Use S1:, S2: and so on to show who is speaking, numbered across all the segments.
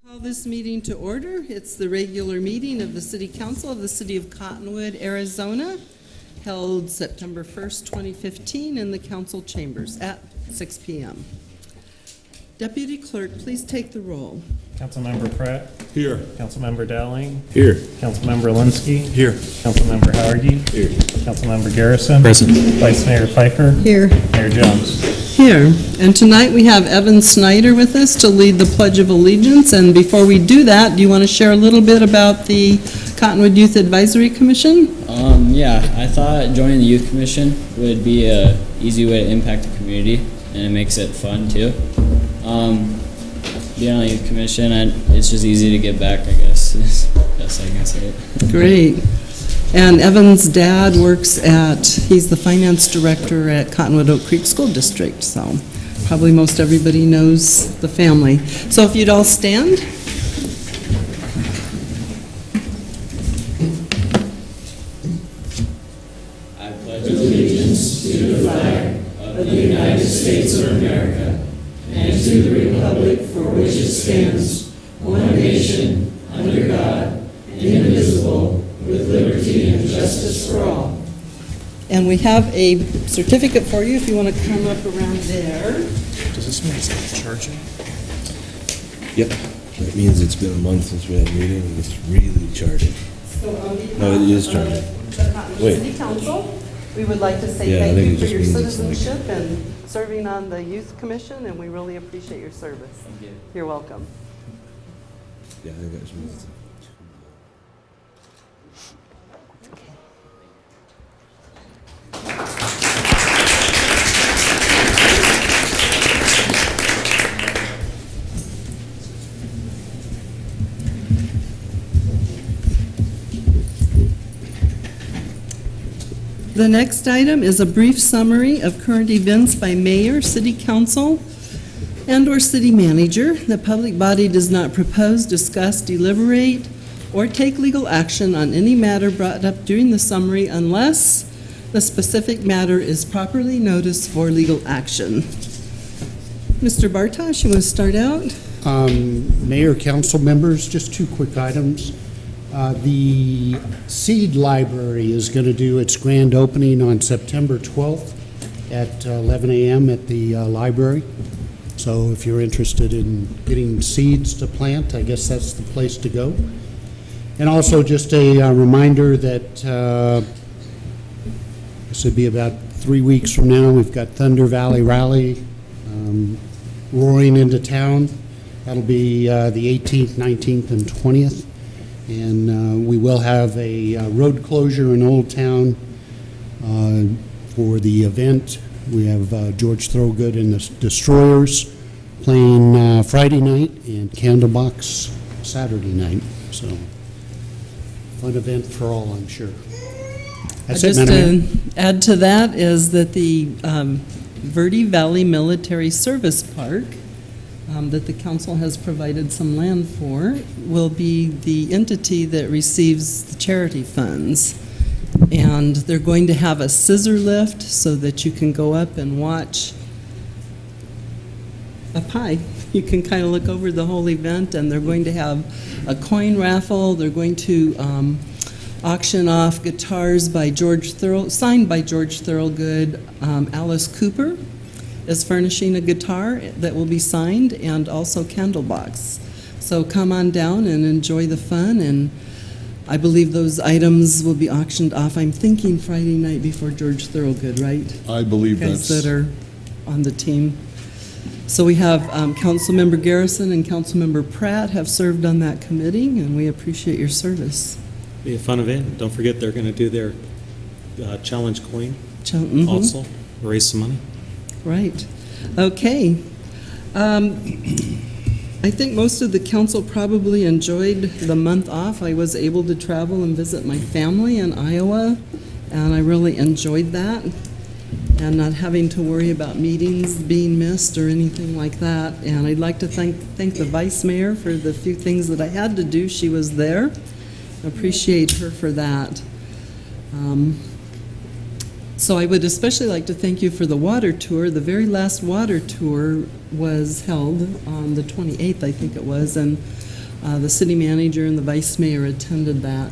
S1: Call this meeting to order. It's the regular meeting of the City Council of the City of Cottonwood, Arizona, held September 1st, 2015 in the council chambers at 6 p.m. Deputy Clerk, please take the roll.
S2: Councilmember Pratt.
S3: Here.
S2: Councilmember Dowling.
S3: Here.
S2: Councilmember Alinsky.
S3: Here.
S2: Councilmember Howergy.
S3: Here.
S2: Councilmember Garrison.
S3: Present.
S2: Vice Mayor Pfeiffer.
S1: Here.
S2: Mayor Jones.
S1: Here. And tonight we have Evan Snyder with us to lead the Pledge of Allegiance. And before we do that, do you want to share a little bit about the Cottonwood Youth Advisory Commission?
S4: Yeah, I thought joining the Youth Commission would be a easy way to impact the community, and it makes it fun too. Being on the Youth Commission, it's just easy to give back, I guess, is the best I can say it.
S1: Great. And Evan's dad he's the finance director at Cottonwood Oak Creek School District, so probably most everybody knows the family. So if you'd all stand.
S4: I pledge allegiance to the flag of the United States of America and to the republic for which it stands, one nation, under God, indivisible, with liberty and justice for all.
S1: And we have a certificate for you if you want to come up around there.
S3: Does this mean it's charging? Yep. That means it's been a month since we had a meeting and it's really charging.
S1: So on behalf
S3: No, it is charging.
S1: of the Cottonwood
S3: Wait.
S1: City Council, we would like to say
S3: Yeah, I
S1: thank
S3: think
S1: you
S3: it
S1: for
S3: just
S1: your
S3: means it's like-
S1: citizenship and serving on the Youth Commission, and we really appreciate your service.
S4: Thank you.
S1: You're welcome.
S3: Yeah, I think that just means it's
S1: The next item is a brief summary of current events by mayor, city council, and/or city manager. The public body does not propose, discuss, deliberate, or take legal action on any matter brought up during the summary unless the specific matter is properly noticed for legal action. Mr. Bartosh, you want to start out?
S5: Mayor, council members, just two quick items. The Seed Library is going to do its grand opening on September 12th at 11 a.m. at the library. So if you're interested in getting seeds to plant, I guess that's the place to go. And also just a reminder that this would be about 3 weeks from now. We've got Thunder Valley Rally roaring into town. That'll be the 18th, 19th, and 20th. And we will have a road closure in Old Town for the event. We have George Thorogood and the Destroyers playing Friday night and Candlebox Saturday night. So, fun event for all, I'm sure. That's it,
S1: Just
S5: Madam Mayor.
S1: to add to that is that the Verde Valley Military Service Park that the council has provided some land for will be the entity that receives the charity funds. And they're going to have a scissor lift so that you can go up and watch a pie. You can kind of look over the whole event, and they're going to have a coin raffle. They're going to auction off guitars by signed by George Thorogood. Alice Cooper is furnishing a guitar that will be signed, and also Candlebox. So come on down and enjoy the fun, and I believe those items will be auctioned off, I'm thinking Friday night before George Thorogood, right?
S3: I believe
S1: Guys
S3: that's...
S1: that are on the team. So we have Councilmember Garrison and Councilmember Pratt have served on that committee, and we appreciate your service.
S6: Be a fun event. Don't forget they're going to do their challenge coin
S1: Mhm.
S6: also, raise some money.
S1: Right. Okay. I think most of the council probably enjoyed the month off. I was able to travel and visit my family in Iowa, and I really enjoyed that, and not having to worry about meetings being missed or anything like that. And I'd like to thank the vice mayor for the few things that I had to do. She was there. Appreciate her for that. So I would especially like to thank you for the water tour. The very last water tour was held on the 28th, I think it was, and The city manager and the vice mayor attended that.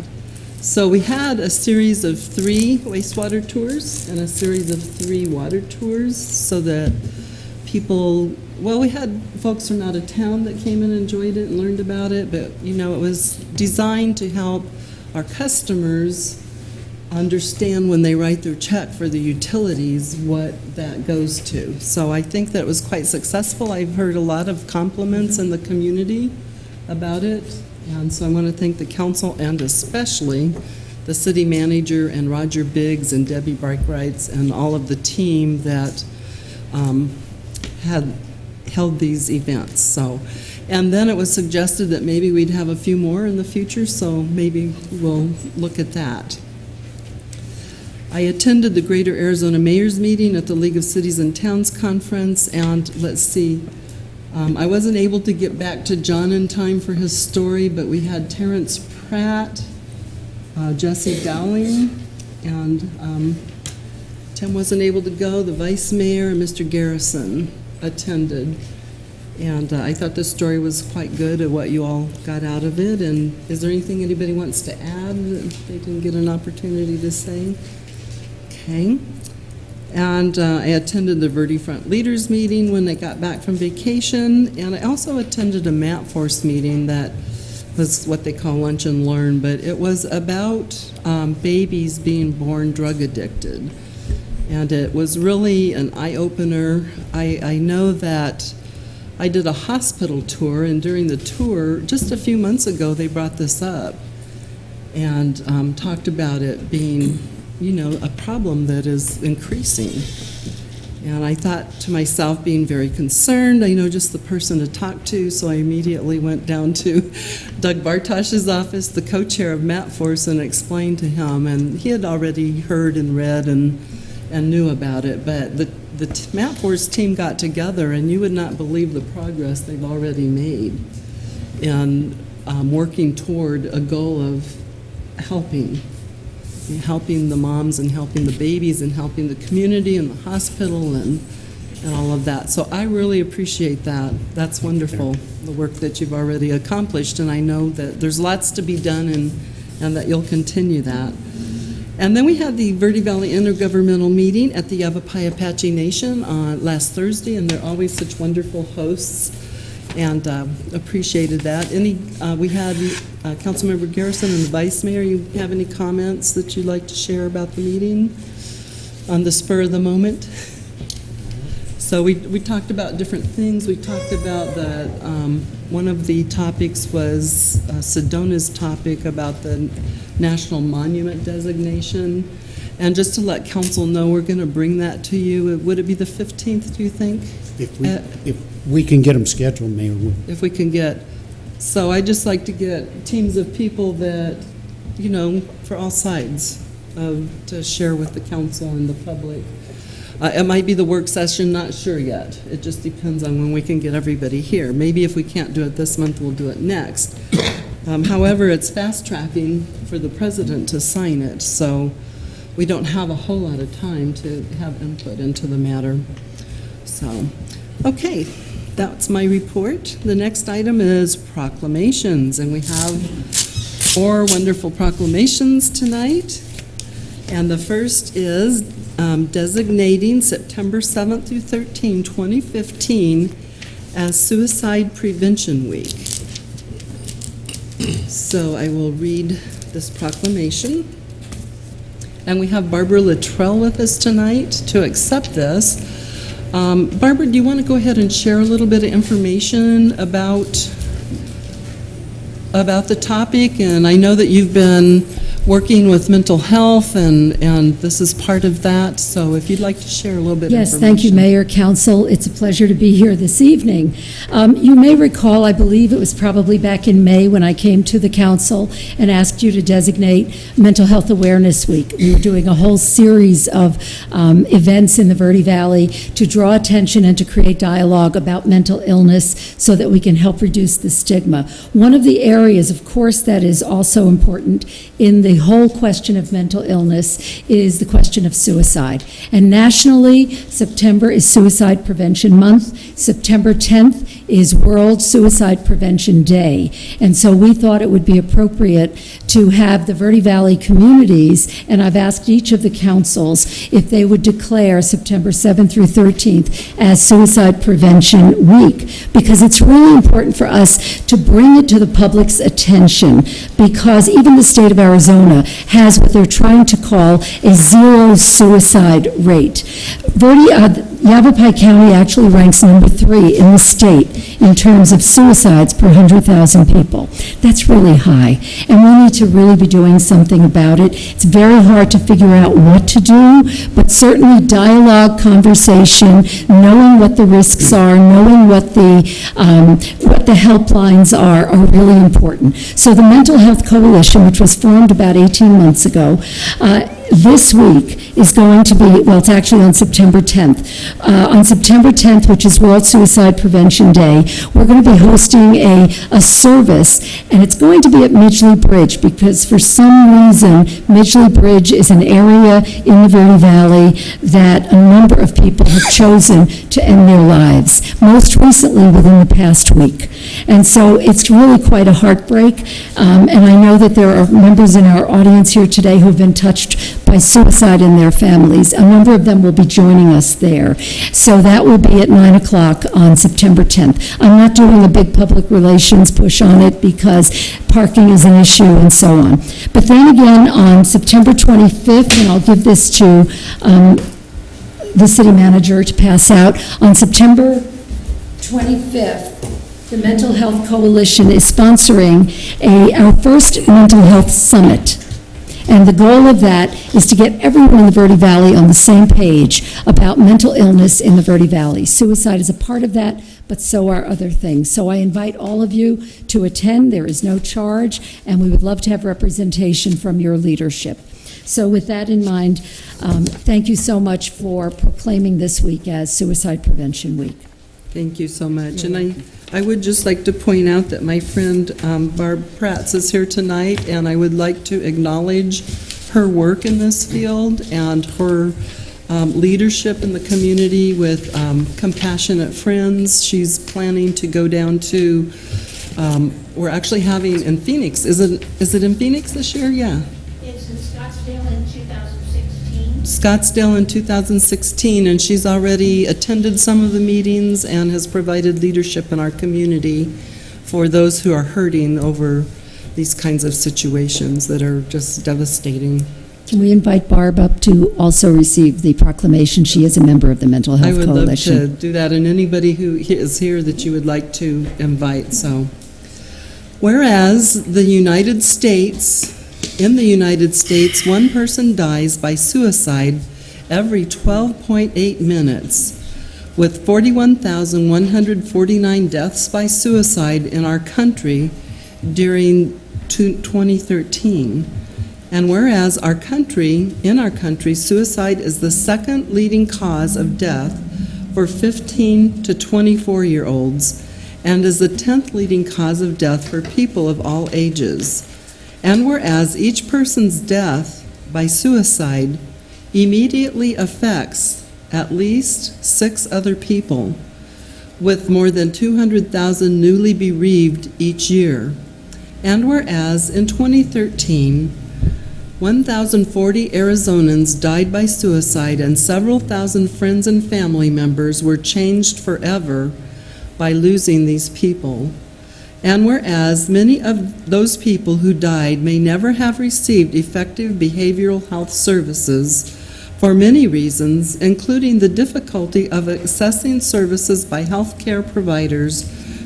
S1: So we had a series of 3 wastewater tours and a series of 3 water tours so that people, well, we had folks from out of town that came and enjoyed it and learned about it, but, you know, it was designed to help our customers understand when they write their check for the utilities what that goes to. So I think that was quite successful. I've heard a lot of compliments in the community about it, and so I want to thank the council and especially the city manager and Roger Biggs and Debbie Bikewrights and all of the team that had held these events. So, and then it was suggested that maybe we'd have a few more in the future, so maybe we'll look at that. I attended the Greater Arizona Mayor's Meeting at the League of Cities and Towns Conference, and let's see, I wasn't able to get back to John in time for his story, but we had Terrence Pratt, Jesse Dowling, and Tim wasn't able to go. The vice mayor and Mr. Garrison attended. And I thought the story was quite good at what you all got out of it. And is there anything anybody wants to add that they didn't get an opportunity to say? Okay. And I attended the Verde Front Leaders Meeting when they got back from vacation. And I also attended a MapForce meeting that was what they call Lunch and Learn, but it was about babies being born drug addicted. And it was really an eye-opener. I know that I did a hospital tour, and during the tour, just a few months ago, they brought this up and talked about it being, you know, a problem that is increasing. And I thought to myself, being very concerned, I know just the person to talk to, so I immediately went down to Doug Bartosh's office, the co-chair of MapForce, and explained to him, and he had already heard and read and knew about it, but the MapForce team got together, and you would not believe the progress they've already made in working toward a goal of helping the moms and helping the babies and helping the community and the hospital and all of that. So I really appreciate that. That's wonderful, the work that you've already accomplished, and I know that there's lots to be done and that you'll continue that. And then we had the Verde Valley Intergovernmental Meeting at the Yavapai Apache Nation last Thursday, and they're always such wonderful hosts, and appreciated that. We had Councilmember Garrison and the Vice Mayor. You have any comments that you'd like to share about the meeting on the spur of the moment? So we talked about different things. We talked about that one of the topics was Sedona's topic about the National Monument designation. And just to let council know, we're going to bring that to you. Would it be the 15th, do you think?
S5: If we can get them scheduled, Mayor.
S1: If we can get, so I just like to get teams of people that, you know, for all sides to share with the council and the public. It might be the work session, not sure yet. It just depends on when we can get everybody here. Maybe if we can't do it this month, we'll do it next. However, it's fast tracking for the president to sign it, so we don't have a whole lot of time to have input into the matter. So, okay, that's my report. The next item is proclamations, and we have 4 wonderful proclamations tonight. And the first is designating September 7th through 13, 2015 as Suicide Prevention Week. So I will read this proclamation. And we have Barbara Luttrell with us tonight to accept this. Barbara, do you want to go ahead and share a little bit of information about the topic? And I know that you've been working with mental health, and this is part of that. So if you'd like to share a little bit of
S7: Yes,
S1: information.
S7: thank you, Mayor, Council. It's a pleasure to be here this evening. You may recall, I believe it was probably back in May when I came to the council and asked you to designate Mental Health Awareness Week. We were doing a whole series of events in the Verde Valley to draw attention and to create dialogue about mental illness so that we can help reduce the stigma. One of the areas, of course, that is also important in the the whole question of mental illness is the question of suicide. And nationally, September is Suicide Prevention Month. September 10th is World Suicide Prevention Day. And so we thought it would be appropriate to have the Verde Valley communities, and I've asked each of the councils if they would declare September 7th through 13th as Suicide Prevention Week, because it's really important for us to bring it to the public's attention, because even the state of Arizona has what they're trying to call a zero suicide rate. Yavapai County actually ranks number 3 in the state in terms of suicides per 100,000 people. That's really high, and we need to really be doing something about it. It's very hard to figure out what to do, but certainly dialogue, conversation, knowing what the risks are, knowing what the helplines are really important. So the Mental Health Coalition, which was formed about 18 months ago, this week is going to be, well, it's actually on September 10th. On September 10th, which is World Suicide Prevention Day, we're going to be hosting a service, and it's going to be at Midgley Bridge, because for some reason, Midgley Bridge is an area in the Verde Valley that a number of people have chosen to end their lives, most recently within the past week. And so it's really quite a heartbreak, and I know that there are members in our audience here today who have been touched by suicide in their families. A number of them will be joining us there. So that will be at 9 o'clock on September 10th. I'm not doing a big public relations push on it because parking is an issue and so on. But then again, on September 25th, and I'll give this to the city manager to pass out, on September 25th, the Mental Health Coalition is sponsoring our first mental health summit. And the goal of that is to get everyone in the Verde Valley on the same page about mental illness in the Verde Valley. Suicide is a part of that, but so are other things. So I invite all of you to attend. There is no charge, and we would love to have representation from your leadership. So with that in mind, thank you so much for proclaiming this week as Suicide Prevention Week.
S1: Thank you so much. And I would just like to point out that my friend Barb Pratz is here tonight, and I would like to acknowledge her work in this field and her leadership in the community with Compassionate Friends. She's planning to go down to, we're actually having in Phoenix. Is it in Phoenix this year? Yeah.
S8: It's in Scottsdale in 2016.
S1: Scottsdale in 2016, and she's already attended some of the meetings and has provided leadership in our community for those who are hurting over these kinds of situations that are just devastating.
S7: Can we invite Barb up to also receive the proclamation? She is a member of the Mental Health Coalition.
S1: I would love to do that, and anybody who is here that you would like to invite. So, whereas in the United States, one person dies by suicide every 12.8 minutes, with 41,149 deaths by suicide in our country during 2013. And whereas in our country, suicide is the second leading cause of death for 15 to 24-year-olds, and is the 10th leading cause of death for people of all ages. And whereas each person's death by suicide immediately affects at least 6 other people, with more than 200,000 newly bereaved each year. And whereas in 2013, 1,040 Arizonans died by suicide, and several thousand friends and family members were changed forever by losing these people. And whereas many of those people who died may never have received effective behavioral health services for many reasons, including the difficulty of accessing services by healthcare providers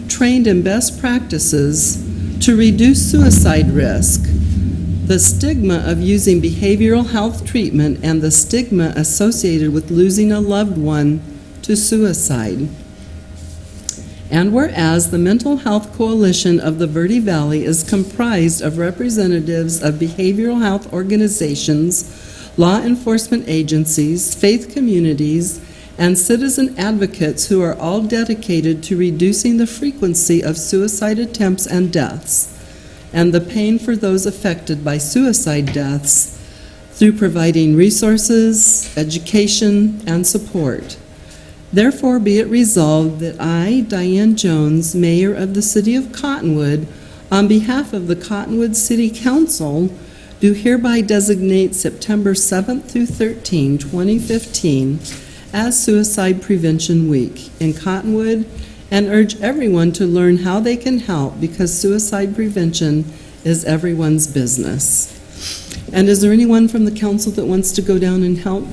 S1: trained in best practices to reduce suicide risk, the stigma of using behavioral health treatment, and the stigma associated with losing a loved one to suicide. And whereas the Mental Health Coalition of the Verde Valley is comprised of representatives of behavioral health organizations, law enforcement agencies, faith communities, and citizen advocates who are all dedicated to reducing the frequency of suicide attempts and deaths. and the pain for those affected by suicide deaths through providing resources, education, and support. Therefore, be it resolved that I, Diane Jones, Mayor of the City of Cottonwood, on behalf of the Cottonwood City Council, do hereby designate September 7th through 13, 2015, as Suicide Prevention Week in Cottonwood, and urge everyone to learn how they can help, because suicide prevention is everyone's business. And is there anyone from the council that wants to go down and help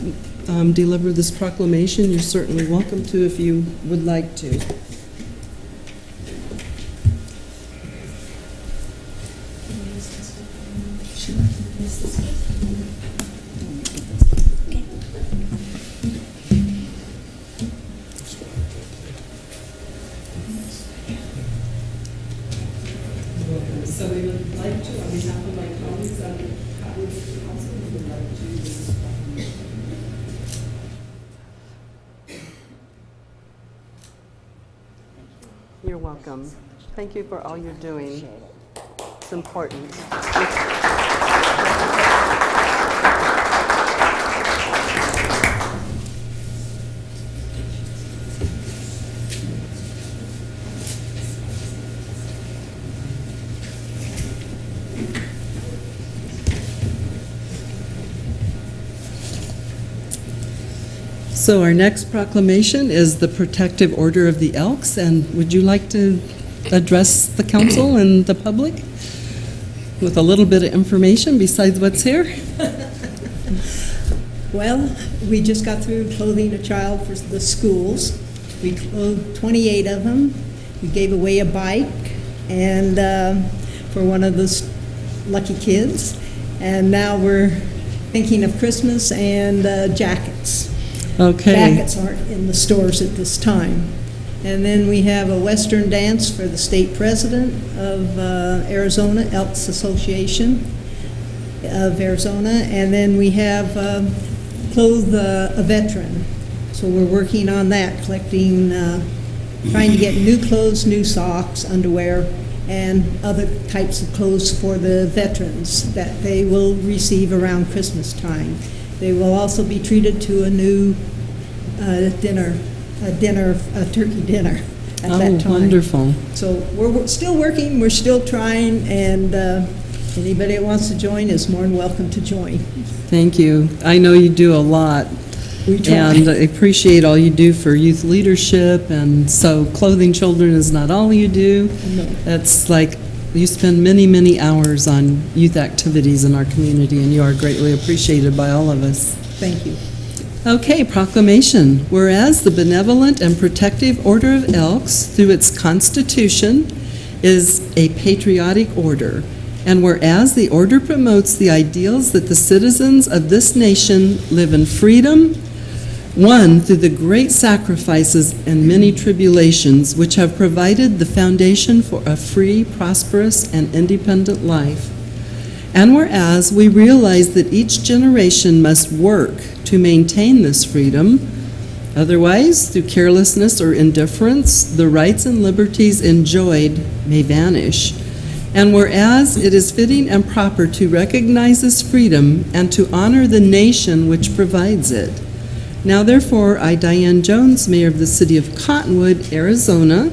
S1: deliver this proclamation? You're certainly welcome to if you would like to. So we would like to, on behalf of my colleagues on the Cottonwood City Council, we would like to do this proclamation. You're welcome. Thank you for all you're doing. It's important. So our next proclamation is the Protective Order of the Elks, and would you like to address the council and the public with a little bit of information besides what's here?
S9: Well, we just got through clothing a child for the schools. We clothed 28 of them. We gave away a bike and for one of the lucky kids. And now we're thinking of Christmas and jackets.
S1: Okay.
S9: Jackets aren't in the stores at this time. And then we have a Western dance for the state president of Arizona, Elks Association of Arizona. And then we have clothe a veteran. So we're working on that, collecting, trying to get new clothes, new socks, underwear, and other types of clothes for the veterans that they will receive around Christmas time. They will also be treated to a new turkey dinner at that time.
S1: Oh, wonderful.
S9: So we're still working, we're still trying, and anybody that wants to join is more than welcome to join.
S1: Thank you. I know you do a lot.
S9: We try.
S1: And I appreciate all you do for youth leadership, and so clothing children is not all you do.
S9: No.
S1: It's like you spend many, many hours on youth activities in our community, and you are greatly appreciated by all of us.
S9: Thank you.
S1: Okay, proclamation. Whereas the Benevolent and Protective Order of Elks, through its constitution, is a patriotic order, and whereas the order promotes the ideals that the citizens of this nation live in freedom, won through the great sacrifices and many tribulations which have provided the foundation for a free, prosperous, and independent life. And whereas we realize that each generation must work to maintain this freedom, otherwise, through carelessness or indifference, the rights and liberties enjoyed may vanish. And whereas it is fitting and proper to recognize this freedom and to honor the nation which provides it. Now therefore, I, Diane Jones, Mayor of the City of Cottonwood, Arizona,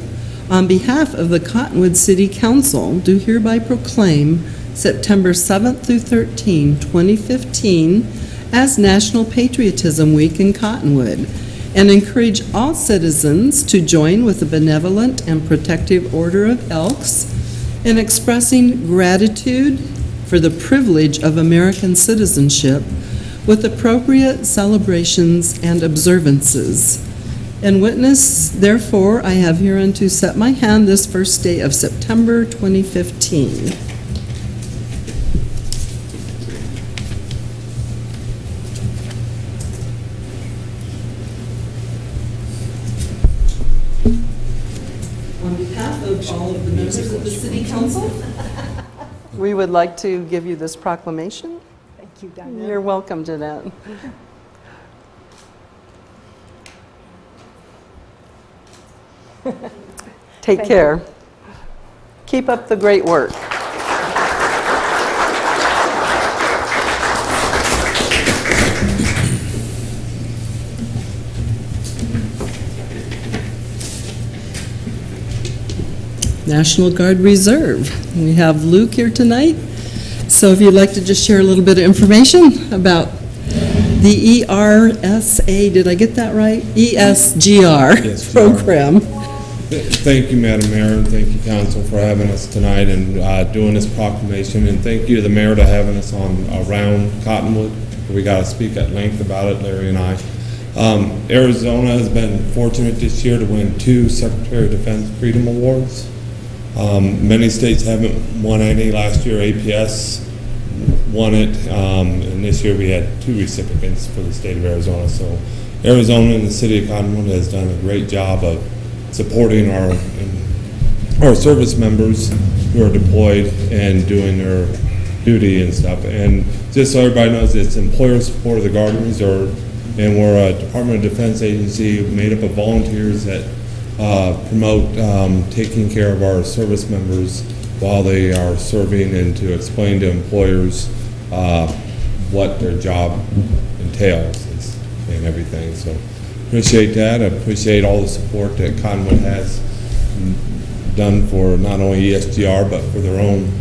S1: on behalf of the Cottonwood City Council, do hereby proclaim September 7th through 13, 2015, as National Patriotism Week in Cottonwood, and encourage all citizens to join with the Benevolent and Protective Order of Elks in expressing gratitude for the privilege of American citizenship with appropriate celebrations and observances. In witness, therefore, I have hereunto set my hand this first day of September 2015. On behalf of all of the members of the City Council, we would like to give you this proclamation.
S9: Thank you, Diane.
S1: You're welcome, Jeanette. Take care. Keep up the great work. National Guard Reserve. We have Luke here tonight. So if you'd like to just share a little bit of information about the ERSA, did I get that right? ESGR
S10: ESGR.
S1: program.
S10: Thank you, Madam Mayor, and thank you, Council, for having us tonight and doing this proclamation. And thank you to the Mayor to having us on around Cottonwood. We got to speak at length about it, Larry and I. Arizona has been fortunate this year to win 2 Secretary of Defense Freedom Awards. Many states haven't won any. Last year, APS won it, and this year we had 2 recipients for the state of Arizona. So Arizona and the city of Cottonwood has done a great job of supporting our service members who are deployed and doing their duty and stuff. And just so everybody knows, it's employer support of the Guard and Reserve, and we're a Department of Defense agency made up of volunteers that promote taking care of our service members while they are serving, and to explain to employers what their job entails and everything. So appreciate that. I appreciate all the support that Cottonwood has done for not only ESGR, but for their own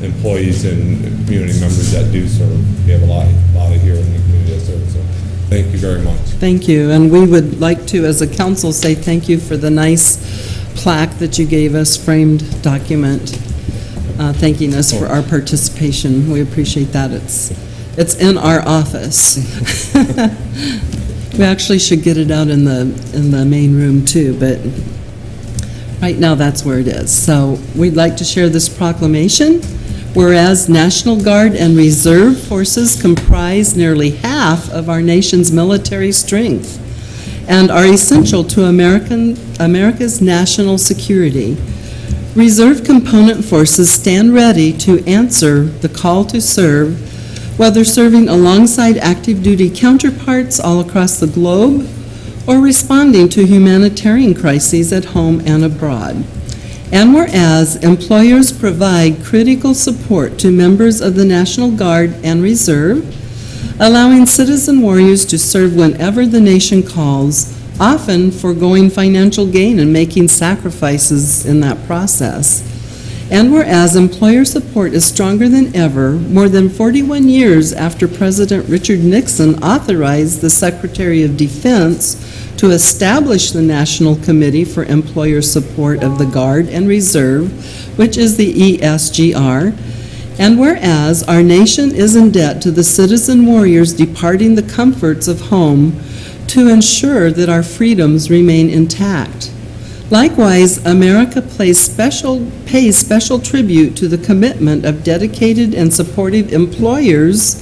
S10: employees and community members that do serve. We have a lot of here in the community that serve. So thank you very much.
S1: Thank you. And we would like to, as a council, say thank you for the nice plaque that you gave us, framed document, thanking us for our participation. We appreciate that. It's in our office. We actually should get it out in the main room too, but right now that's where it is. So we'd like to share this proclamation. Whereas National Guard and Reserve forces comprise nearly half of our nation's military strength and are essential to America's national security. Reserve component forces stand ready to answer the call to serve, whether serving alongside active duty counterparts all across the globe or responding to humanitarian crises at home and abroad. And whereas employers provide critical support to members of the National Guard and Reserve, allowing citizen warriors to serve whenever the nation calls, often foregoing financial gain and making sacrifices in that process. And whereas employer support is stronger than ever, more than 41 years after President Richard Nixon authorized the Secretary of Defense to establish the National Committee for Employer Support of the Guard and Reserve, which is the ESGR, and whereas our nation is in debt to the citizen warriors departing the comforts of home to ensure that our freedoms remain intact. Likewise, America pays special tribute to the commitment of dedicated and supportive employers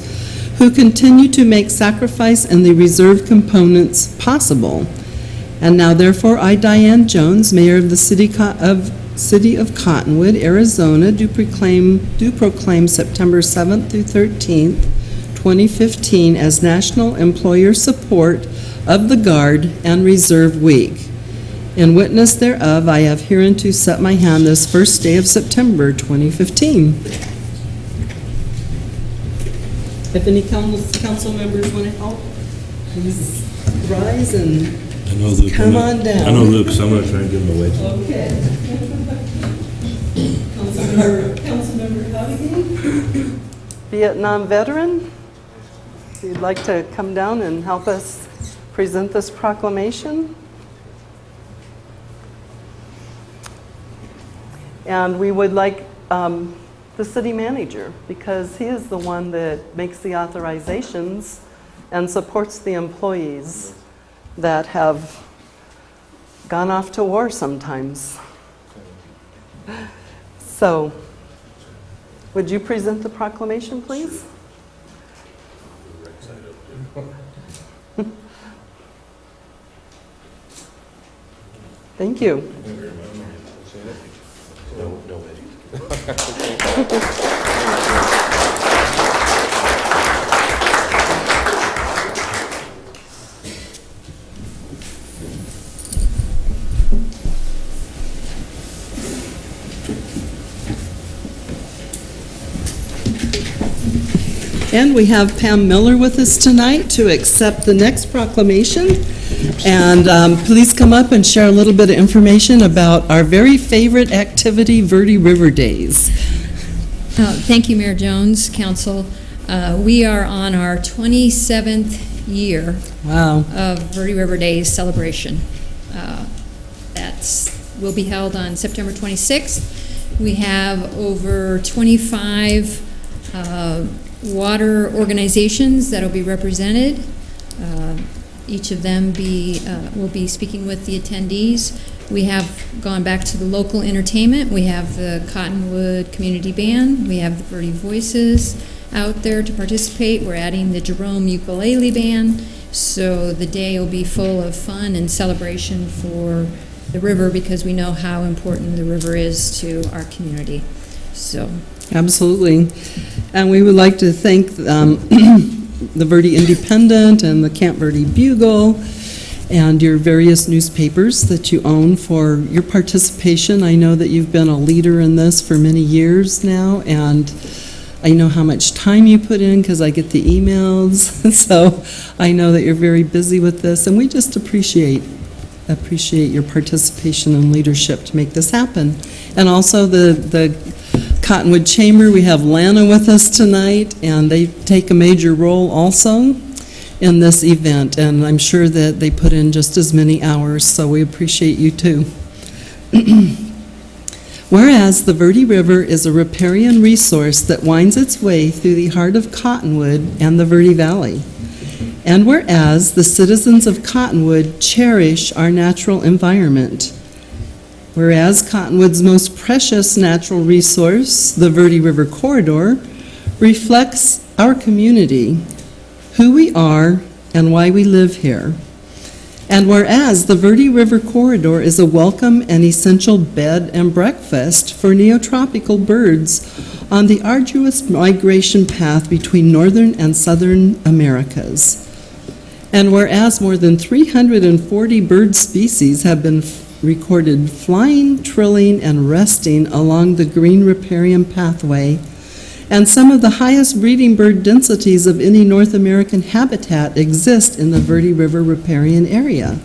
S1: who continue to make sacrifice and the reserve components possible. And now, therefore, I, Diane Jones, Mayor of the City of Cottonwood, Arizona, do proclaim September 7th through 13th, 2015 as National Employer Support of the Guard and Reserve Week. In witness thereof, I have hereunto set my hand this first day of September 2015. If any council members want to help, please rise and come on down.
S3: I know Luke, so I'm going to try and give him a wedge.
S1: Okay. Councilmember Howdy, Vietnam veteran, if you'd like to come down and help us present this proclamation. And we would like the city manager, because he is the one that makes the authorizations and supports the employees that have gone off to war sometimes. So, would you present the proclamation, please? Thank you. And we have Pam Miller with us tonight to accept the next proclamation. And please come up and share a little bit of information about our very favorite activity, Verde River Days.
S11: Thank you, Mayor Jones, Council. We are on our 27th year
S1: Wow.
S11: of Verde River Days celebration. Will be held on September 26th. We have over 25 water organizations that will be represented. Each of them will be speaking with the attendees. We have gone back to the local entertainment. We have the Cottonwood Community Band. We have the Verde Voices out there to participate. We're adding the Jerome Ukulele Band. So the day will be full of fun and celebration for the river, because we know how important the river is to our community. So,
S1: Absolutely. And we would like to thank the Verde Independent and the Camp Verde Bugle and your various newspapers that you own for your participation. I know that you've been a leader in this for many years now, and I know how much time you put in because I get the emails. So I know that you're very busy with this, and we just appreciate your participation and leadership to make this happen. And also the Cottonwood Chamber, we have Lana with us tonight, and they take a major role also in this event, and I'm sure that they put in just as many hours, so we appreciate you too. Whereas the Verde River is a riparian resource that winds its way through the heart of Cottonwood and the Verde Valley, and whereas the citizens of Cottonwood cherish our natural environment, whereas Cottonwood's most precious natural resource, the Verde River Corridor, reflects our community, who we are, and why we live here. And whereas the Verde River Corridor is a welcome and essential bed and breakfast for neotropical birds on the arduous migration path between northern and southern Americas. And whereas more than 340 bird species have been recorded flying, trilling, and resting along the green riparian pathway, and some of the highest breeding bird densities of any North American habitat exist in the Verde River riparian area.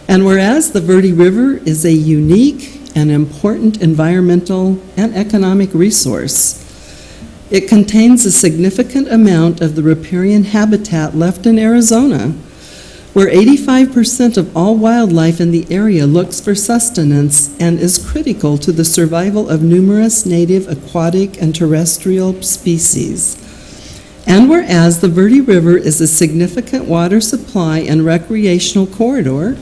S1: And whereas the Verde River is a unique and important environmental and economic resource, it contains a significant amount of the riparian habitat left in Arizona, where 85% of all wildlife in the area looks for sustenance and is critical to the survival of numerous native aquatic and terrestrial species. And whereas the Verde River is a significant water supply and recreational corridor,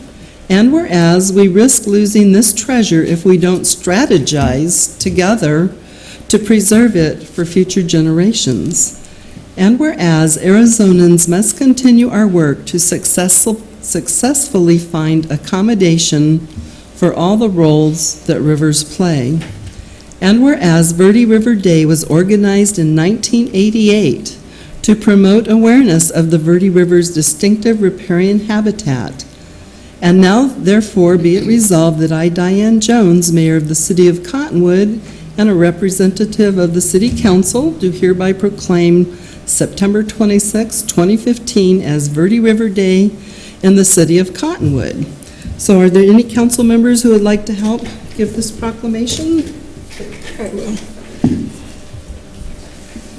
S1: and whereas we risk losing this treasure if we don't strategize together to preserve it for future generations. And whereas Arizonans must continue our work to successfully find accommodation for all the roles that rivers play. And whereas Verde River Day was organized in 1988 to promote awareness of the Verde River's distinctive riparian habitat. And now, therefore, be it resolved that I, Diane Jones, Mayor of the City of Cottonwood, and a representative of the City Council, do hereby proclaim September 26, 2015 as Verde River Day in the City of Cottonwood. So are there any council members who would like to help give this proclamation? I will.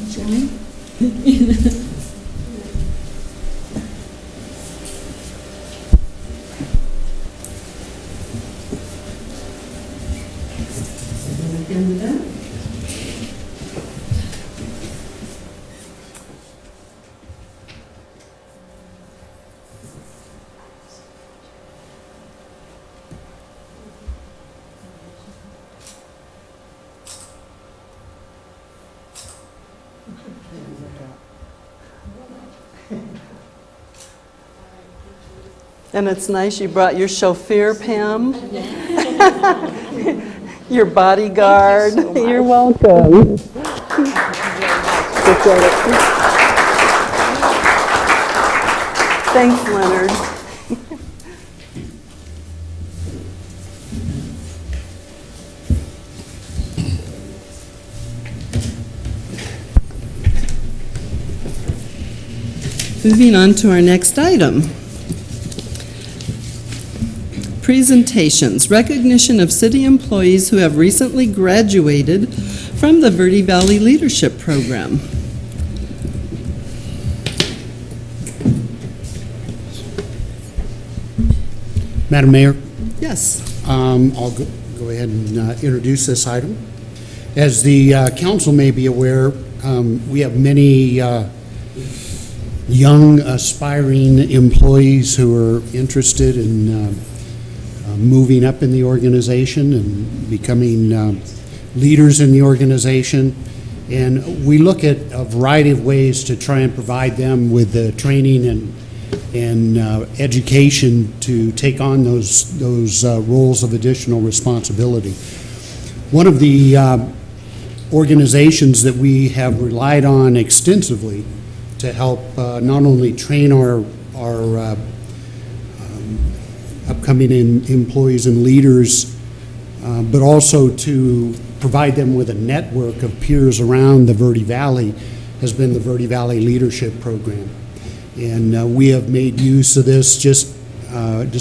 S1: Join. And it's nice you brought your chauffeur, Pam. Your bodyguard. You're welcome. Thanks, Leonard. Moving on to our next item. presentations, recognition of city employees who have recently graduated from the Verde Valley Leadership Program.
S5: Madam Mayor,
S1: Yes.
S5: I'll go ahead and introduce this item. As the council may be aware, we have many young aspiring employees who are interested in moving up in the organization and becoming leaders in the organization. And we look at a variety of ways to try and provide them with the training and education to take on those roles of additional responsibility. One of the organizations that we have relied on extensively to help not only train our upcoming employees and leaders, but also to provide them with a network of peers around the Verde Valley has been the Verde Valley Leadership Program. And we have made use of this just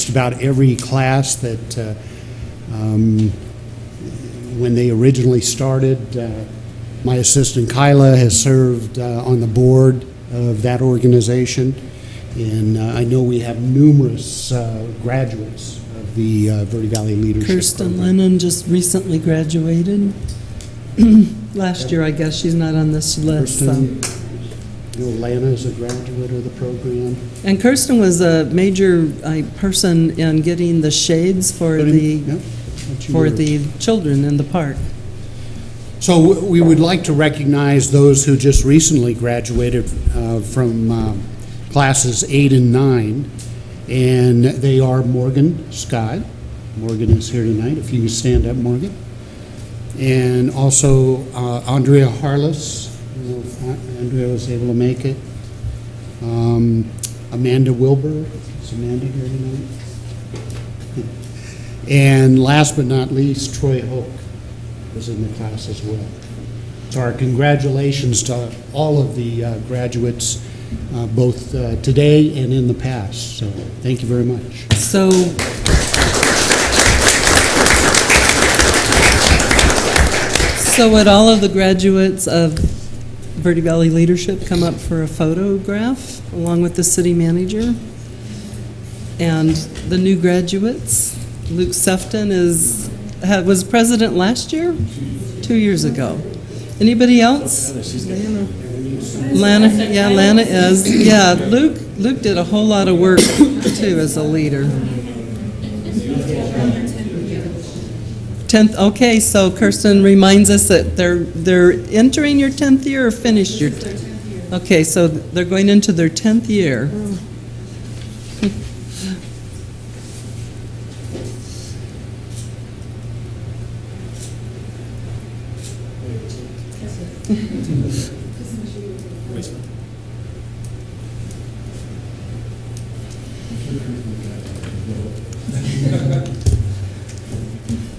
S5: about every class that when they originally started, my assistant Kyla has served on the board of that organization, and I know we have numerous graduates of the Verde Valley Leadership
S1: Kirsten
S5: Program.
S1: Lennon just recently graduated. Last year, I guess. She's not on this list.
S5: Kirsten, Lana is a graduate of the program.
S1: And Kirsten was a major person in getting the shades for the children in the park.
S5: So we would like to recognize those who just recently graduated from classes 8 and 9, and they are Morgan Scott. Morgan is here tonight. If you could stand up, Morgan. And also Andrea Harless. I don't know if Andrea was able to make it. Amanda Wilbur. Is Amanda here tonight? And last but not least, Troy Hoke was in the class as well. So our congratulations to all of the graduates, both today and in the past. So thank you very much.
S1: So would all of the graduates of Verde Valley Leadership come up for a photograph along with the city manager? And the new graduates, Luke Sefton was president last year? 2 years ago. Anybody else? Lana, yeah, Lana is. Yeah, Luke did a whole lot of work too as a leader. 10th, okay, so Kirsten reminds us that they're entering your 10th year or finished your 10th? Okay, so they're going into their 10th year.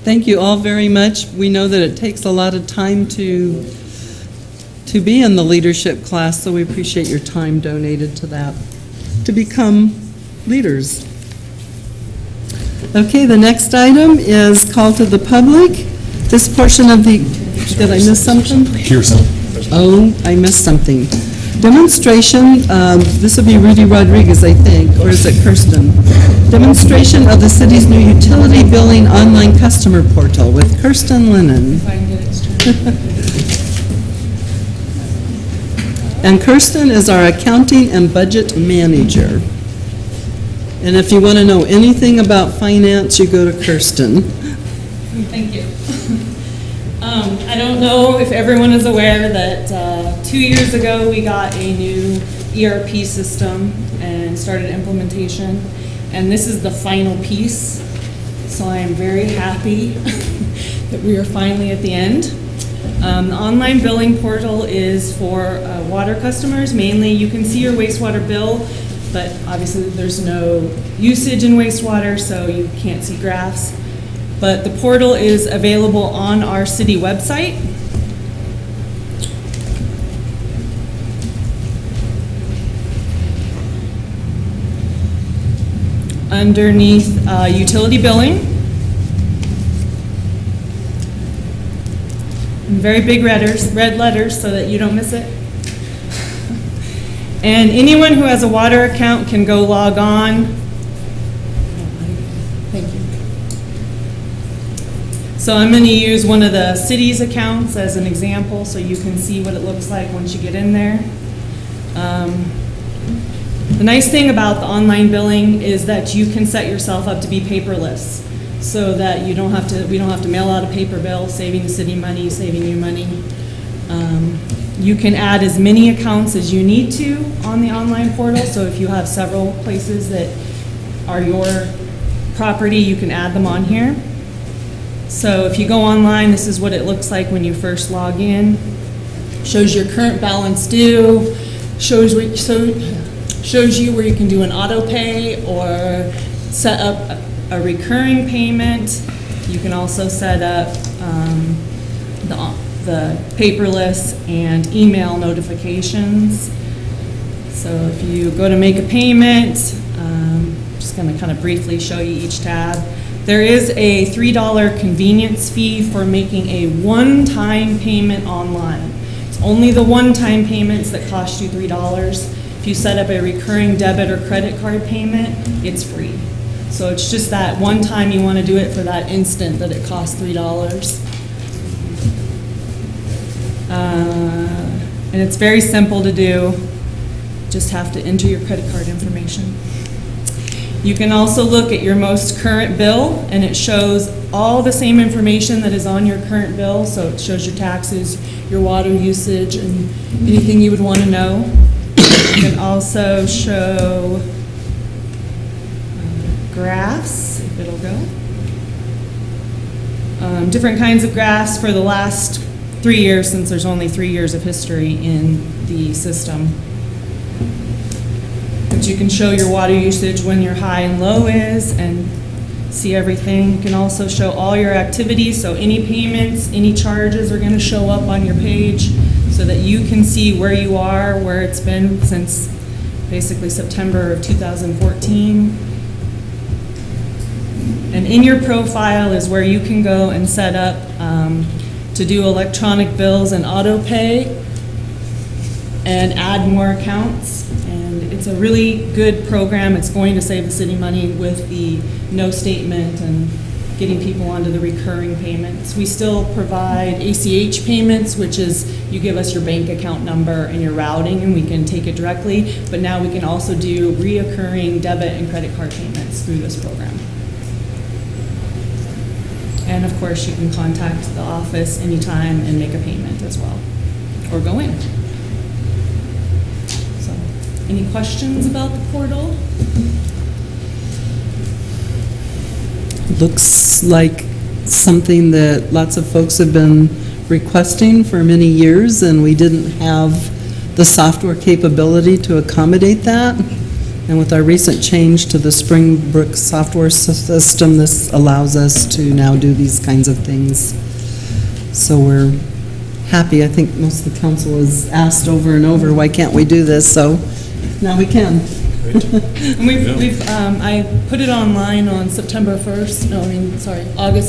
S1: Thank you all very much. We know that it takes a lot of time to be in the leadership class, so we appreciate your time donated to that, to become leaders. Okay, the next item is call to the public. This portion of the, did I miss something?
S3: Here's some.
S1: Oh, I missed something. Demonstration, this will be Rudy Rodriguez, I think, or is it Kirsten? Demonstration of the city's new utility billing online customer portal with Kirsten Lennon. And Kirsten is our accounting and budget manager. And if you want to know anything about finance, you go to Kirsten.
S12: Thank you. I don't know if everyone is aware that 2 years ago we got a new ERP system and started implementation, and this is the final piece, so I am very happy that we are finally at the end. The online billing portal is for water customers. Mainly you can see your wastewater bill, but obviously there's no usage in wastewater, so you can't see graphs. But the portal is available on our city website. underneath utility billing. In very big red letters so that you don't miss it. And anyone who has a water account can go log on. Thank you. So I'm going to use one of the city's accounts as an example so you can see what it looks like once you get in there. The nice thing about the online billing is that you can set yourself up to be paperless so that we don't have to mail out a paper bill, saving the city money, saving you money. You can add as many accounts as you need to on the online portal. So if you have several places that are your property, you can add them on here. So if you go online, this is what it looks like when you first log in. Shows your current balance due, shows you where you can do an auto pay or set up a recurring payment. You can also set up the paperless and email notifications. So if you go to make a payment, just going to kind of briefly show you each tab. There is a $3 convenience fee for making a one-time payment online. It's only the one-time payments that cost you $3. If you set up a recurring debit or credit card payment, it's free. So it's just that one time you want to do it for that instant that it costs $3. And it's very simple to do. Just have to enter your credit card information. You can also look at your most current bill, and it shows all the same information that is on your current bill. So it shows your taxes, your water usage, and anything you would want to know. You can also show graphs, if it'll go. Different kinds of graphs for the last 3 years, since there's only 3 years of history in the system. But you can show your water usage when your high and low is and see everything. You can also show all your activities, so any payments, any charges are going to show up on your page so that you can see where you are, where it's been since basically September of 2014. And in your profile is where you can go and set up to do electronic bills and auto pay and add more accounts. And it's a really good program. It's going to save the city money with the no statement and getting people onto the recurring payments. We still provide ACH payments, which is you give us your bank account number and your routing and we can take it directly, but now we can also do reoccurring debit and credit card payments through this program. And of course, you can contact the office anytime and make a payment as well, or go in. So, any questions about the portal?
S1: Looks like something that lots of folks have been requesting for many years, and we didn't have the software capability to accommodate that. And with our recent change to the Springbrook software system, this allows us to now do these kinds of things. So we're happy. I think most of the council has asked over and over, why can't we do this? So now we can.
S12: And I put it online on August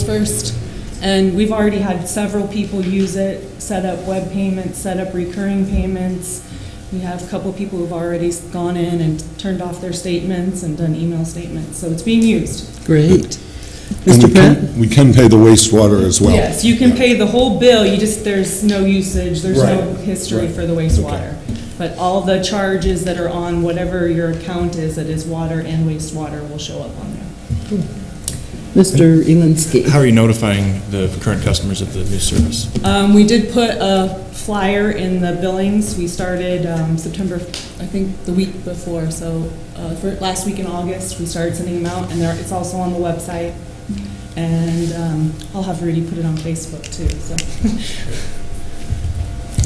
S12: 1st, and we've already had several people use it, set up web payments, set up recurring payments. We have a couple people who've already gone in and turned off their statements and done email statements, so it's being used.
S1: Great.
S13: And
S1: Mr. Brett?
S13: we can pay the wastewater as well.
S12: Yes, you can pay the whole bill, there's no usage, there's no history for the wastewater. But all the charges that are on whatever your account is that is water and wastewater will show up on there.
S1: Cool. Mr. Elinsky.
S14: How are you notifying the current customers of the new service?
S12: We did put a flyer in the billings. We started September, I think the week before, so for last week in August, we started sending them out, and it's also on the website. And I'll have Rudy put it on Facebook too. So.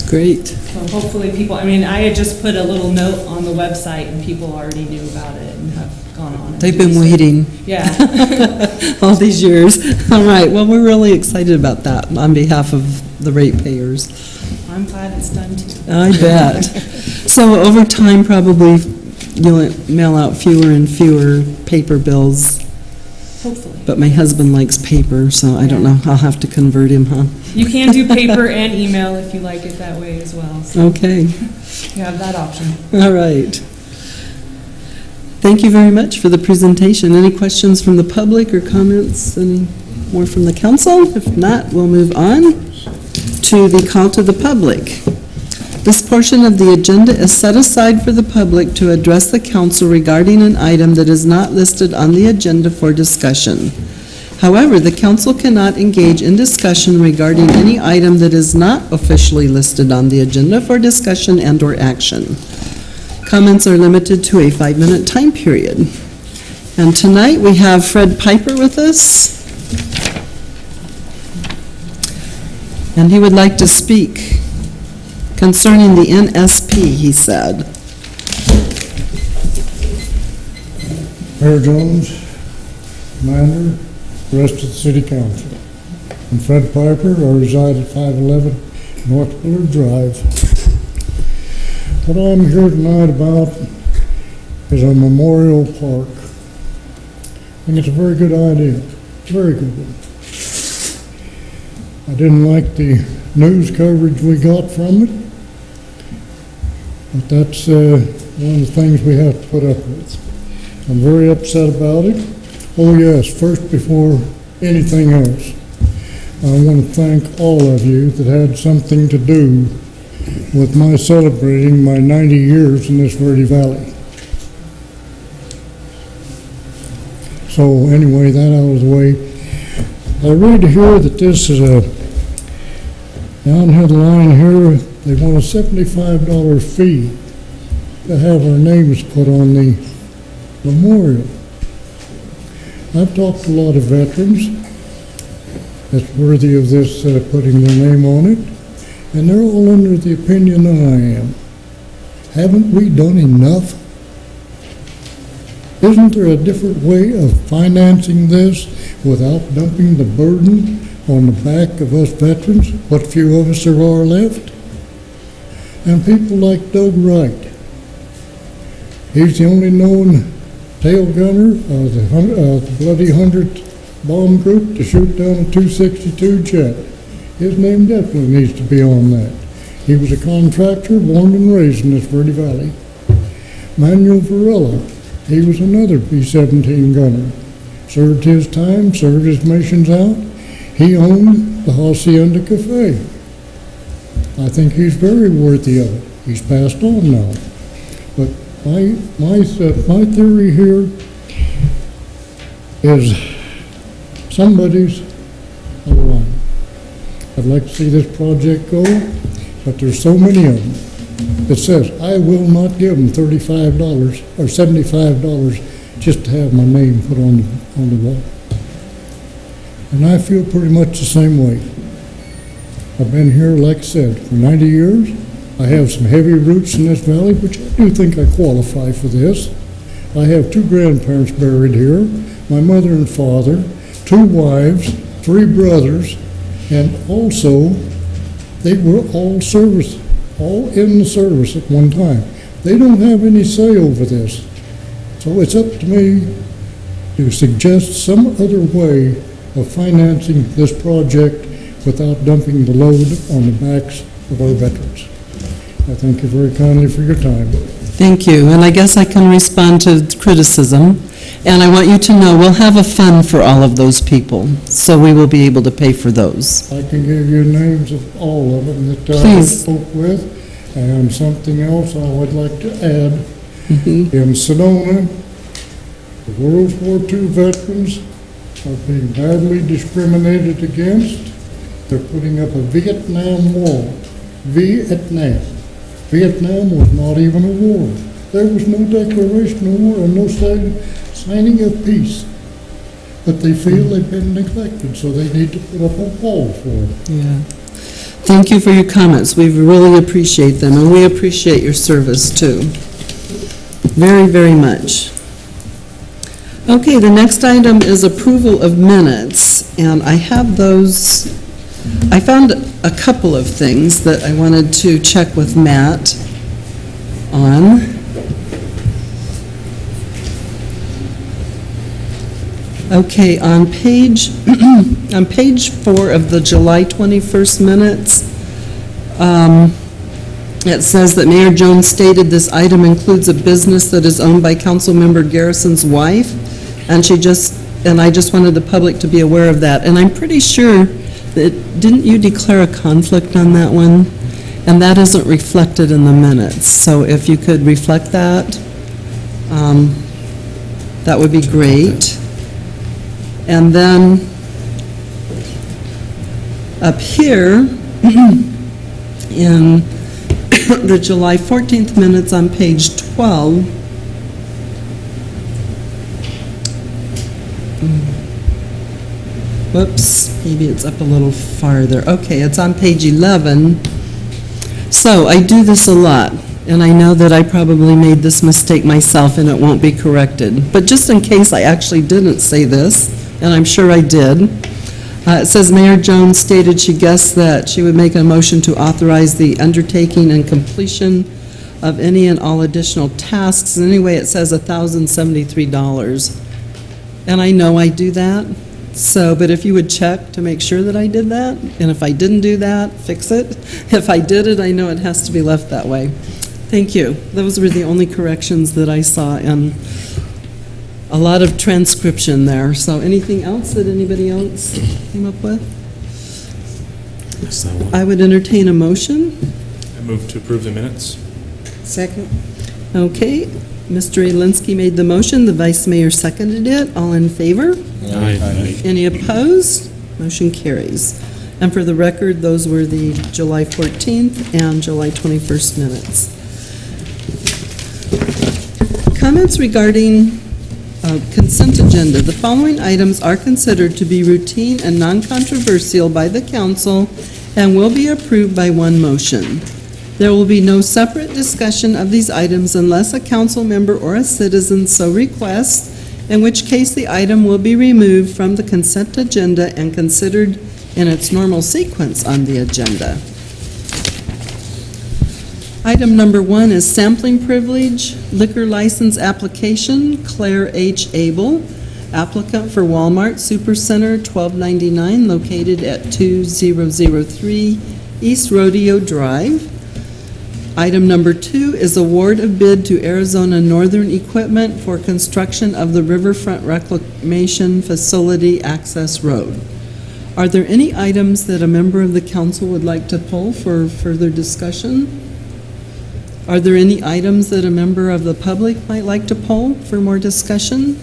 S1: Great.
S12: So hopefully people, I had just put a little note on the website and people already knew about it and have gone on.
S1: They've been waiting.
S12: Yeah.
S1: All these years. All right, well, we're really excited about that on behalf of the ratepayers.
S12: I'm glad it's done too.
S1: I bet. So over time, probably you'll mail out fewer and fewer paper bills.
S12: Hopefully.
S1: But my husband likes paper, so I don't know. I'll have to convert him, huh?
S12: You can do paper and email if you like it that way as well. So
S1: Okay.
S12: you have that option.
S1: All right. Thank you very much for the presentation. Any questions from the public or comments? Any more from the council? If not, we'll move on to the call to the public. This portion of the agenda is set aside for the public to address the council regarding an item that is not listed on the agenda for discussion. However, the council cannot engage in discussion regarding any item that is not officially listed on the agenda for discussion and/or action. Comments are limited to a 5-minute time period. And tonight, we have Fred Piper with us. And he would like to speak concerning the NSP, he said.
S15: Mayor Jones, Commander, rest of the City Council. I'm Fred Piper. I reside at 511 North Willard Drive. What I'm here tonight about is a memorial park. I think it's a very good idea. It's a very good one. I didn't like the news coverage we got from it, but that's one of the things we have to put up with. I'm very upset about it. Oh yes, first before anything else, I want to thank all of you that had something to do with my celebrating my 90 years in this Verde Valley. So anyway, that out of the way. I read here that this is down here the line here, they want a $75 fee to have our names put on the memorial. I've talked to a lot of veterans that's worthy of this putting their name on it, and they're all under the opinion I am. Haven't we done enough? Isn't there a different way of financing this without dumping the burden on the back of us veterans, what few of us there are left? And people like Doug Wright. He's the only known tail gunner of the bloody 100th bomb group to shoot down a 262 jet. His name definitely needs to be on that. He was a contractor born and raised in this Verde Valley. Manuel Varela, he was another B-17 gunner. Served his time, served his missions out. He owned the Hacienda Cafe. I think he's very worthy of it. He's passed on now. But my theory here is somebody's on the line. I'd like to see this project go, but there's so many of them that says, I will not give them $35 or $75 just to have my name put on the wall. And I feel pretty much the same way. I've been here, like I said, for 90 years. I have some heavy roots in this valley, which I do think I qualify for this. I have 2 grandparents buried here, my mother and father, 2 wives, 3 brothers, and also they were all in the service at one time. They don't have any say over this. So it's up to me to suggest some other way of financing this project without dumping the load on the backs of our veterans. I thank you very kindly for your time.
S1: Thank you, and I guess I can respond to criticism. And I want you to know we'll have a fund for all of those people, so we will be able to pay for those.
S15: I can give you names of all of them that I spoke with, and something else I would like to add. In Sedona, the World War II veterans are being badly discriminated against. They're putting up a Vietnam Wall. Vietnam was not even a war. There was no declaration of war and no signing of peace. But they feel they've been neglected, so they need to put up a wall for them.
S1: Yeah. Thank you for your comments. We really appreciate them, and we appreciate your service, too. Very, very much. Okay, the next item is approval of minutes, and I have those. I found a couple of things that I wanted to check with Matt on. Okay, on page, on page 4 of the July 21st minutes, it says that Mayor Jones stated this item includes a business that is owned by Councilmember Garrison's wife, and I just wanted the public to be aware of that. And I'm pretty sure that, didn't you declare a conflict on that one? And that isn't reflected in the minutes, so if you could reflect that, that would be great. And then, up here, in the July 14th minutes on page 12, whoops, maybe it's up a little farther. Okay, it's on page 11. So I do this a lot, and I know that I probably made this mistake myself and it won't be corrected. But just in case I actually didn't say this, and I'm sure I did, it says Mayor Jones stated she guessed that she would make a motion to authorize the undertaking and completion of any and all additional tasks. And anyway, it says $1,073. And I know I do that. So, but if you would check to make sure that I did that, and if I didn't do that, fix it. If I did it, I know it has to be left that way. Thank you. Those were the only corrections that I saw, and a lot of transcription there. So anything else that anybody else came up with? I would entertain a motion.
S14: I move to approve the minutes.
S9: Second.
S1: Okay, Mr. Alinsky made the motion, the vice mayor seconded it. All in favor?
S14: Aye.
S1: Any opposed? Motion carries. And for the record, those were the July 14th and July 21st minutes. Comments regarding consent agenda. The following items are considered to be routine and non-controversial by the council and will be approved by one motion. There will be no separate discussion of these items unless a council member or a citizen so requests, in which case the item will be removed from the consent agenda and considered in its normal sequence on the agenda. Item number 1 is sampling privilege, liquor license application, Claire H. Abel, applicant for Walmart Supercenter, 1299, located at 2003 East Rodeo Drive. Item number 2 is award of bid to Arizona Northern Equipment for construction of the Riverfront Reclamation Facility Access Road. Are there any items that a member of the council would like to pull for further discussion? Are there any items that a member of the public might like to pull for more discussion?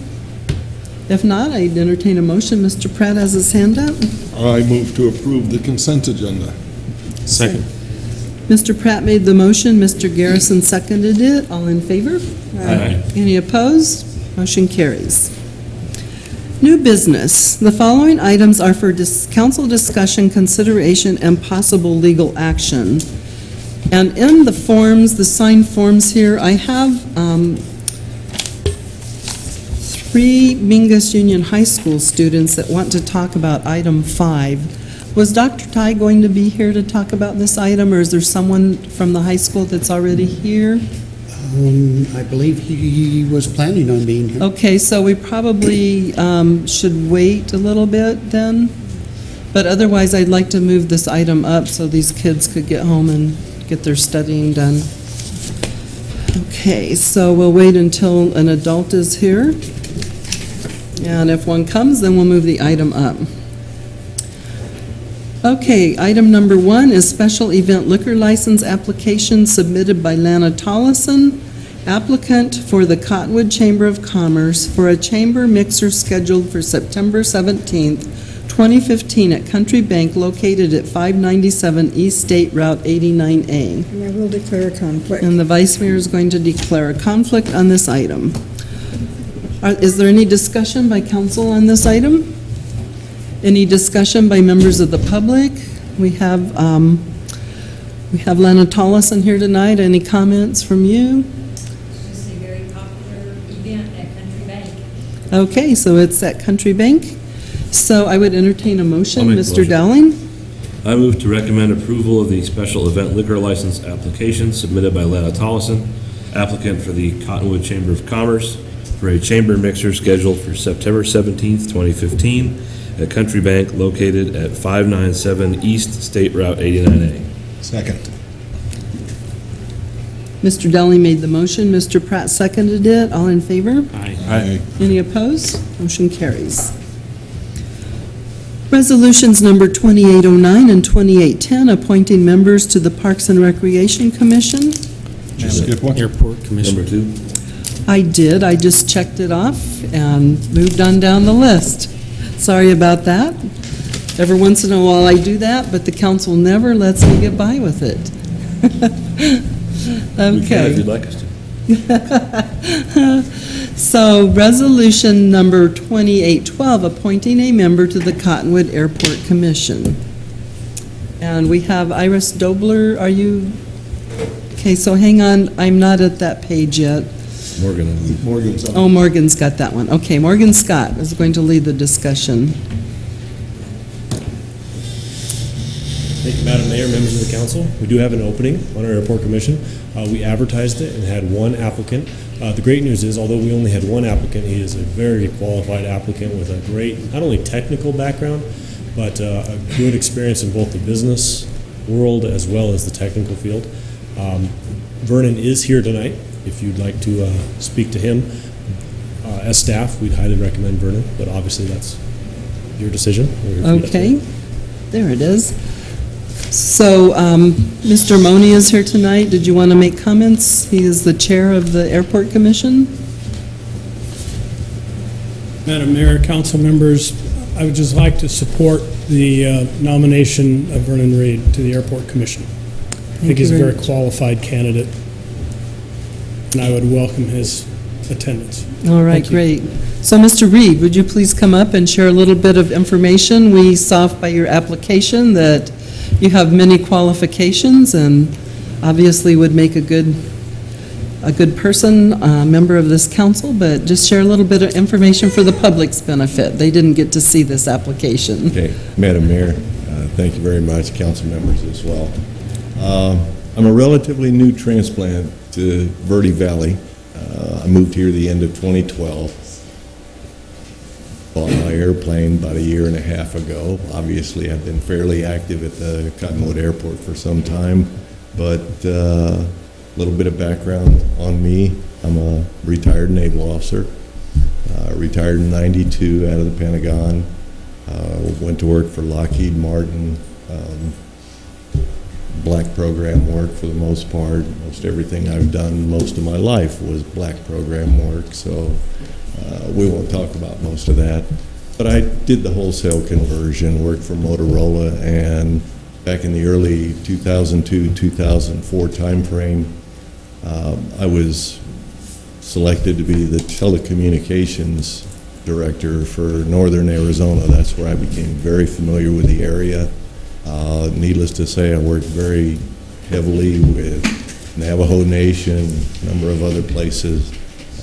S1: If not, I'd entertain a motion. Mr. Pratt has his hand up.
S13: I move to approve the consent agenda.
S6: Second.
S1: Mr. Pratt made the motion, Mr. Garrison seconded it. All in favor?
S14: Aye.
S1: Any opposed? Motion carries. New business. The following items are for council discussion, consideration, and possible legal action. And in the forms, the signed forms here, I have 3 Mingus Union High School students that want to talk about item 5. Was Dr. Ty going to be here to talk about this item, or is there someone from the high school that's already here?
S5: I believe he was planning on being here.
S1: Okay, so we probably should wait a little bit then. But otherwise, I'd like to move this item up so these kids could get home and get their studying done. Okay, so we'll wait until an adult is here. And if one comes, then we'll move the item up. Okay, item number 1 is special event liquor license application submitted by Lana Tollison, applicant for the Cottonwood Chamber of Commerce for a chamber mixer scheduled for September 17th, 2015 at Country Bank located at 597 East State Route 89A.
S9: And I will declare a conflict.
S1: And the Vice Mayor is going to declare a conflict on this item. Is there any discussion by council on this item? Any discussion by members of the public? We have Lana Tollison here tonight. Any comments from you?
S16: It's just a very popular event at Country Bank.
S1: Okay, so it's at Country Bank. So I would entertain a motion.
S17: I'll make the
S1: Mr.
S17: motion.
S1: Dowling?
S17: I move to recommend approval of the special event liquor license application submitted by Lana Tollison, applicant for the Cottonwood Chamber of Commerce, for a chamber mixer scheduled for September 17th, 2015 at Country Bank located at 597 East State Route 89A.
S13: Second.
S1: Mr. Deli made the motion, Mr. Pratt seconded it. All in favor?
S13: Aye.
S1: Any opposed? Motion carries. Resolutions number 2809 and 2810, appointing members to the Parks and Recreation Commission.
S13: Did you skip one?
S14: Airport Commission.
S17: Number 2.
S1: I did, I just checked it off and moved on down the list. Sorry about that. Every once in a while I do that, but the council never lets me get by with it.
S17: We can if
S1: Okay.
S17: you'd like us to.
S1: So, resolution number 2812, appointing a member to the Cottonwood Airport Commission. And we have Iris Dobler, are you, okay, so hang on, I'm not at that page yet.
S13: Morgan's on.
S1: Oh, Morgan's got that one. Okay, Morgan Scott is going to lead the discussion.
S18: Thank you, Madam Mayor, members of the council. We do have an opening on our airport commission. We advertised it and had one applicant. The great news is, although we only had one applicant, he is a very qualified applicant with a great, not only technical background, but a good experience in both the business world as well as the technical field. Vernon is here tonight. If you'd like to speak to him as staff, we'd highly recommend Vernon, but obviously that's your decision. We're here for you to
S1: Okay,
S18: say.
S1: there it is. So, Mr. Money is here tonight. Did you want to make comments? He is the chair of the Airport Commission.
S19: Madam Mayor, council members, I would just like to support the nomination of Vernon Reed to the Airport Commission. I think he's a very qualified candidate, and I would welcome his attendance.
S1: All right,
S19: Thank you.
S1: great. So, Mr. Reed, would you please come up and share a little bit of information? We saw by your application that you have many qualifications and obviously would make a good person, a member of this council, but just share a little bit of information for the public's benefit. They didn't get to see this application.
S20: Okay, Madam Mayor, thank you very much, council members as well. I'm a relatively new transplant to Verde Valley. I moved here the end of 2012. Bought my airplane about a year and a half ago. Obviously, I've been fairly active at the Cottonwood Airport for some time, but a little bit of background on me. I'm a retired naval officer. Retired in '92 out of the Pentagon. Went to work for Lockheed Martin. Black program work for the most part. Most everything I've done most of my life was black program work, so we won't talk about most of that. But I did the wholesale conversion, worked for Motorola, and back in the early 2002-2004 timeframe, I was selected to be the telecommunications director for Northern Arizona. That's where I became very familiar with the area. Needless to say, I worked very heavily with Navajo Nation, a number of other places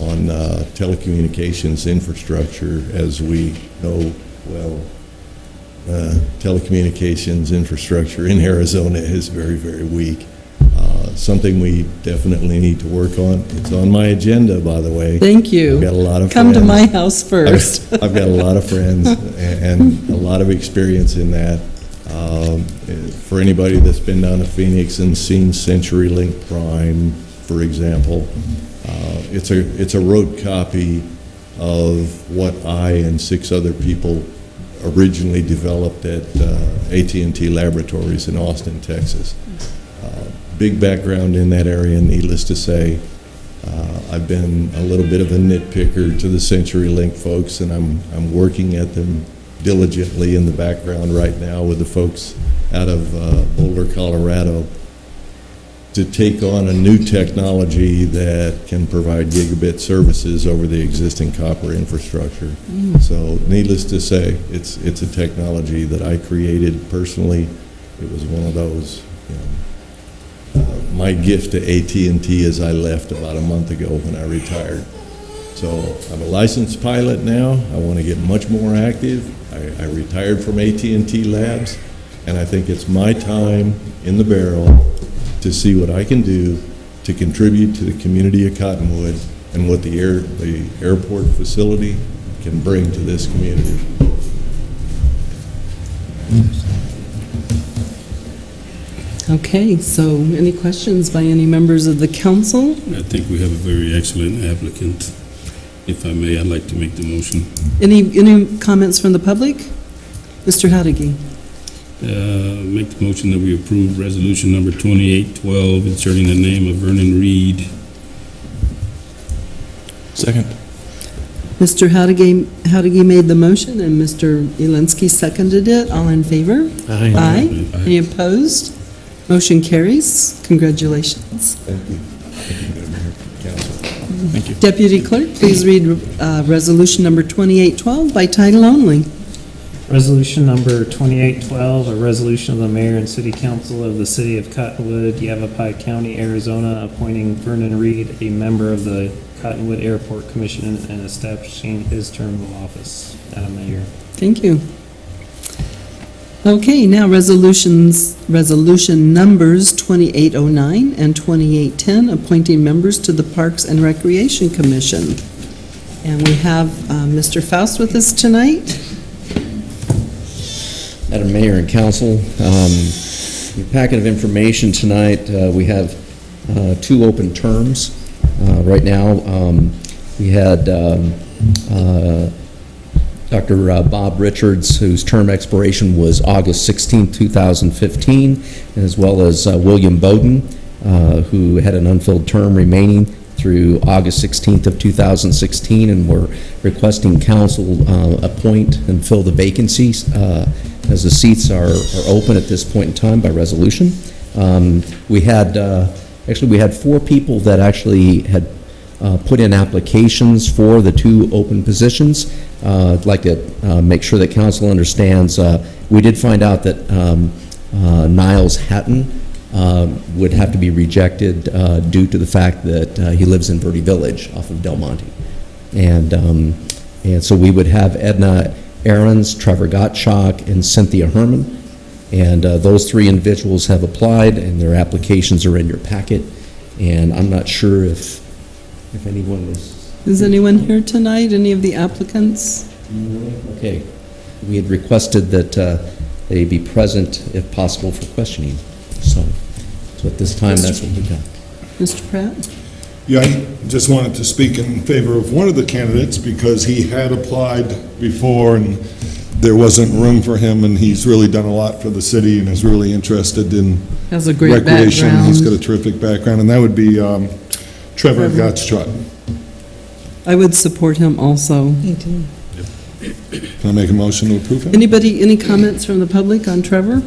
S20: on telecommunications infrastructure. As we know well, telecommunications infrastructure in Arizona is very, very weak. Something we definitely need to work on. It's on my agenda, by the way.
S1: Thank you.
S20: I've got a lot of
S1: Come to
S20: friends.
S1: my house first.
S20: I've got a lot of friends and a lot of experience in that. For anybody that's been down to Phoenix and seen CenturyLink Prime, for example, it's a road copy of what I and 6 other people originally developed at AT&T Laboratories in Austin, Texas. Big background in that area, needless to say. I've been a little bit of a nitpicker to the CenturyLink folks, and I'm working at them diligently in the background right now with the folks out of Boulder, Colorado, to take on a new technology that can provide gigabit services over the existing copper infrastructure. So needless to say, it's a technology that I created personally. It was one of those, my gift to AT&T as I left about a month ago when I retired. So I'm a licensed pilot now. I want to get much more active. I retired from AT&T Labs, and I think it's my time in the barrel to see what I can do to contribute to the community of Cottonwood and what the airport facility can bring to this community.
S1: Okay, so any questions by any members of the council?
S21: I think we have a very excellent applicant. If I may, I'd like to make the motion.
S1: Any comments from the public? Mr. Hadigi?
S21: Make the motion that we approve resolution number 2812, inserting the name of Vernon Reed.
S14: Second.
S1: Mr. Hadigi made the motion, and Mr. Elinsky seconded it. All in favor?
S14: Aye.
S1: Aye. Any opposed? Motion carries. Congratulations.
S20: Thank you. Thank you, Madam Mayor, Council.
S14: Thank you.
S1: Deputy Clerk, please read resolution number 2812 by title only.
S2: Resolution number 2812, a resolution of the mayor and city council of the city of Cottonwood, Yavapai County, Arizona, appointing Vernon Reed a member of the Cottonwood Airport Commission and establishing his term of office. Madam Mayor.
S1: Thank you. Okay, now resolution numbers 2809 and 2810, appointing members to the Parks and Recreation Commission. And we have Mr. Faust with us tonight.
S22: Madam Mayor and Council, in your packet of information tonight, we have 2 open terms. Right now, we had Dr. Bob Richards, whose term expiration was August 16, 2015, as well as William Bowden, who had an unfilled term remaining through August 16th of 2016, and we're requesting council appoint and fill the vacancies as the seats are open at this point in time by resolution. We had 4 people that actually had put in applications for the 2 open positions. I'd like to make sure that council understands, we did find out that Niles Hatton would have to be rejected due to the fact that he lives in Verde Village off of Del Monte. And so we would have Edna Ahrens, Trevor Gottschalk, and Cynthia Herman. And those 3 individuals have applied, and their applications are in your packet. And I'm not sure if anyone is
S1: anyone here tonight? Any of the applicants?
S22: Okay. We had requested that they be present, if possible, for questioning. So at this time, that's what we got.
S1: Mr. Pratt?
S13: Yeah, I just wanted to speak in favor of one of the candidates because he had applied before and there wasn't room for him, and he's really done a lot for the city and is really interested in
S1: Has a great
S13: recreation.
S1: background.
S13: He's got a terrific background, and that would be Trevor Gottschalk.
S1: I would support him also.
S13: Can I make a motion to approve him?
S1: Anybody, any comments from the public on Trevor?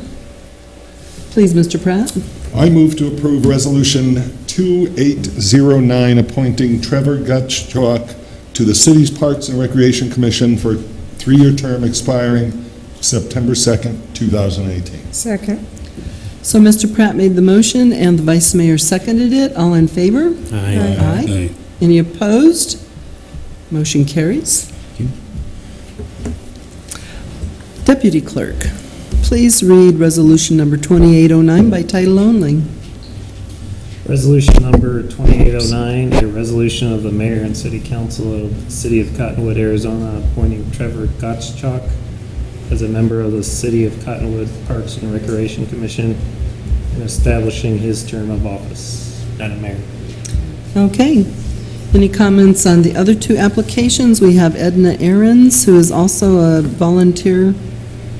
S1: Please, Mr. Pratt.
S13: I move to approve Resolution 2809, appointing Trevor Gottschalk to the city's Parks and Recreation Commission for a 3-year term expiring September 2nd, 2018.
S9: Second.
S1: So Mr. Pratt made the motion and the vice mayor seconded it. All in favor?
S14: Aye.
S1: Aye. Any opposed? Motion carries. Deputy Clerk, please read resolution number 2809 by title only.
S2: Resolution number 2809, a resolution of the mayor and city council of the city of Cottonwood, Arizona, appointing Trevor Gottschalk as a member of the city of Cottonwood Parks and Recreation Commission and establishing his term of office. Madam Mayor.
S1: Okay. Any comments on the other 2 applications? We have Edna Ahrens, who is also a volunteer,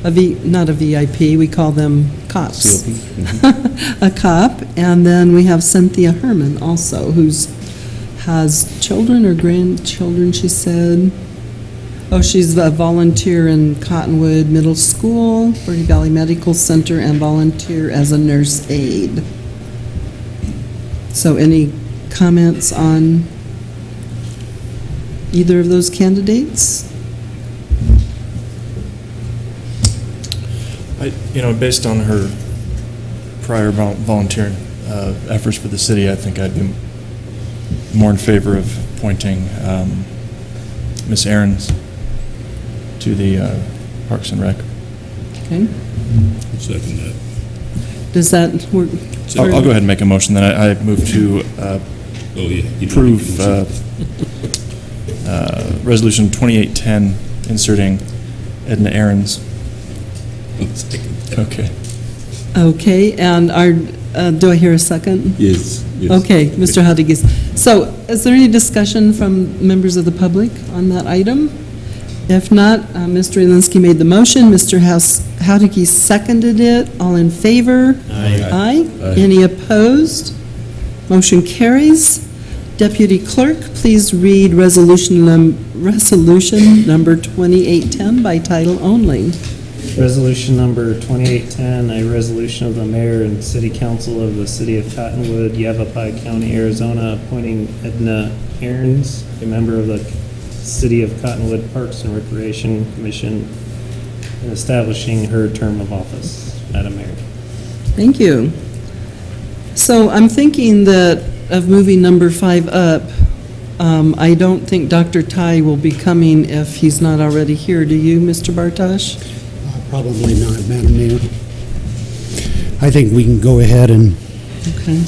S1: not a VIP, we call them cops. A cop. And then we have Cynthia Herman also, who has children or grandchildren, she said. Oh, she's a volunteer in Cottonwood Middle School, Verde Valley Medical Center, and volunteer as a nurse aide. So any comments on either of those candidates?
S14: Based on her prior volunteering efforts for the city, I think I'd be more in favor of appointing Ms. Ahrens to the Parks and Rec.
S1: Okay.
S21: Second that.
S1: Does that work?
S14: I'll go ahead and make a motion. Then I move to
S21: Oh, yeah. You don't
S14: approve
S21: make a motion.
S14: Resolution 2810, inserting Edna Ahrens. Okay.
S1: Okay, and do I hear a second?
S21: Yes.
S1: Okay, Mr. Hadigis. So is there any discussion from members of the public on that item? If not, Mr. Elinsky made the motion, Mr. Hadigis seconded it. All in favor?
S21: Aye.
S1: Aye. Any opposed? Motion carries. Deputy Clerk, please read resolution number 2810 by title only.
S2: Resolution number 2810, a resolution of the mayor and city council of the city of Cottonwood, Yavapai County, Arizona, appointing Edna Ahrens, a member of the city of Cottonwood Parks and Recreation Commission, and establishing her term of office. Madam Mayor.
S1: Thank you. So I'm thinking that of moving number 5 up. I don't think Dr. Tai will be coming if he's not already here. Do you, Mr. Bartosh?
S5: Probably not, Madam Mayor. I think we can go ahead and...
S1: Okay.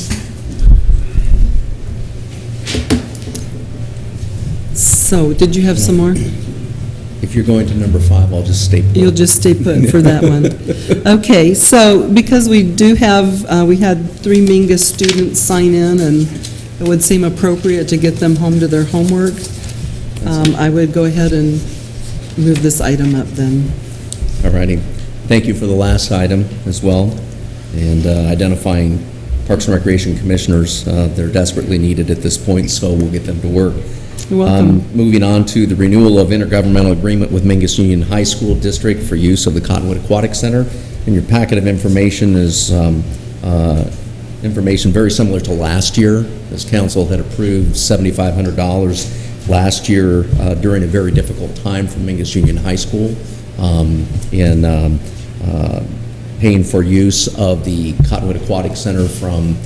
S1: So, did you have some more?
S22: If you're going to number 5, I'll just stay put.
S1: You'll just stay put for that one. Okay, so because we do have, we had 3 Mingus students sign in, and it would seem appropriate to get them home to their homework, I would go ahead and move this item up then.
S22: All righty. Thank you for the last item as well, and identifying Parks and Recreation Commissioners. They're desperately needed at this point, so we'll get them to work.
S1: You're welcome.
S22: Moving on to the renewal of intergovernmental agreement with Mingus Union High School District for use of the Cottonwood Aquatic Center. In your packet of information is information very similar to last year. This council had approved $7,500 last year during a very difficult time for Mingus Union High School in paying for use of the Cottonwood Aquatic Center from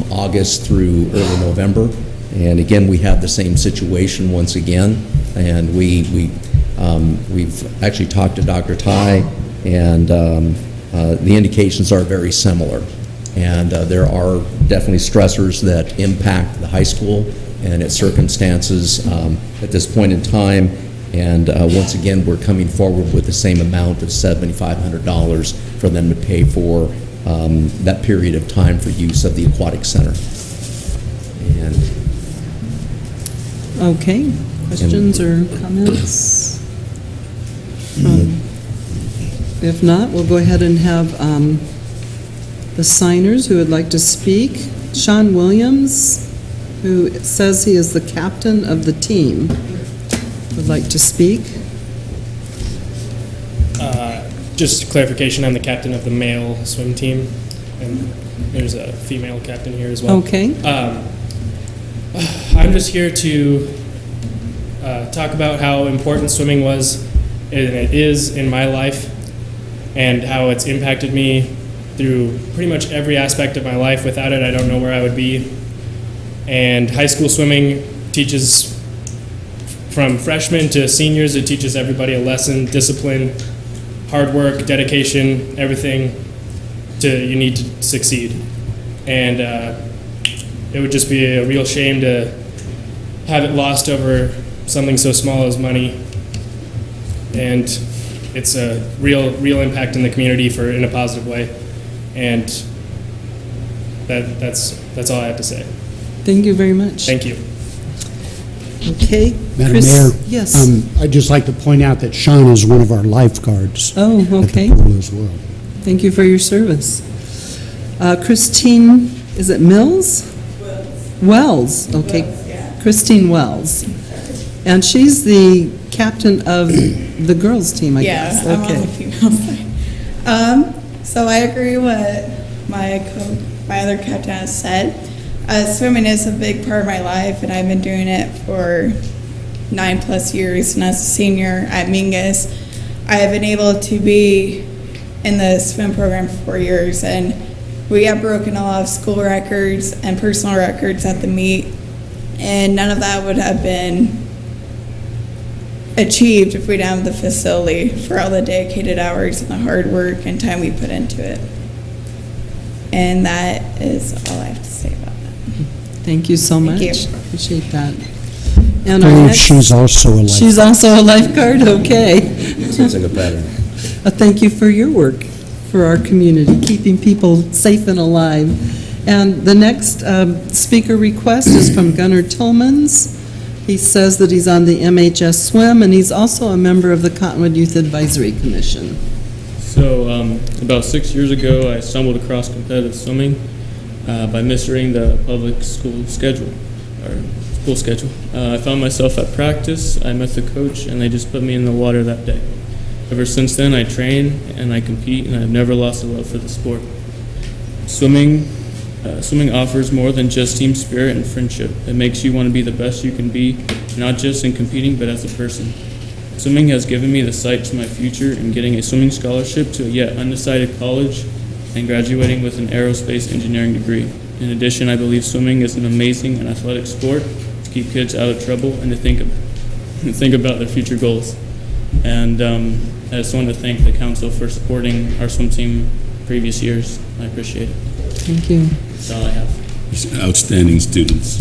S22: August through early November. And again, we have the same situation once again, and we've actually talked to Dr. Tai, and the indications are very similar. And there are definitely stressors that impact the high school and its circumstances at this point in time. And once again, we're coming forward with the same amount of $7,500 for them to pay for that period of time for use of the aquatic center. And
S1: okay, questions or comments? If not, we'll go ahead and have the signers who would like to speak. Sean Williams, who says he is the captain of the team, would like to speak.
S4: Just clarification, I'm the captain of the male swim team, and there's a female captain here as well.
S1: Okay.
S4: I'm just here to talk about how important swimming was, and it is in my life, and how it's impacted me through pretty much every aspect of my life. Without it, I don't know where I would be. And high school swimming teaches, from freshmen to seniors, it teaches everybody a lesson: discipline, hard work, dedication, everything you need to succeed. And it would just be a real shame to have it lost over something so small as money. And it's a real impact in the community in a positive way. And that's all I have to say.
S1: Thank you very much.
S4: Thank you.
S1: Okay.
S5: Madam
S1: Chris,
S5: Mayor?
S1: Yes.
S5: I'd just like to point out that Sean is one of our lifeguards.
S1: Oh, okay.
S5: At the pool as well.
S1: Thank you for your service. Christine, is it Mills? Wells. Okay. Christine Wells. And she's the captain of the girls' team, I guess.
S8: Yeah, I'm on the female side. So I agree with my other captain has said. Swimming is a big part of my life, and I've been doing it for 9+ years. And as a senior at Mingus, I have been able to be in the swim program for 4 years, and we have broken a lot of school records and personal records at the meet, and none of that would have been achieved if we didn't have the facility for all the dedicated hours and the hard work and time we put into it. And that is all I have to say about that.
S1: Thank you so much.
S8: Thank you.
S1: Appreciate that.
S5: I
S1: And our
S5: believe
S1: next,
S5: she's also a lifeguard.
S1: she's also a lifeguard, okay.
S17: Sensing a pattern.
S1: Thank you for your work for our community, keeping people safe and alive. And the next speaker request is from Gunnar Tillmans. He says that he's on the MHS Swim, and he's also a member of the Cottonwood Youth Advisory Commission.
S4: So, about 6 years ago, I stumbled across competitive swimming by misreading the public school schedule. I found myself at practice, I met the coach, and they just put me in the water that day. Ever since then, I train and I compete, and I've never lost a love for the sport. Swimming offers more than just team spirit and friendship. It makes you want to be the best you can be, not just in competing, but as a person. Swimming has given me the sight to my future in getting a swimming scholarship to a yet undecided college and graduating with an aerospace engineering degree. In addition, I believe swimming is an amazing and athletic sport to keep kids out of trouble and to think about their future goals. And I just want to thank the council for supporting our swim team previous years. I appreciate it.
S1: Thank you.
S4: That's all I have.
S21: Outstanding students.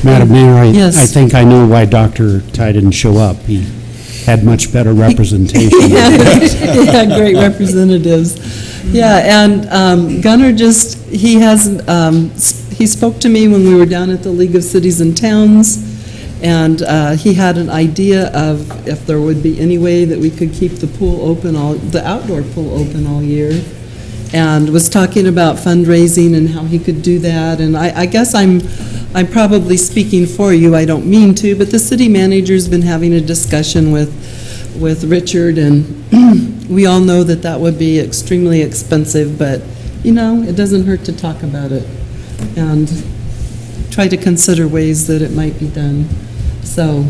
S5: Madam Mayor,
S1: Yes.
S5: I think I know why Dr. Ty didn't show up. He had much better representation.
S1: Yeah, great representatives. Yeah, and Gunnar he spoke to me when we were down at the League of Cities and Towns, and he had an idea of if there would be any way that we could keep the pool open, the outdoor pool open all year, and was talking about fundraising and how he could do that. And I guess I'm probably speaking for you, I don't mean to, but the city manager's been having a discussion with Richard, and we all know that that would be extremely expensive, but, it doesn't hurt to talk about it and try to consider ways that it might be done. So,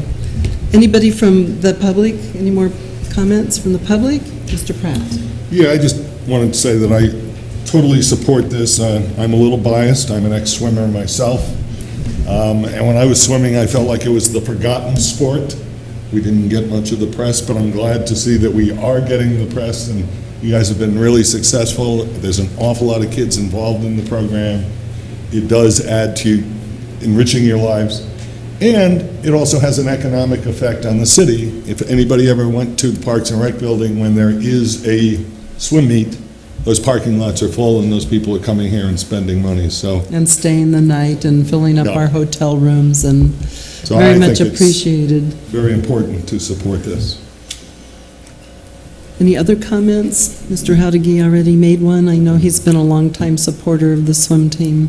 S1: anybody from the public, any more comments from the public? Mr. Pratt?
S13: Yeah, I just wanted to say that I totally support this. I'm a little biased. I'm an ex-swimmer myself. And when I was swimming, I felt like it was the forgotten sport. We didn't get much of the press, but I'm glad to see that we are getting the press, and you guys have been really successful. There's an awful lot of kids involved in the program. It does add to enriching your lives. And it also has an economic effect on the city. If anybody ever went to the Parks and Rec building when there is a swim meet, those parking lots are full and those people are coming here and spending money, so.
S1: And staying the night and filling up
S13: Yeah.
S1: our hotel rooms, and
S13: So
S1: very
S13: I
S1: much
S13: think it's
S1: appreciated.
S13: very important to support this.
S1: Any other comments? Mr. Howdiggy already made one. I know he's been a longtime supporter of the swim team.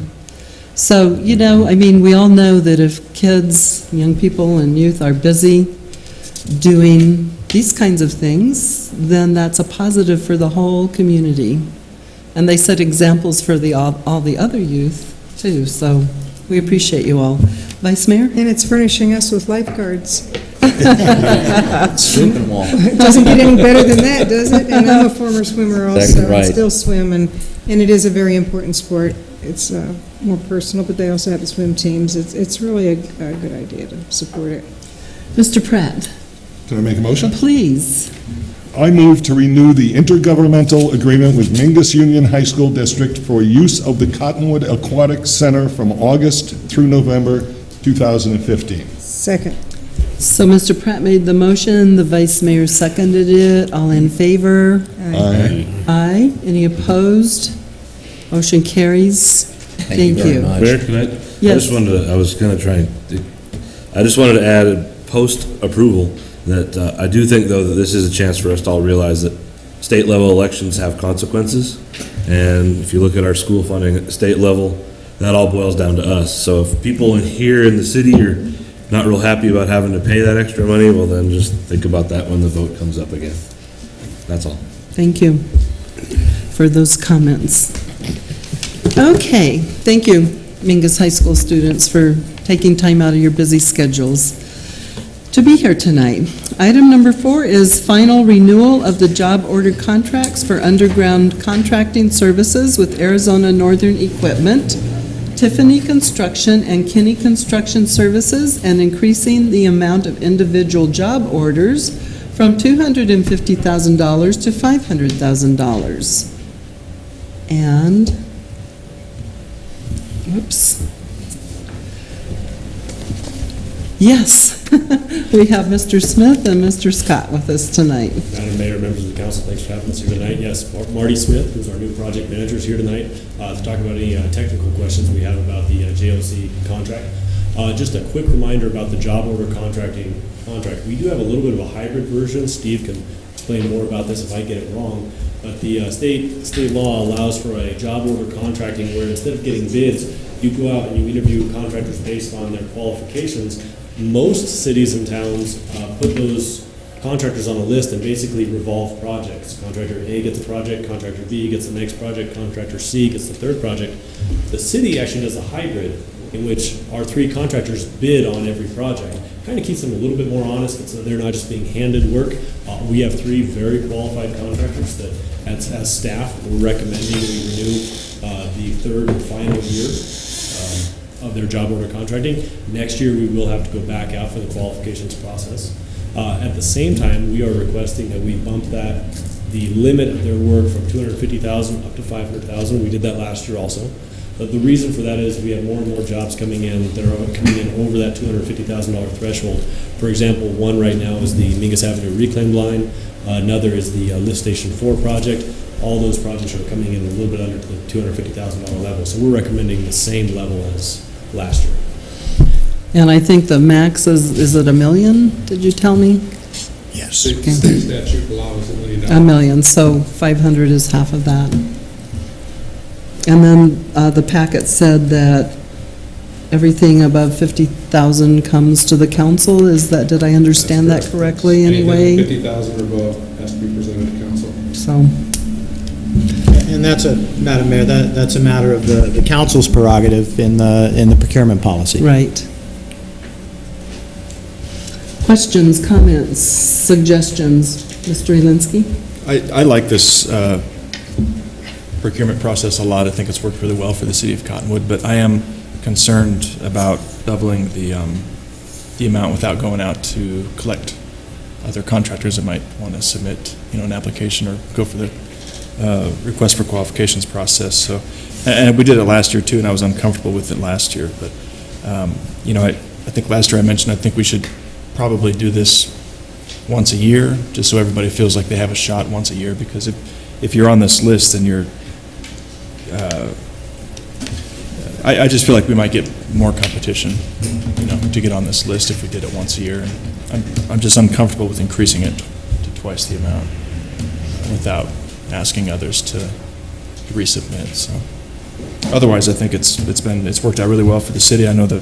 S1: So, we all know that if kids, young people, and youth are busy doing these kinds of things, then that's a positive for the whole community. And they set examples for all the other youth, too. So we appreciate you all. Vice Mayor?
S9: And it's furnishing us with lifeguards.
S22: Sweeping wall.
S9: It doesn't get any better than that, does it? And I'm a former swimmer also.
S22: Exactly right.
S9: I still swim, and it is a very important sport. It's more personal, but they also have the swim teams. It's really a good idea to support it.
S1: Mr. Pratt?
S13: Can I make a motion?
S1: Please.
S13: I move to renew the intergovernmental agreement with Mingus Union High School District for use of the Cottonwood Aquatic Center from August through November 2015.
S9: Second.
S1: So Mr. Pratt made the motion, the Vice Mayor seconded it. All in favor?
S13: Aye.
S1: Aye. Any opposed? Motion carries.
S22: Thank you very much.
S17: Mayor, can I?
S1: Yes.
S17: I just wanted to add post-approval that I do think, though, that this is a chance for us to all realize that state-level elections have consequences. And if you look at our school funding at the state level, that all boils down to us. So if people here in the city are not real happy about having to pay that extra money, well, then just think about that when the vote comes up again. That's all.
S1: Thank you for those comments. Okay, thank you, Mingus High School students, for taking time out of your busy schedules to be here tonight. Item number 4 is final renewal of the job order contracts for underground contracting services with Arizona Northern Equipment, Tiffany Construction, and Kinney Construction Services, and increasing the amount of individual job orders from $250,000 to $500,000. And, whoops. Yes, we have Mr. Smith and Mr. Scott with us tonight.
S18: Madam Mayor, members of the council, thanks for having us here tonight. Yes, Marty Smith, who's our new project manager, is here tonight to talk about any technical questions we have about the JOC contract. Just a quick reminder about the job order contract. We do have a little bit of a hybrid version. Steve can explain more about this if I get it wrong. But the state law allows for a job order contracting where instead of getting bids, you go out and you interview contractors based on their qualifications. Most cities and towns put those contractors on a list and basically revolve projects. Contractor A gets a project, contractor B gets the next project, contractor C gets the third project. The city actually does a hybrid in which our 3 contractors bid on every project. Kind of keeps them a little bit more honest, so they're not just being handed work. We have 3 very qualified contractors that, as staff, we're recommending we renew the 3rd and final year of their job order contracting. Next year, we will have to go back out for the qualifications process. At the same time, we are requesting that we bump the limit of their work from $250,000 up to $500,000. We did that last year also. But the reason for that is we have more and more jobs coming in that are coming in over that $250,000 threshold. For example, one right now is the Mingus Avenue reclaim line. Another is the Lift Station 4 project. All those projects are coming in a little bit under the $250,000 level. So we're recommending the same level as last year.
S1: And I think the max is it $1 million, did you tell me?
S7: Yes. State statute allows $1 million.
S1: $1 million, so 500 is half of that. And then the packet said that everything above 50,000 comes to the council. Did I understand that correctly anyway?
S7: 50,000 or above has to be presented to council.
S1: So.
S10: And that's Madam Mayor, that's a matter of the council's prerogative in the procurement policy.
S1: Right. Questions, comments, suggestions? Mr. Elinsky?
S14: I like this procurement process a lot. I think it's worked really well for the city of Cottonwood, but I am concerned about doubling the amount without going out to collect other contractors that might want to submit, an application or go for the request for qualifications process. So, and we did it last year too, and I was uncomfortable with it last year. But I think last year I mentioned I think we should probably do this once a year, just so everybody feels like they have a shot once a year. Because if you're on this list, then you're I just feel like we might get more competition, to get on this list if we did it once a year. And I'm just uncomfortable with increasing it to twice the amount without asking others to resubmit. So otherwise, I think it's worked out really well for the city. I know that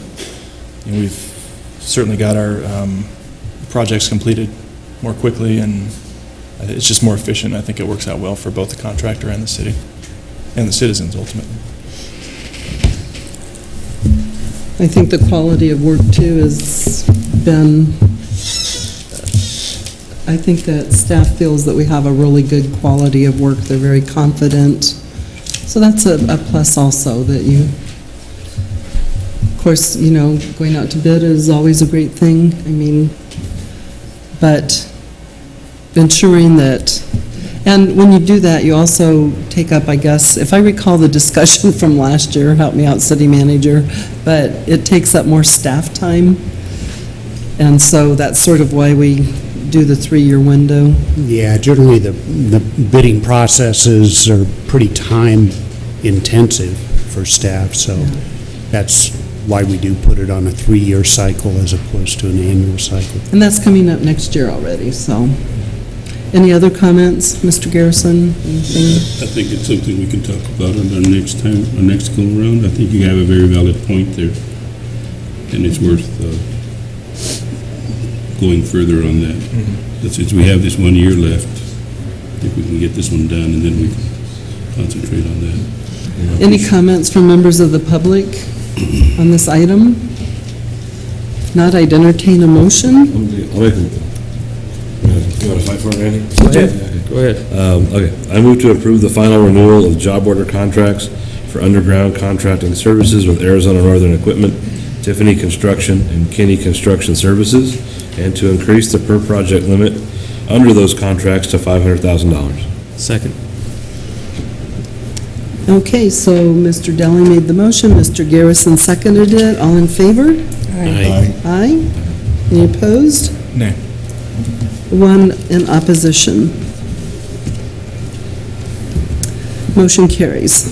S14: we've certainly got our projects completed more quickly, and it's just more efficient. I think it works out well for both the contractor and the city, and the citizens ultimately.
S1: I think the quality of work too has been, I think that staff feels that we have a really good quality of work. They're very confident. So that's a plus also, that you, of course, going out to bid is always a great thing. But ensuring that, and when you do that, you also take up, I guess, if I recall the discussion from last year, help me out, city manager, but it takes up more staff time. And so that's sort of why we do the 3-year window.
S5: Yeah, generally the bidding processes are pretty time intensive for staff, so that's why we do put it on a 3-year cycle as opposed to an annual cycle.
S1: And that's coming up next year already, so. Any other comments, Mr. Garrison? Anything?
S21: I think it's something we can talk about on our next go around. I think you have a very valid point there, and it's worth going further on that. Since we have this 1 year left, I think we can get this one done, and then we can concentrate on that.
S1: Any comments from members of the public on this item? If not, I'd entertain a motion.
S17: I'll make a You want to fight for it, Randy?
S14: Go ahead.
S17: Okay. I move to approve the final renewal of job order contracts for underground contracting services with Arizona Northern Equipment, Tiffany Construction, and Kinney Construction Services, and to increase the per project limit under those contracts to $500,000.
S2: Second.
S1: Okay, so Mr. Dowling made the motion, Mr. Garrison seconded it. All in favor?
S21: Aye.
S1: Aye. Any opposed?
S14: Nay.
S1: One in opposition. Motion carries.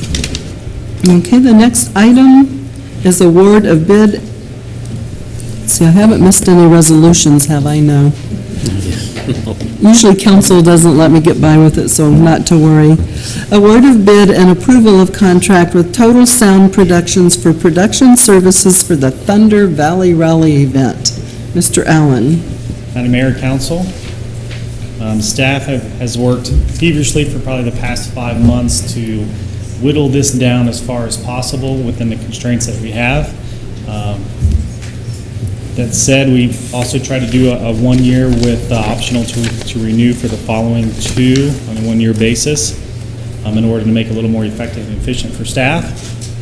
S1: Okay, the next item is award of bid. See, I haven't missed any resolutions, have I? No. Usually council doesn't let me get by with it, so not to worry. Award of bid and approval of contract with Total Sound Productions for production services for the Thunder Valley Rally event. Mr. Allen.
S3: Madam Mayor, Council, staff has worked feverishly for probably the past 5 months to whittle this down as far as possible within the constraints that we have. That said, we've also tried to do a 1 year with optional to renew for the following 2 on a 1 year basis in order to make it a little more effective and efficient for staff.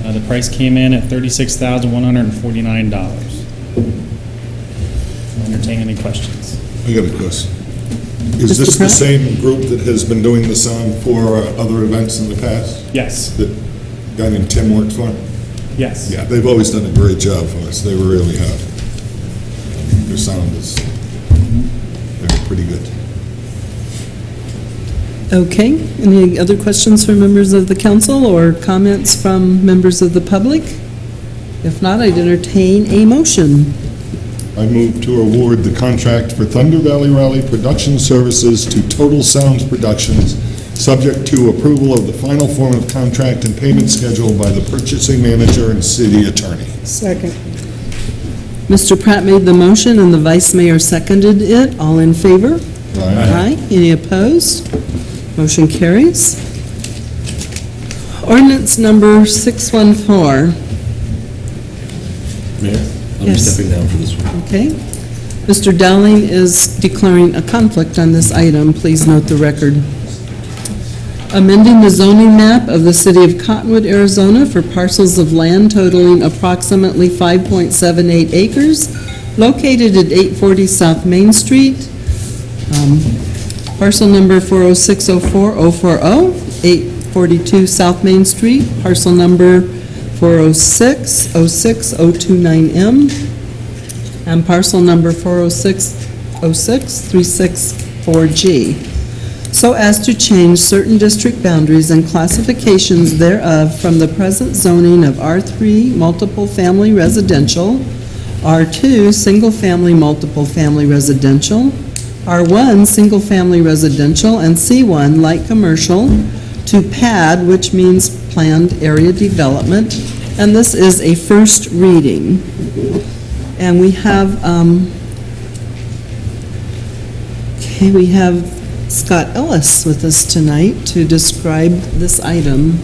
S3: The price came in at $36,149. Entertain any questions.
S13: I got a question. Is this the same group that has been doing the sound for other events in the past?
S3: Yes.
S13: That guy named Tim works for?
S3: Yes.
S13: Yeah, they've always done a great job for us. They really have. Their sound is, they're pretty good.
S1: Okay, any other questions from members of the council or comments from members of the public? If not, I'd entertain a motion.
S13: I move to award the contract for Thunder Valley Rally production services to Total Sounds Productions, subject to approval of the final form of contract and payment schedule by the purchasing manager and city attorney.
S9: Second.
S1: Mr. Pratt made the motion and the vice mayor seconded it. All in favor? Aye. Any opposed? Motion carries. Ordinance number 614.
S17: Mayor, I'm
S1: Yes.
S17: stepping down for this one.
S1: Okay. Mr. Dowling is declaring a conflict on this item. Please note the record. Amending the zoning map of the city of Cottonwood, Arizona for parcels of land totaling approximately 5.78 acres located at 840 South Main Street. Parcel number 4060440, 842 South Main Street. Parcel number 406-06029M. And parcel number 406-06364G. So as to change certain district boundaries and classifications thereof from the present zoning of R3 multiple family residential, R2 single family multiple family residential, R1 single family residential, and C1 light commercial to PAD, which means planned area development, and this is a first reading. And we have, we have Scott Ellis with us tonight to describe this item.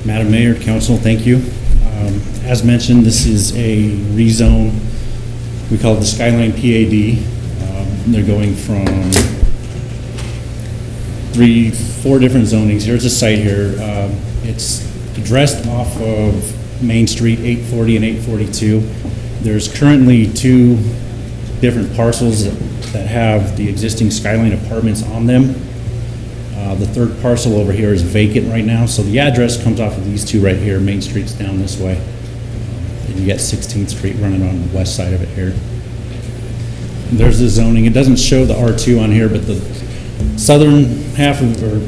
S3: Madam Mayor, Council, thank you. As mentioned, this is a rezone. We call it the Skyline PAD. They're going from 4 different zonings. Here's a site here. It's addressed off of Main Street, 840 and 842. There's currently 2 different parcels that have the existing Skyline apartments on them. The 3rd parcel over here is vacant right now, so the address comes off of these 2 right here. Main Street's down this way. And you got 16th Street running on the west side of it here. And there's the zoning. It doesn't show the R2 on here, but the southern half of, or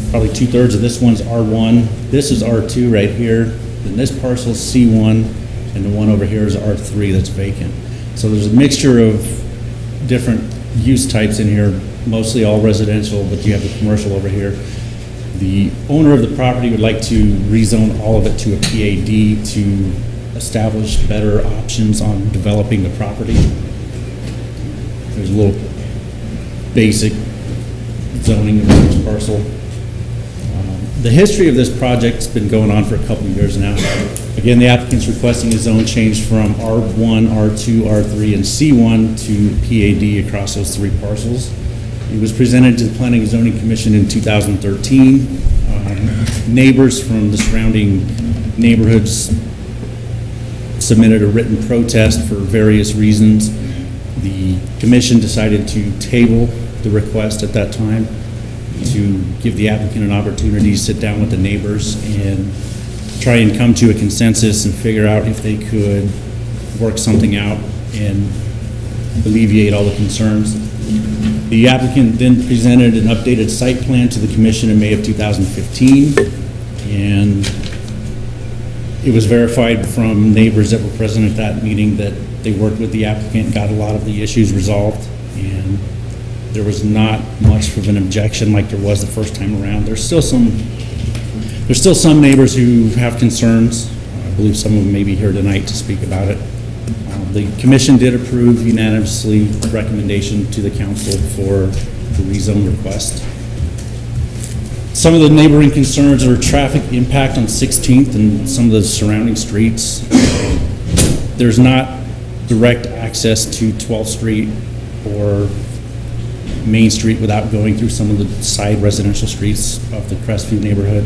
S3: probably 2/3 of this one's R1. This is R2 right here. Then this parcel's C1, and the one over here is R3 that's vacant. So there's a mixture of different use types in here, mostly all residential, but you have the commercial over here. The owner of the property would like to rezone all of it to a PAD to establish better options on developing the property. There's a little basic zoning of this parcel. The history of this project's been going on for a couple of years now. Again, the applicant's requesting a zone change from R1, R2, R3, and C1 to PAD across those 3 parcels. It was presented to the Planning and Zoning Commission in 2013. Neighbors from the surrounding neighborhoods submitted a written protest for various reasons. The commission decided to table the request at that time to give the applicant an opportunity to sit down with the neighbors and try and come to a consensus and figure out if they could work something out and alleviate all the concerns. The applicant then presented an updated site plan to the commission in May of 2015, and it was verified from neighbors that were present at that meeting that they worked with the applicant, got a lot of the issues resolved, and there was not much of an objection like there was the first time around. There's still some neighbors who have concerns. I believe some of them may be here tonight to speak about it. The commission did approve unanimously the recommendation to the council for the rezone request. Some of the neighboring concerns are traffic impact on 16th and some of the surrounding streets. There's not direct access to 12th Street or Main Street without going through some of the side residential streets of the Crestview neighborhood.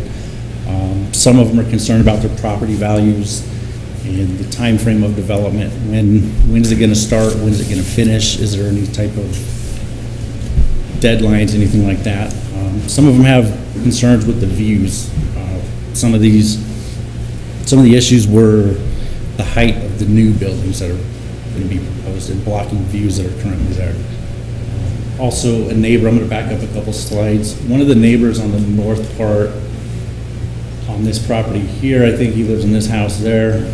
S3: Some of them are concerned about their property values and the time frame of development. When is it going to start? When is it going to finish? Is there any type of deadlines, anything like that? Some of them have concerns with the views. Some of the issues were the height of the new buildings that are going to be proposed and blocking views that are currently there. Also, a neighbor, I'm going to back up a couple slides. One of the neighbors on the north part on this property here, I think he lives in this house there,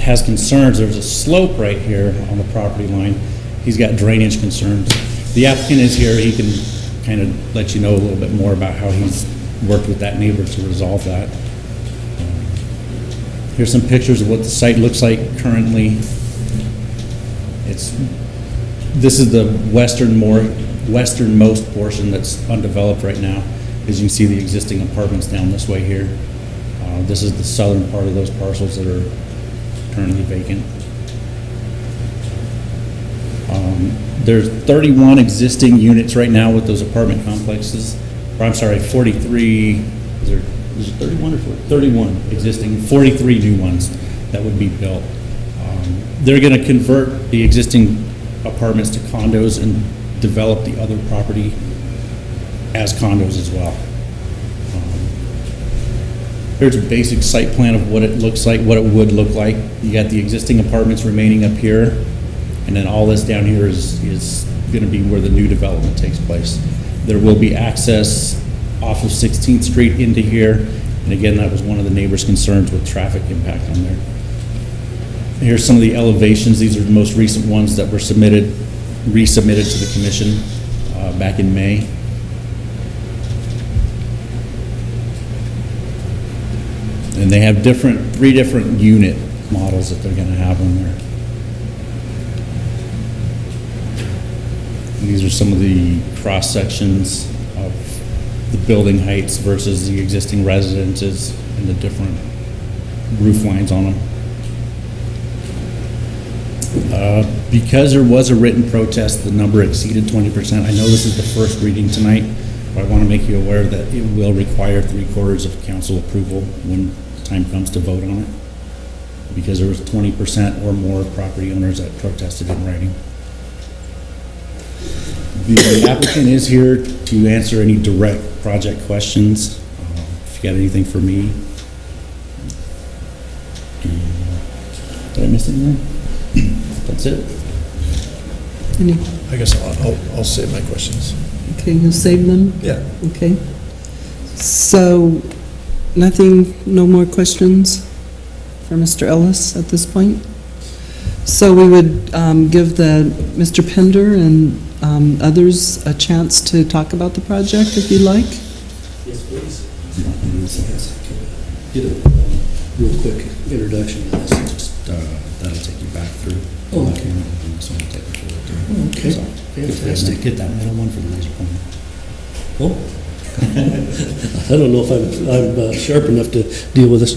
S3: has concerns. There's a slope right here on the property line. He's got drainage concerns. The applicant is here. He can kind of let you know a little bit more about how he's worked with that neighbor to resolve that. Here's some pictures of what the site looks like currently. This is the westernmost portion that's undeveloped right now. As you can see, the existing apartments down this way here. This is the southern part of those parcels that are currently vacant. There's 31 existing units right now with those apartment complexes. Or I'm sorry, 43. Is it 31 or 40? 31 existing, 43 new ones that would be built. They're going to convert the existing apartments to condos and develop the other property as condos as well. Here's a basic site plan of what it looks like, what it would look like. You got the existing apartments remaining up here, and then all this down here is going to be where the new development takes place. There will be access off of 16th Street into here, and again, that was one of the neighbors' concerns with traffic impact on there. Here's some of the elevations. These are the most recent ones that were resubmitted to the commission back in May. And they have three different unit models that they're going to have on there. And these are some of the cross sections of the building heights versus the existing residences and the different roof lines on them. Because there was a written protest, the number exceeded 20%. I know this is the first reading tonight, but I want to make you aware that it will require 3/4 of council approval when the time comes to vote on it, because there was 20% or more property owners that protested in writing. The applicant is here to answer any direct project questions. If you got anything for me. Did I miss anything? That's it.
S11: I guess I'll save my questions.
S1: Okay, you'll save them?
S11: Yeah.
S1: Okay. So, no more questions for Mr. Ellis at this point? So we would give Mr. Pender and others a chance to talk about the project, if you'd like.
S12: Yes, please. Get a real quick introduction to this. Just that'll take you back through. Oh, okay. Okay,
S1: so,
S12: fantastic.
S3: Get that middle one for the laser pointer.
S12: Oh. I don't know if I'm sharp enough to deal with this.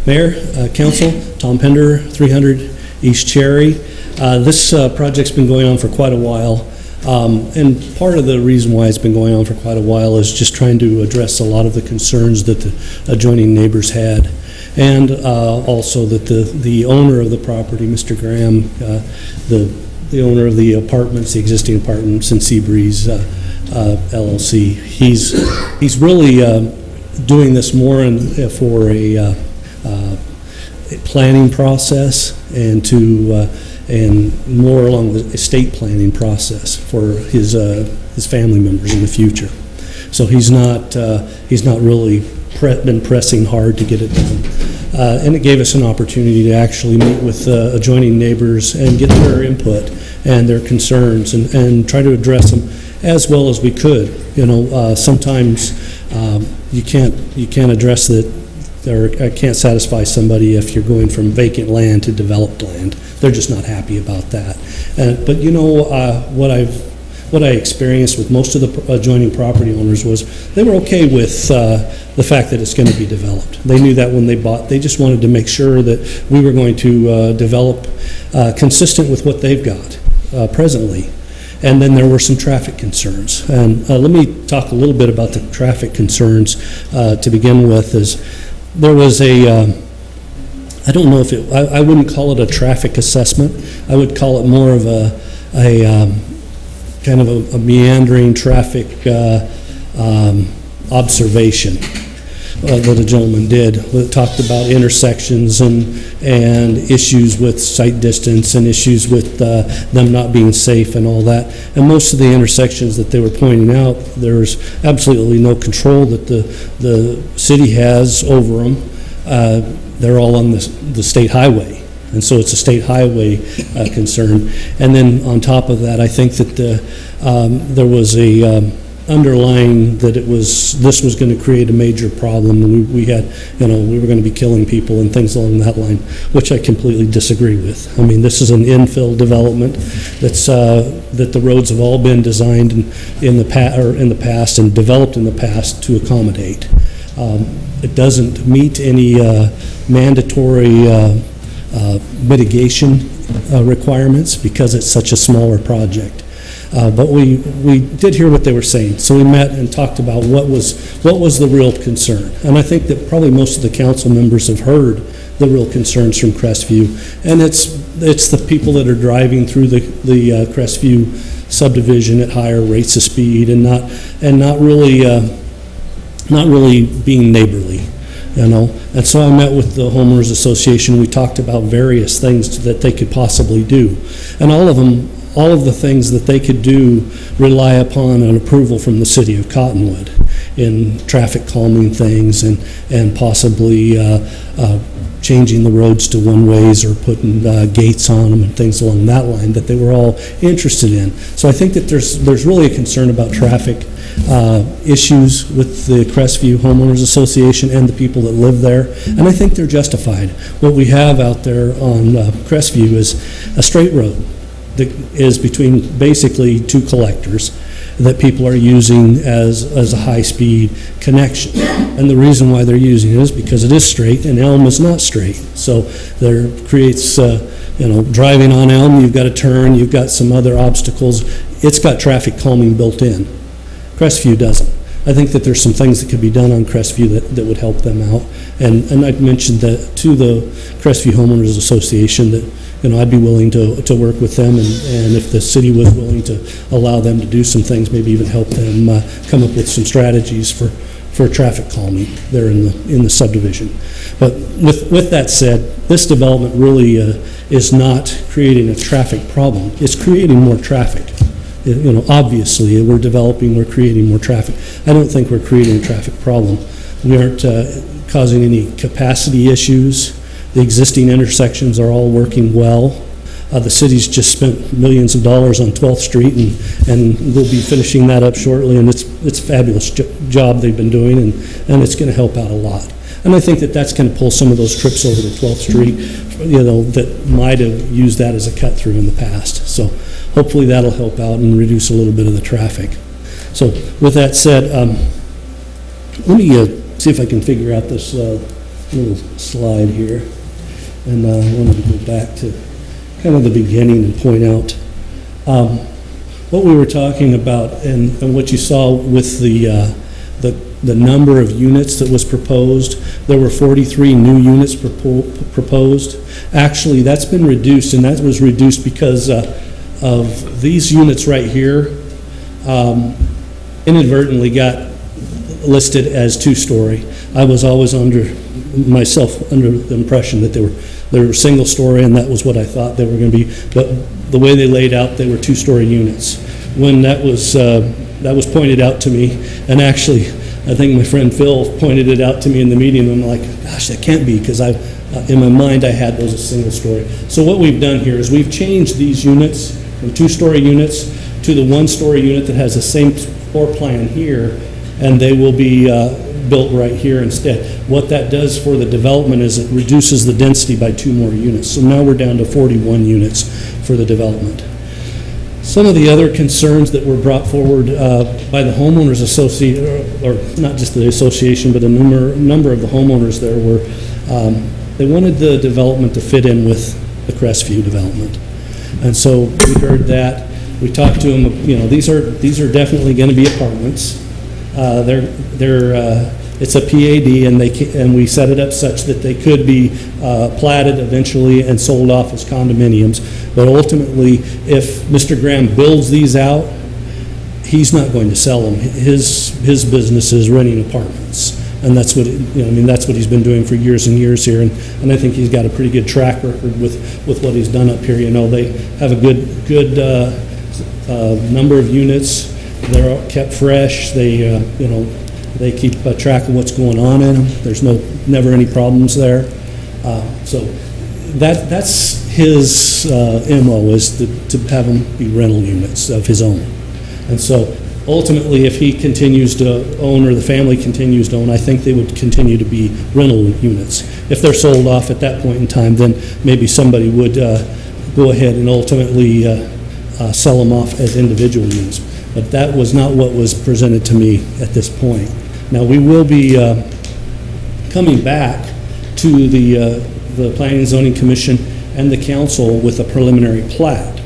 S12: Mayor, Council, Tom Pender, 300 East Cherry. This project's been going on for quite a while. And part of the reason why it's been going on for quite a while is just trying to address a lot of the concerns that the adjoining neighbors had. And also that the owner of the property, Mr. Graham, the the owner of the apartments, the existing apartments in Seabreeze LLC. He's really doing this more for a planning process and more along the estate planning process for his family members in the future. So he's not really been pressing hard to get it done. And it gave us an opportunity to actually meet with adjoining neighbors and get their input and their concerns and try to address them as well as we could. Sometimes you can't address that, or can't satisfy somebody if you're going from vacant land to developed land. They're just not happy about that. But what I experienced with most of the adjoining property owners was they were okay with the fact that it's going to be developed. They knew that when they bought. They just wanted to make sure that we were going to develop consistent with what they've got presently. And then there were some traffic concerns. And let me talk a little bit about the traffic concerns to begin with. There was I don't know if I wouldn't call it a traffic assessment. I would call it more of a kind of a meandering traffic observation that a gentleman did. It talked about intersections and issues with sight distance and issues with them not being safe and all that. And most of the intersections that they were pointing out, there's absolutely no control that the city has over them. They're all on the state highway. And so it's a state highway concern. And then on top of that, I think that there was a underlying that this was going to create a major problem. And we were going to be killing people and things along that line, which I completely disagree with. I mean, this is an infill development that the roads have all been designed in the past and developed in the past to accommodate. It doesn't meet any mandatory mitigation requirements because it's such a smaller project. But we did hear what they were saying. So we met and talked about what was the real concern. And I think that probably most of the council members have heard the real concerns from Crestview. And it's the people that are driving through the Crestview subdivision at higher rates of speed and not really being neighborly. And so I met with the Homeowners Association. We talked about various things that they could possibly do. And all of the things that they could do rely upon an approval from the city of Cottonwood in traffic calming things and possibly changing the roads to one-ways or putting gates on them and things along that line that they were all interested in. So I think that there's really a concern about traffic issues with the Crestview Homeowners Association and the people that live there, and I think they're justified. What we have out there on Crestview is a straight road that is between basically two collectors that people are using as a high-speed connection. And the reason why they're using it is because it is straight and Elm is not straight. So there creates, driving on Elm, you've got to turn, you've got some other obstacles. It's got traffic calming built in. Crestview doesn't. I think that there's some things that could be done on Crestview that would help them out. And I'd mentioned that to the Crestview Homeowners Association that I'd be willing to work with them, and if the city was willing to allow them to do some things, maybe even help them come up with some strategies for traffic calming there in the subdivision. But with that said, this development really is not creating a traffic problem. It's creating more traffic. Obviously, we're developing, we're creating more traffic. I don't think we're creating a traffic problem. We aren't causing any capacity issues. The existing intersections are all working well. The city's just spent millions of dollars on 12th Street, and we'll be finishing that up shortly, and it's a fabulous job they've been doing, and it's going to help out a lot. And I think that that's going to pull some of those trips over to 12th Street, that might have used that as a cut through in the past. So hopefully that'll help out and reduce a little bit of the traffic. So with that said, let me see if I can figure out this little slide here. And I wanted to go back to kind of the beginning and point out what we were talking about and what you saw with the number of units that was proposed. There were 43 new units proposed. Actually, that's been reduced, and that was reduced because of these units right here inadvertently got listed as two-story. I was always under the impression that they were single-story, and that was what I thought they were going to be. But the way they laid out, they were two-story units. When that was pointed out to me, and actually, I think my friend Phil pointed it out to me in the meeting, and I'm like, gosh, that can't be, because in my mind, I had those as single-story. So what we've done here is we've changed these units from two-story units to the one-story unit that has the same floor plan here, and they will be built right here instead. What that does for the development is it reduces the density by 2 more units. So now we're down to 41 units for the development. Some of the other concerns that were brought forward by the homeowners association, or not just the association, but a number of the homeowners there were, they wanted the development to fit in with the Crestview development. And so we heard that. We talked to them, these are definitely going to be apartments. It's a PAD, and we set it up such that they could be platted eventually and sold off as condominiums. But ultimately, if Mr. Graham builds these out, he's not going to sell them. His business is renting apartments, and that's what that's what he's been doing for years and years here. And I think he's got a pretty good track record with what he's done up here. They have a good number of units. They're all kept fresh. They keep track of what's going on in them. There's never any problems there. So that's his MO, is to have them be rental units of his own. And so ultimately, if he continues to own, or the family continues to own, I think they would continue to be rental units. If they're sold off at that point in time, then maybe somebody would go ahead and ultimately sell them off as individual units. But that was not what was presented to me at this point. Now, we will be coming back to the Planning and Zoning Commission and the council with a preliminary plat.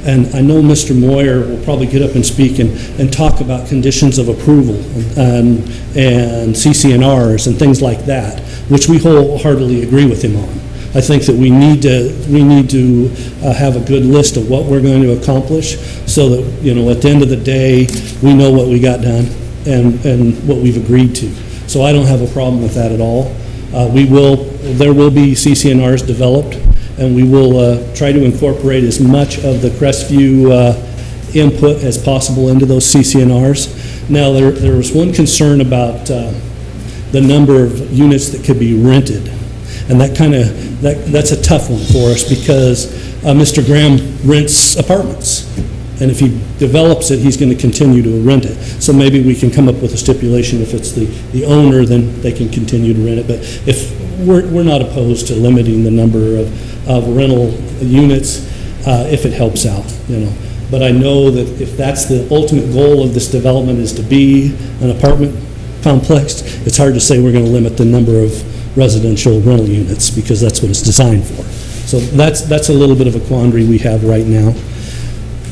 S12: And I know Mr. Moyer will probably get up and speak and talk about conditions of approval and CCNRs and things like that, which we wholeheartedly agree with him on. I think that we need to have a good list of what we're going to accomplish, so that at the end of the day, we know what we got done and what we've agreed to. So I don't have a problem with that at all. There will be CCNRs developed, and we will try to incorporate as much of the Crestview input as possible into those CCNRs. Now, there was one concern about the number of units that could be rented. And that's a tough one for us, because Mr. Graham rents apartments. And if he develops it, he's going to continue to rent it. So maybe we can come up with a stipulation, if it's the owner, then they can continue to rent it. But if we're not opposed to limiting the number of rental units, if it helps out, But I know that if that's the ultimate goal of this development, is to be an apartment complex, it's hard to say we're going to limit the number of residential rental units, because that's what it's designed for. So that's a little bit of a quandary we have right now.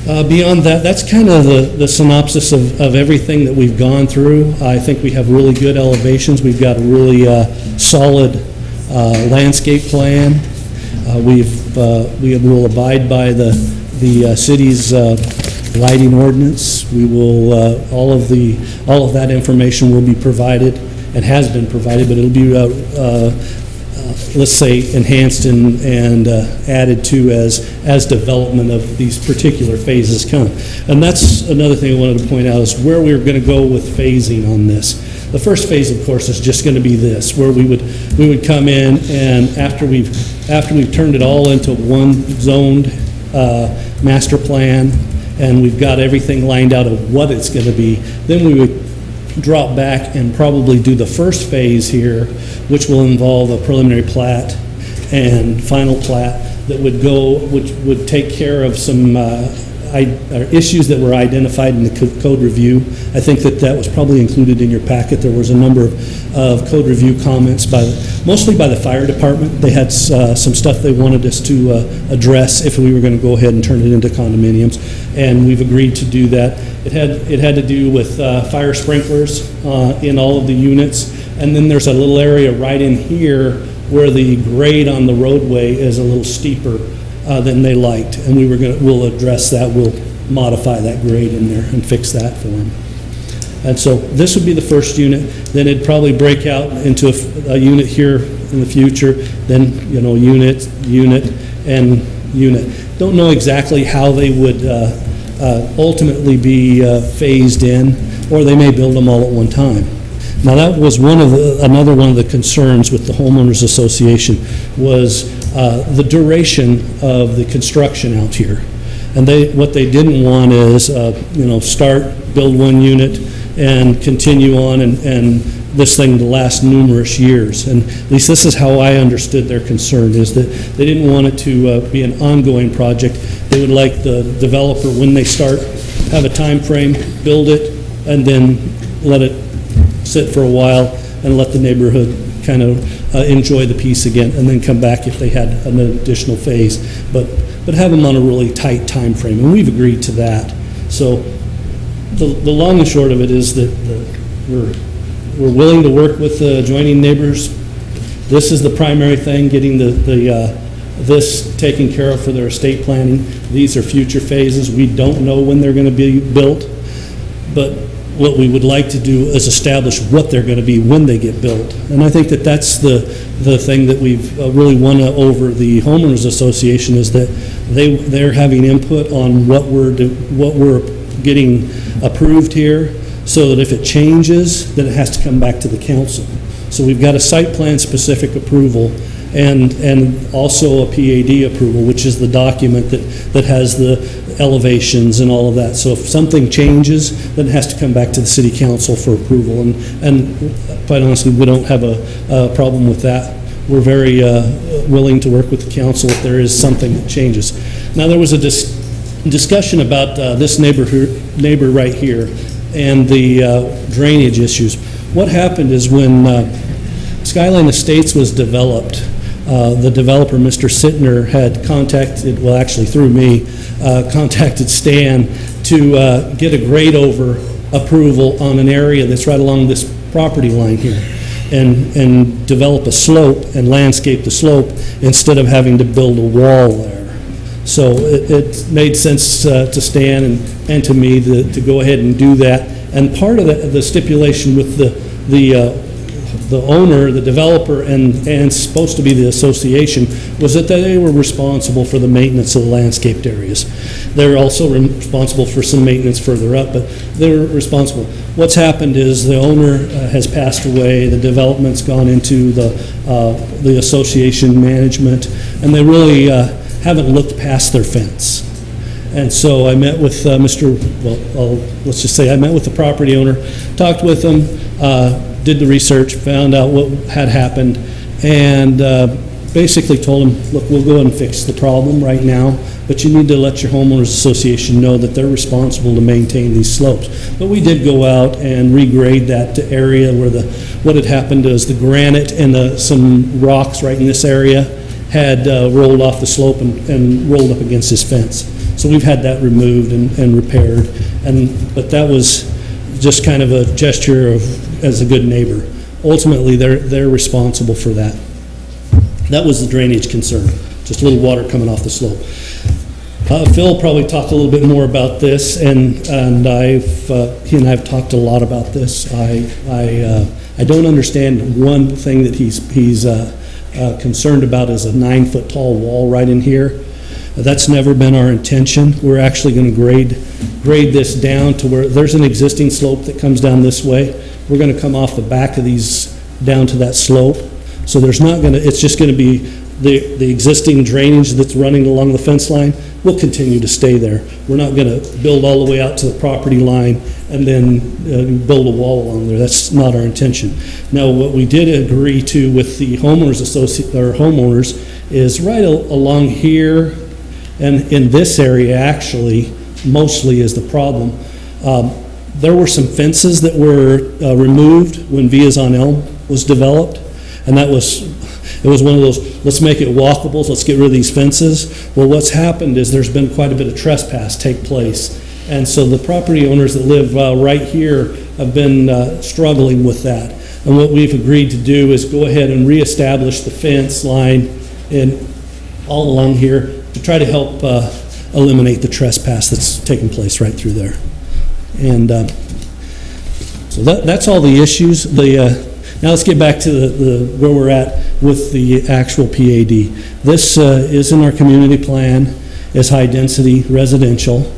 S12: Beyond that, that's kind of the synopsis of everything that we've gone through. I think we have really good elevations. We've got a really solid landscape plan. We will abide by the city's lighting ordinance. We will all of that information will be provided, and has been provided, but it'll be, let's say, enhanced and added to as development of these particular phases come. And that's another thing I wanted to point out, is where we're going to go with phasing on this. The first phase, of course, is just going to be this, where we would come in, and after we've turned it all into one zoned master plan, and we've got everything lined out of what it's going to be, then we would drop back and probably do the first phase here, which will involve a preliminary plat and final plat that which would take care of some issues that were identified in the code review. I think that was probably included in your packet. There was a number of code review comments mostly by the fire department. They had some stuff they wanted us to address if we were going to go ahead and turn it into condominiums, and we've agreed to do that. It had to do with fire sprinklers in all of the units, and then there's a little area right in here where the grade on the roadway is a little steeper than they liked. And we'll address that, we'll modify that grade in there and fix that for them. And so this would be the first unit, then it'd probably break out into a unit here in the future, then, unit, and unit. Don't know exactly how they would ultimately be phased in, or they may build them all at one time. Now that was another one of the concerns with the homeowners association was the duration of the construction out here. And what they didn't want is, build one unit and continue on and this thing to last numerous years. And at least this is how I understood their concern, is that they didn't want it to be an ongoing project. They would like the developer, when they start, have a time frame, build it, and then let it sit for a while and let the neighborhood kind of enjoy the piece again, and then come back if they had an additional phase. But have them on a really tight time frame, and we've agreed to that. So the long and short of it is that we're willing to work with the adjoining neighbors. This is the primary thing, getting this taken care of for their estate planning. These are future phases. We don't know when they're going to be built, but what we would like to do is establish what they're going to be when they get built. And I think that that's the thing that we've really won over the homeowners association, is that they're having input on what we're getting approved here, so that if it changes, then it has to come back to the council. So we've got a site plan specific approval and also a PAD approval, which is the document that has the elevations and all of that. So if something changes, then it has to come back to the city council for approval. And quite honestly, we don't have a problem with that. We're very willing to work with the council if there is something that changes. Now, there was a discussion about this neighbor right here and the drainage issues. What happened is when Skyline Estates was developed, the developer, Mr. Sittner, had contacted, well, actually through me, contacted Stan to get a grade over approval on an area that's right along this property line here, and develop a slope and landscape the slope instead of having to build a wall there. So it made sense to Stan and to me to go ahead and do that. And part of the stipulation with the owner, the developer, and supposed to be the association, was that they were responsible for the maintenance of the landscaped areas. They're also responsible for some maintenance further up, but they're responsible. What's happened is the owner has passed away, the development's gone into the association management, and they really haven't looked past their fence. And so I met with let's just say I met with the property owner, talked with him, did the research, found out what had happened, and basically told him, look, we'll go and fix the problem right now, but you need to let your homeowners association know that they're responsible to maintain these slopes. But we did go out and regrade that area where what had happened is the granite and some rocks right in this area had rolled off the slope and rolled up against his fence. So we've had that removed and repaired, but that was just kind of a gesture as a good neighbor. Ultimately, they're responsible for that. That was the drainage concern, just a little water coming off the slope. Phil probably talked a little bit more about this, and he and I have talked a lot about this. I don't understand one thing that he's concerned about is a 9-foot tall wall right in here. That's never been our intention. We're actually going to grade this down to where there's an existing slope that comes down this way. We're going to come off the back of these down to that slope. So there's not going to, it's just going to be the existing drainage that's running along the fence line will continue to stay there. We're not going to build all the way out to the property line and then build a wall along there. That's not our intention. Now, what we did agree to with the homeowners is right along here and in this area, actually, mostly is the problem. There were some fences that were removed when Villas on Elm was developed, and it was one of those, let's make it walkable, let's get rid of these fences. Well, what's happened is there's been quite a bit of trespass take place, and so the property owners that live right here have been struggling with that. And what we've agreed to do is go ahead and reestablish the fence line all along here to try to help eliminate the trespass that's taking place right through there. And so that's all the issues. Now let's get back to where we're at with the actual PAD. This is in our community plan, is high-density residential.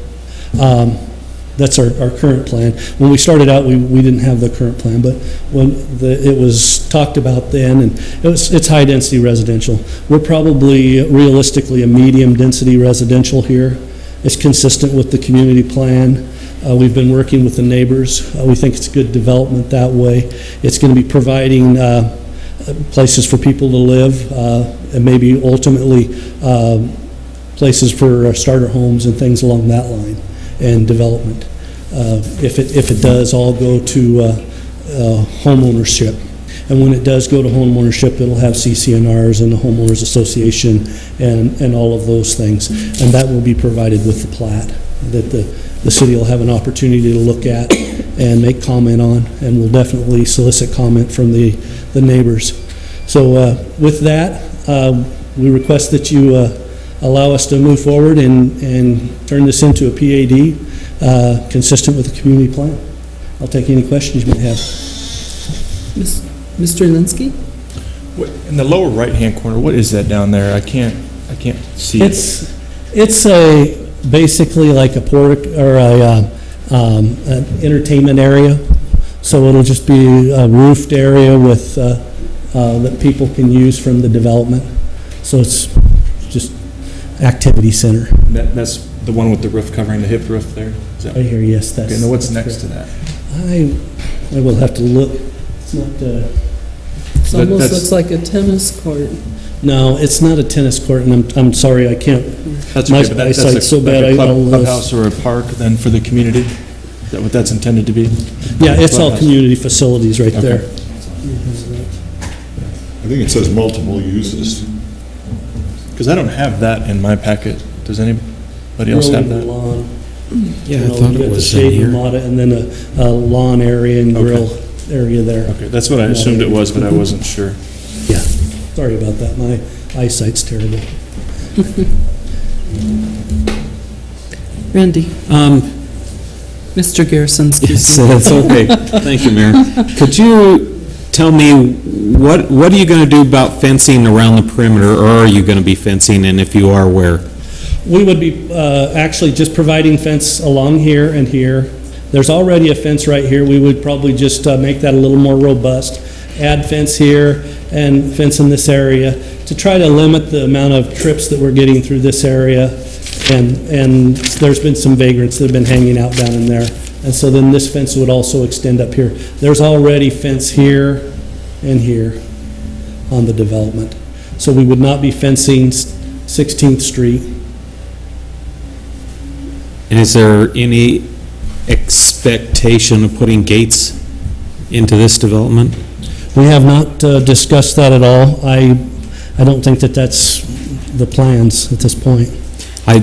S12: That's our current plan. When we started out, we didn't have the current plan, but when it was talked about then, and it's high-density residential. We're probably realistically a medium-density residential here. It's consistent with the community plan. We've been working with the neighbors. We think it's good development that way. It's going to be providing places for people to live, and maybe ultimately places for starter homes and things along that line, and development. If it does all go to home ownership. And when it does go to home ownership, it'll have CCNRs and the homeowners association and all of those things. And that will be provided with the plat that the city will have an opportunity to look at and make comment on, and we'll definitely solicit comment from the neighbors. So with that, we request that you allow us to move forward and turn this into a PAD consistent with the community plan. I'll take any questions you may have.
S1: Mr. Linsky?
S14: In the lower right-hand corner, what is that down there? I can't see.
S12: It's basically like a or an entertainment area. So it'll just be a roofed area with that people can use from the development. So it's just activity center.
S14: That's the one with the roof covering, the hip roof there? Is that
S12: Right here, yes. That's.
S14: Okay, now what's
S12: that's
S14: next to that?
S12: I will have to look. It's not.
S1: It almost looks like a tennis court.
S12: No, it's not a tennis court, and I'm sorry, I can't.
S14: That's
S12: My
S14: okay, but that's
S12: eyesight's so bad,
S14: like a
S12: I'll
S14: clubhouse or a park then for the community? Is that what that's intended to be?
S12: Yeah, it's all
S14: Clubhouse.
S12: community facilities right
S14: Okay.
S12: there.
S13: I think it says multiple uses.
S14: Because I don't have that in my packet. Does anybody else have
S12: Grill
S14: that?
S12: and lawn.
S11: Yeah, I
S12: You know,
S11: thought
S12: you
S11: it
S12: got the
S11: was
S12: shade
S11: in here.
S12: and and then a lawn area and grill area there.
S14: Okay, that's what I assumed it was, but I wasn't sure.
S12: Yeah, sorry about that, my eyesight's terrible.
S1: Randy? Mr. Garrison, excuse me.
S6: It's okay. Thank you, Mayor. Could you tell me, what are you going to do about fencing around the perimeter, or are you going to be fencing, and if you are, where?
S12: We would be actually just providing fence along here and here. There's already a fence right here. We would probably just make that a little more robust, add fence here and fence in this area to try to limit the amount of trips that we're getting through this area. And there's been some vagrants that have been hanging out down in there. And so then this fence would also extend up here. There's already fence here and here on the development. So we would not be fencing 16th Street.
S6: And is there any expectation of putting gates into this development?
S12: We have not discussed that at all. I don't think that that's the plans at this point.
S6: I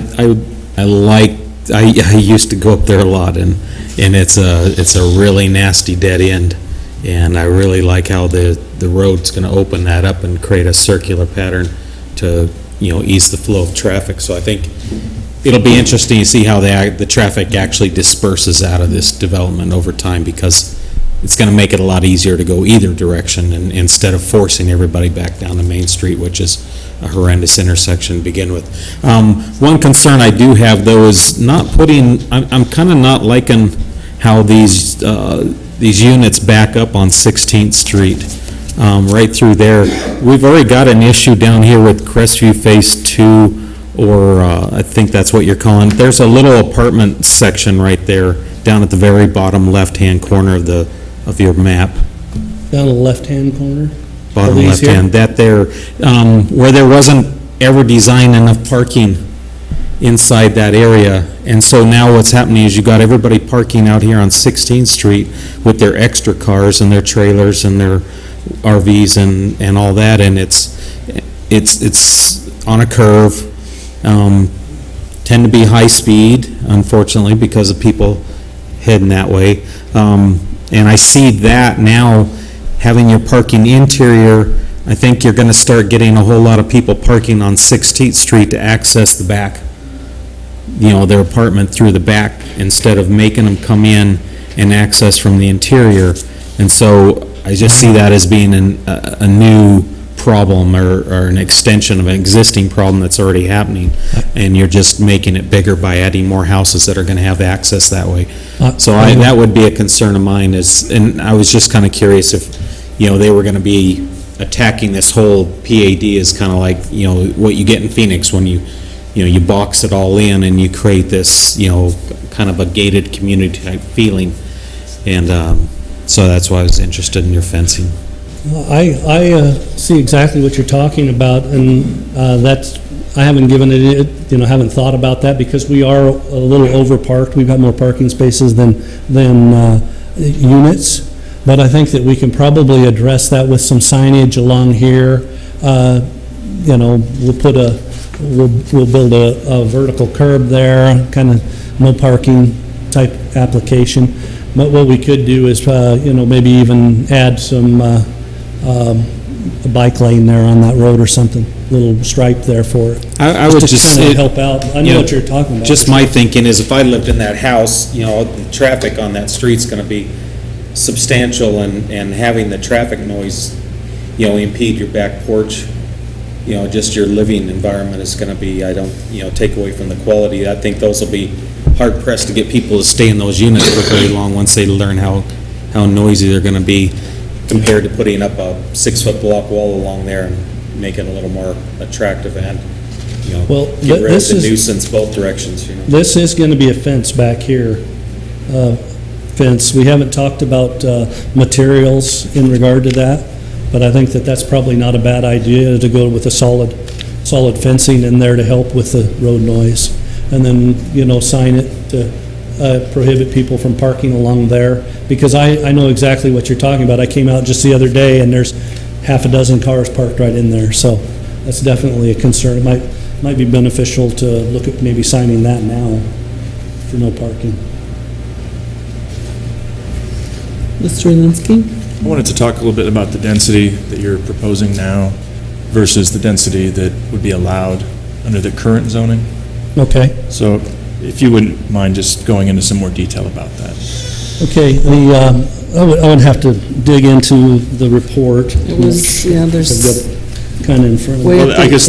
S6: used to go up there a lot, and it's a really nasty dead end, and I really like how the road's going to open that up and create a circular pattern to ease the flow of traffic. So I think it'll be interesting to see how the traffic actually disperses out of this development over time, because it's going to make it a lot easier to go either direction, and instead of forcing everybody back down to Main Street, which is a horrendous intersection to begin with. One concern I do have, though, is not putting, I'm kind of not liking how these units back up on 16th Street, right through there. We've already got an issue down here with Crestview Phase 2, or I think that's what you're calling. There's a little apartment section right there, down at the very bottom left-hand corner of your map.
S12: Down the left-hand corner?
S6: Bottom
S12: Are these here?
S6: left-hand, that there, where there wasn't ever designed enough parking inside that area. And so now what's happening is you got everybody parking out here on 16th Street with their extra cars and their trailers and their RVs and all that, and it's on a curve. Tend to be high speed, unfortunately, because of people heading that way. And I see that now, having your parking interior I think you're gonna start getting a whole lot of people parking on 16th Street to access the back, their apartment through the back, instead of making them come in and access from the interior. And so I just see that as being a new problem or an extension of an existing problem that's already happening. And you're just making it bigger by adding more houses that are gonna have access that way. So that would be a concern of mine and I was just kinda curious if, they were gonna be attacking this whole PAD as kinda like, what you get in Phoenix when you box it all in and you create this, kind of a gated community type feeling. And, so that's why I was interested in your fencing.
S12: I see exactly what you're talking about, and I haven't given it, haven't thought about that because we are a little overparked. We've got more parking spaces than units, but I think that we can probably address that with some signage along here. We'll build a vertical curb there, kind of no parking type application. But what we could do is, maybe even add some a bike lane there on that road or something, little stripe there for it.
S6: I would just
S12: kind of help out. I know what you're talking about.
S6: Just my thinking is if I lived in that house, the traffic on that street's gonna be substantial and having the traffic noise, impede your back porch, just your living environment is gonna be, take away from the quality. I think those will be hard pressed to get people to stay in those units for very long once they learn how noisy they're gonna be compared to putting up a 6-foot block wall along there and make it a little more attractive and, get rid of the nuisance both directions,
S12: This is going to be a fence back here, fence. We haven't talked about materials in regard to that, but I think that that's probably not a bad idea to go with a solid fencing in there to help with the road noise. And then, sign it to prohibit people from parking along there, because I know exactly what you're talking about. I came out just the other day and there's half a dozen cars parked right in there, so that's definitely a concern. It might be beneficial to look at maybe signing that now for no parking.
S1: Mr. Linsky?
S14: I wanted to talk a little bit about the density that you're proposing now versus the density that would be allowed under the current zoning.
S12: Okay.
S14: So if you wouldn't mind just going into some more detail about that.
S12: Okay, I would have to dig into the report.
S1: It was, there's
S12: kind of in front of me.
S14: Well, I guess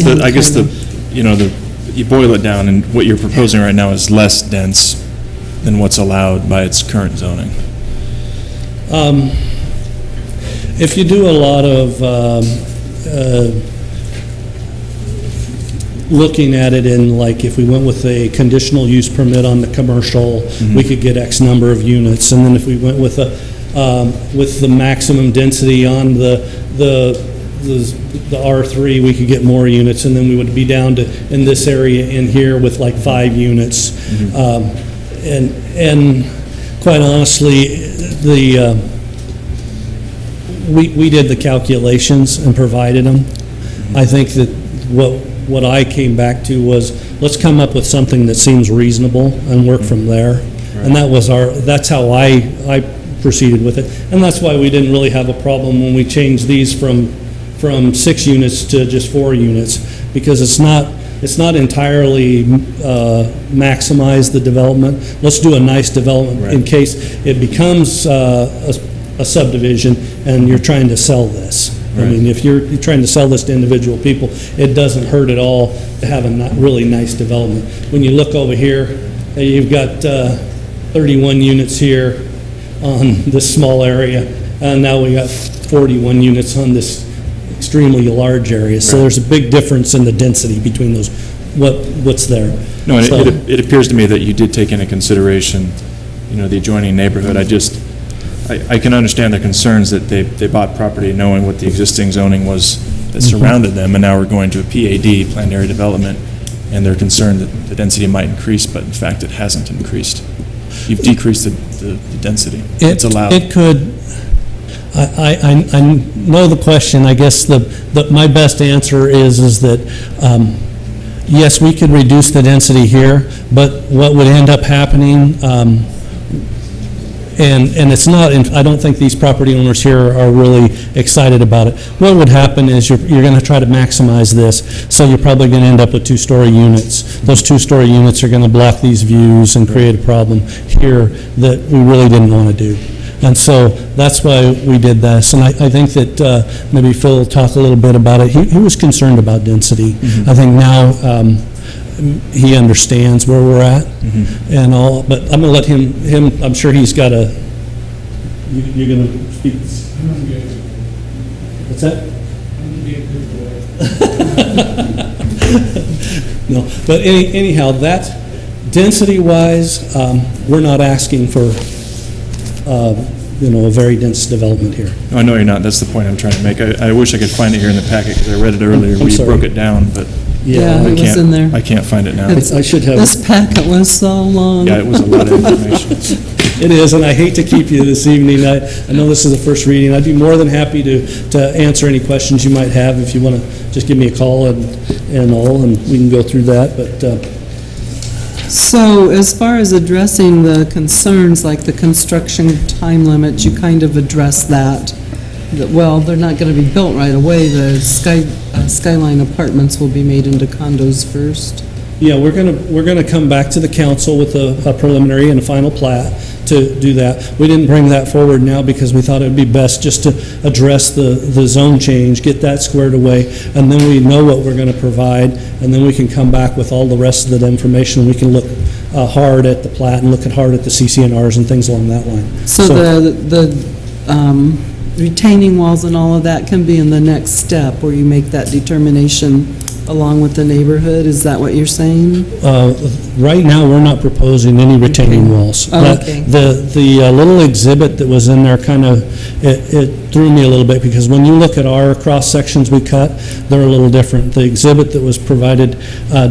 S14: you boil it down, and what you're proposing right now is less dense than what's allowed by its current zoning.
S12: If you do a lot of looking at it in, like, if we went with a conditional use permit on the commercial, we could get X number of units, and then if we went with the maximum density on the R3, we could get more units, and then we would be down to, in this area in here, with like 5 units. And quite honestly, we did the calculations and provided them. I think that what I came back to was, let's come up with something that seems reasonable and work from there. And that's how I proceeded with it. And that's why we didn't really have a problem when we changed these from 6 units to just 4 units, because it's not entirely maximize the development. Let's do a nice development in case it becomes a subdivision and you're trying to sell this. I mean, if you're trying to sell this to individual people, it doesn't hurt at all to have a really nice development. When you look over here, you've got 31 units here on this small area, and now we got 41 units on this extremely large area. So there's a big difference in the density between those, what's there.
S14: No, and it appears to me that you did take into consideration, the adjoining neighborhood. I can understand the concerns that they bought property knowing what the existing zoning was that surrounded them, and now we're going to a PAD, planned area development, and they're concerned that the density might increase, but in fact it hasn't increased. You've decreased the density. It's allowed.
S12: It could. I know the question. I guess my best answer is that yes, we could reduce the density here, but what would end up happening And it's not, I don't think these property owners here are really excited about it. What would happen is you're going to try to maximize this, so you're probably going to end up with two-story units. Those two-story units are going to block these views and create a problem here that we really didn't want to do. And so that's why we did this. And I think that maybe Phil will talk a little bit about it. He was concerned about density. I think now he understands where we're at and all, but I'm going to let him, I'm sure he's got a, you're going to speak. What's that? No, but anyhow, that density-wise, we're not asking for a very dense development here.
S14: No, I know you're not. That's the point I'm trying to make. I wish I could find it here in the packet because I read it earlier.
S12: I'm
S14: We
S12: sorry.
S14: broke it down, but
S1: Yeah,
S14: I
S1: it was
S14: can't,
S1: in there.
S14: I can't find it now.
S12: I should have.
S1: This packet was so long.
S14: Yeah, it was a lot of information.
S12: It is, and I hate to keep you this evening. I know this is the first reading. I'd be more than happy to answer any questions you might have if you want to just give me a call and all, and we can go through that. But
S1: So as far as addressing the concerns like the construction time limit, you kind of address that. Well, they're not going to be built right away. The Skyline Apartments will be made into condos first.
S12: yeah, we're gonna come back to the council with a preliminary and a final plat to do that. We didn't bring that forward now because we thought it would be best just to address the zone change, get that squared away, and then we know what we're going to provide, and then we can come back with all the rest of the information. We can look hard at the plat and look hard at the CCNRs and things along that line.
S1: So the retaining walls and all of that can be in the next step where you make that determination along with the neighborhood? Is that what you're saying?
S12: Right now, we're not proposing any retaining walls.
S1: Oh, okay.
S12: The little exhibit that was in there kind of, it threw me a little bit because when you look at our cross-sections we cut, they're a little different. The exhibit that was provided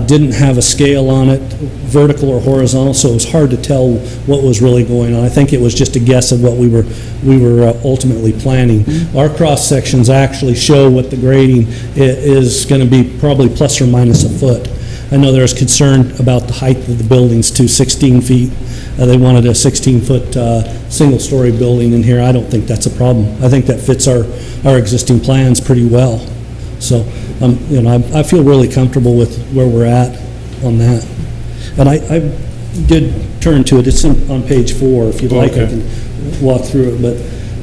S12: didn't have a scale on it, vertical or horizontal, so it was hard to tell what was really going on. I think it was just a guess of what we were ultimately planning. Our cross-sections actually show what the grading is going to be, probably plus or minus a foot. I know there's concern about the height of the buildings to 16 feet. They wanted a 16-foot single-story building in here. I don't think that's a problem. I think that fits our existing plans pretty well. So, I feel really comfortable with where we're at on that. And I did turn to it. It's on page 4. If you'd like, I can walk through it. But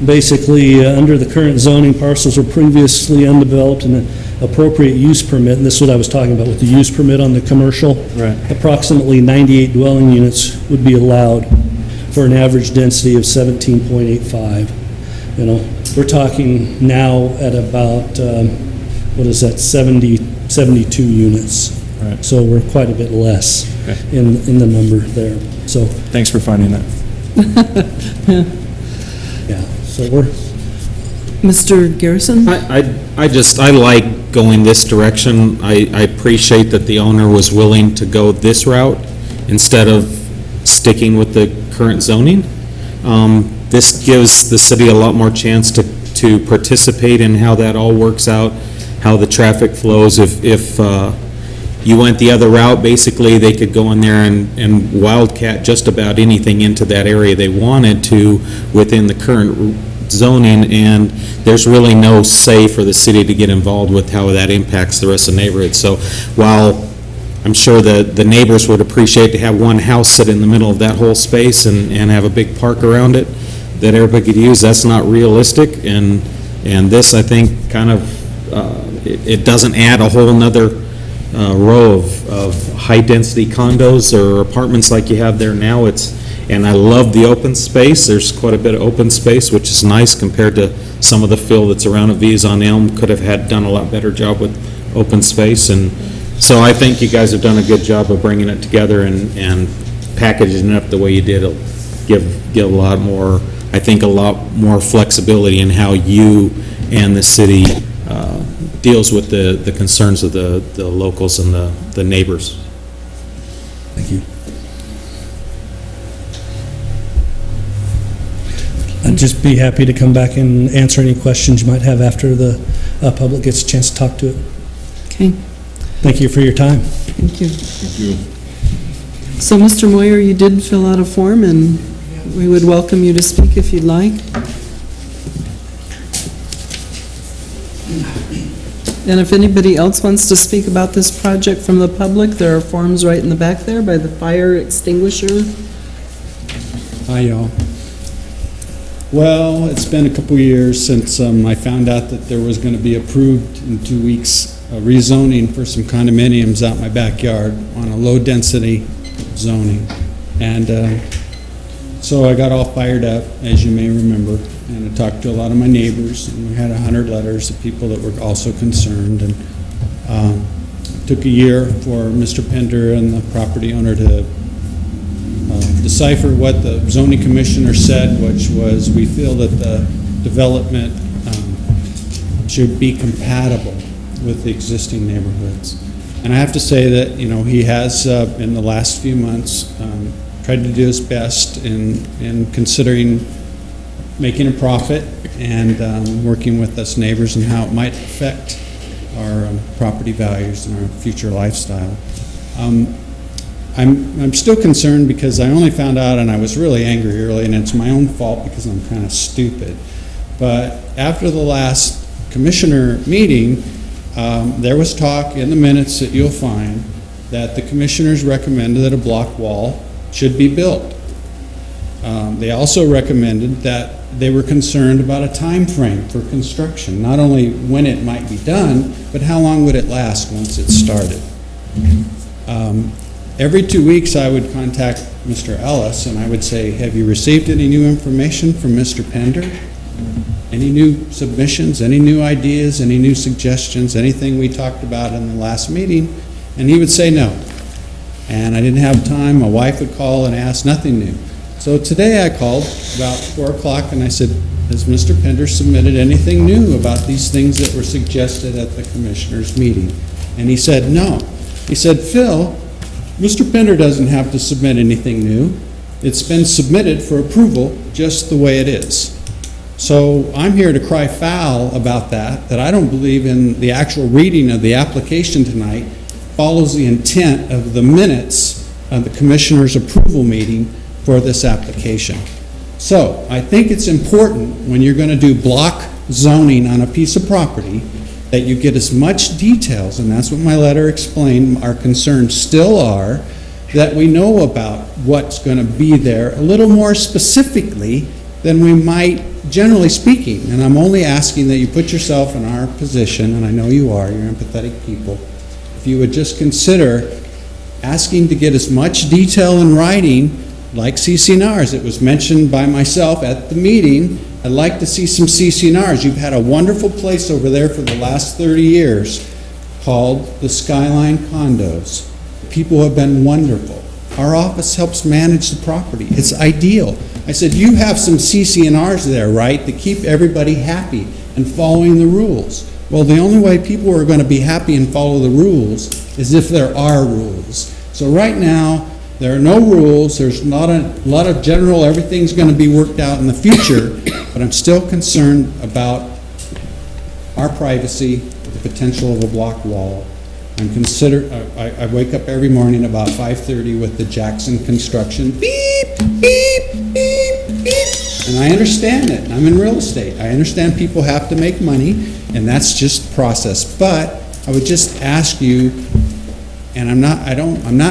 S12: basically, under the current zoning, parcels were previously undeveloped and an appropriate use permit, and this is what I was talking about with the use permit on the commercial.
S14: Right.
S12: Approximately 98 dwelling units would be allowed for an average density of 17.85. We're talking now at about, 72 units.
S14: Right.
S12: So we're quite a bit less in the number there. So
S14: Thanks for finding that.
S12: yeah, so we're.
S1: Mr. Garrison?
S6: I like going this direction. I appreciate that the owner was willing to go this route instead of sticking with the current zoning. This gives the city a lot more chance to participate in how that all works out, how the traffic flows. If you went the other route, basically they could go in there and wildcat just about anything into that area they wanted to within the current zoning, and there's really no say for the city to get involved with how that impacts the rest of the neighborhood. So while I'm sure the neighbors would appreciate to have one house sit in the middle of that whole space and have a big park around it that everybody could use, that's not realistic, and this, I think, kind of, it doesn't add a whole nother row of high-density condos or apartments like you have there now. And I love the open space. There's quite a bit of open space, which is nice compared to some of the fill that's around Aviz on Elm. Could have done a lot better job with open space. And so I think you guys have done a good job of bringing it together and packaging it up the way you did. It'll give a lot more, I think, a lot more flexibility in how you and the city deals with the concerns of the locals and the neighbors.
S12: Thank you. I'd just be happy to come back and answer any questions you might have after the public gets a chance to talk to it.
S1: Okay.
S12: Thank you for your time.
S1: Thank you.
S13: Thank you.
S1: So, Mr. Moyer, you did fill out a form, and we would welcome you to speak if you'd like. And if anybody else wants to speak about this project from the public, there are forms right in the back there by the fire extinguisher.
S15: Hi, y'all. Well, it's been a couple years since I found out that there was going to be approved in 2 weeks rezoning for some condominiums out my backyard on a low-density zoning. And so I got all fired up, as you may remember, and I talked to a lot of my neighbors, and we had 100 letters of people that were also concerned. And it took a year for Mr. Pender and the property owner to decipher what the zoning commissioner said, which was, we feel that the development should be compatible with the existing neighborhoods. And I have to say that, you know, he has, in the last few months, tried to do his best in considering making a profit and working with us neighbors and how it might affect our property values and our future lifestyle. I'm still concerned because I only found out, and I was really angry early, and it's my own fault because I'm kind of stupid. But after the last commissioner meeting, there was talk in the minutes that you'll find that the commissioners recommended that a block wall should be built. They also recommended that they were concerned about a time frame for construction, not only when it might be done, but how long would it last once it started. Every 2 weeks I would contact Mr. Ellis and I would say, have you received any new information from Mr. Pender? Any new submissions, any new ideas, any new suggestions, anything we talked about in the last meeting? And he would say no. And I didn't have time. My wife would call and ask, nothing new. So today I called about 4 o'clock and I said, has Mr. Pender submitted anything new about these things that were suggested at the commissioners' meeting? And he said no. He said, Phil, Mr. Pender doesn't have to submit anything new. It's been submitted for approval just the way it is. So I'm here to cry foul about that I don't believe in the actual reading of the application tonight follows the intent of the minutes of the commissioner's approval meeting for this application. So I think it's important when you're going to do block zoning on a piece of property that you get as much details, and that's what my letter explained, our concerns still are, that we know about what's going to be there a little more specifically than we might, generally speaking. And I'm only asking that you put yourself in our position, and I know you are, you're empathetic people. If you would just consider asking to get as much detail in writing, like CC&Rs. It was mentioned by myself at the meeting. I'd like to see some CC&Rs. You've had a wonderful place over there for the last 30 years called the Skyline Condos. People have been wonderful. Our office helps manage the property. It's ideal. I said, you have some CC&Rs there, right, to keep everybody happy and following the rules. Well, the only way people are going to be happy and follow the rules is if there are rules. So right now, there are no rules. There's not a lot of general, everything's going to be worked out in the future, but I'm still concerned about our privacy, the potential of a block wall. I wake up every morning about 5:30 with the Jackson construction beep, beep, beep, beep. And I understand it. I'm in real estate. I understand people have to make money, and that's just process. But I would just ask you, and I'm not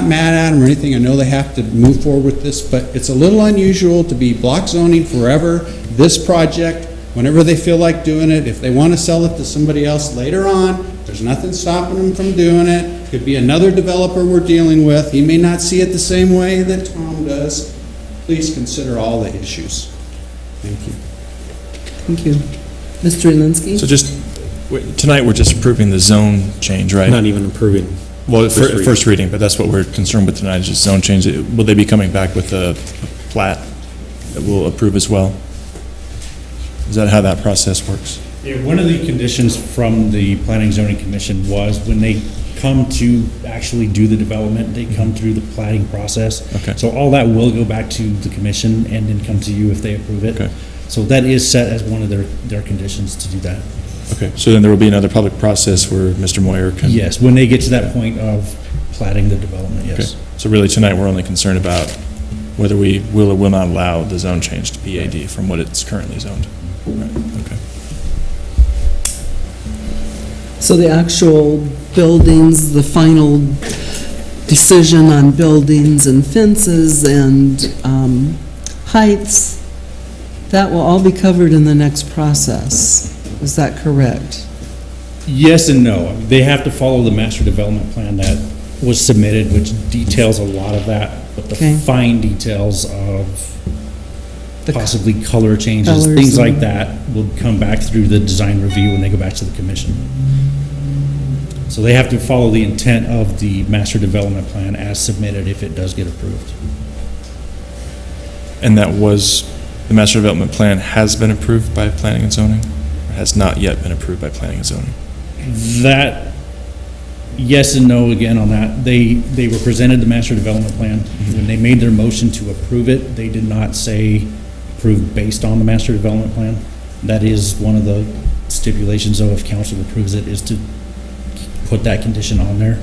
S15: mad at them or anything. I know they have to move forward with this, but it's a little unusual to be block zoning forever. This project, whenever they feel like doing it, if they want to sell it to somebody else later on, there's nothing stopping them from doing it. Could be another developer we're dealing with. He may not see it the same way that Tom does. Please consider all the issues. Thank you.
S1: Thank you. Mr. Alinsky?
S14: So tonight we're just approving the zone change, right?
S6: Not even approving.
S14: Well, first reading, but that's what we're concerned with tonight, is just zone change. Will they be coming back with a plat that we'll approve as well? Is that how that process works?
S3: Yeah, one of the conditions from the Planning Zoning Commission was when they come to actually do the development, they come through the platting process.
S14: Okay.
S3: So all that will go back to the commission and then come to you if they approve it.
S14: Okay.
S3: So that is set as one of their conditions to do that.
S14: Okay, so then there will be another public process where Mr. Moyer can...
S3: Yes, when they get to that point of platting the development, yes.
S14: Okay. So really tonight we're only concerned about whether we will or will not allow the zone change to PAD from what it's currently zoned. Right, okay.
S1: So the actual buildings, the final decision on buildings and fences and heights, that will all be covered in the next process. Is that correct?
S3: Yes and no. They have to follow the master development plan that was submitted, which details a lot of that, but the
S1: Okay.
S3: fine details of
S1: The
S3: possibly color changes,
S1: colors
S3: things like
S1: and-
S3: that, will come back through the design review when they go back to the commission. So they have to follow the intent of the master development plan as submitted if it does get approved.
S14: And that was, the master development plan has been approved by planning and zoning, or has not yet been approved by planning and zoning?
S3: That, yes and no again on that. They were presented the master development plan. When they made their motion to approve it, they did not say approve based on the master development plan. That is one of the stipulations, though, if council approves it, is to put that condition on there,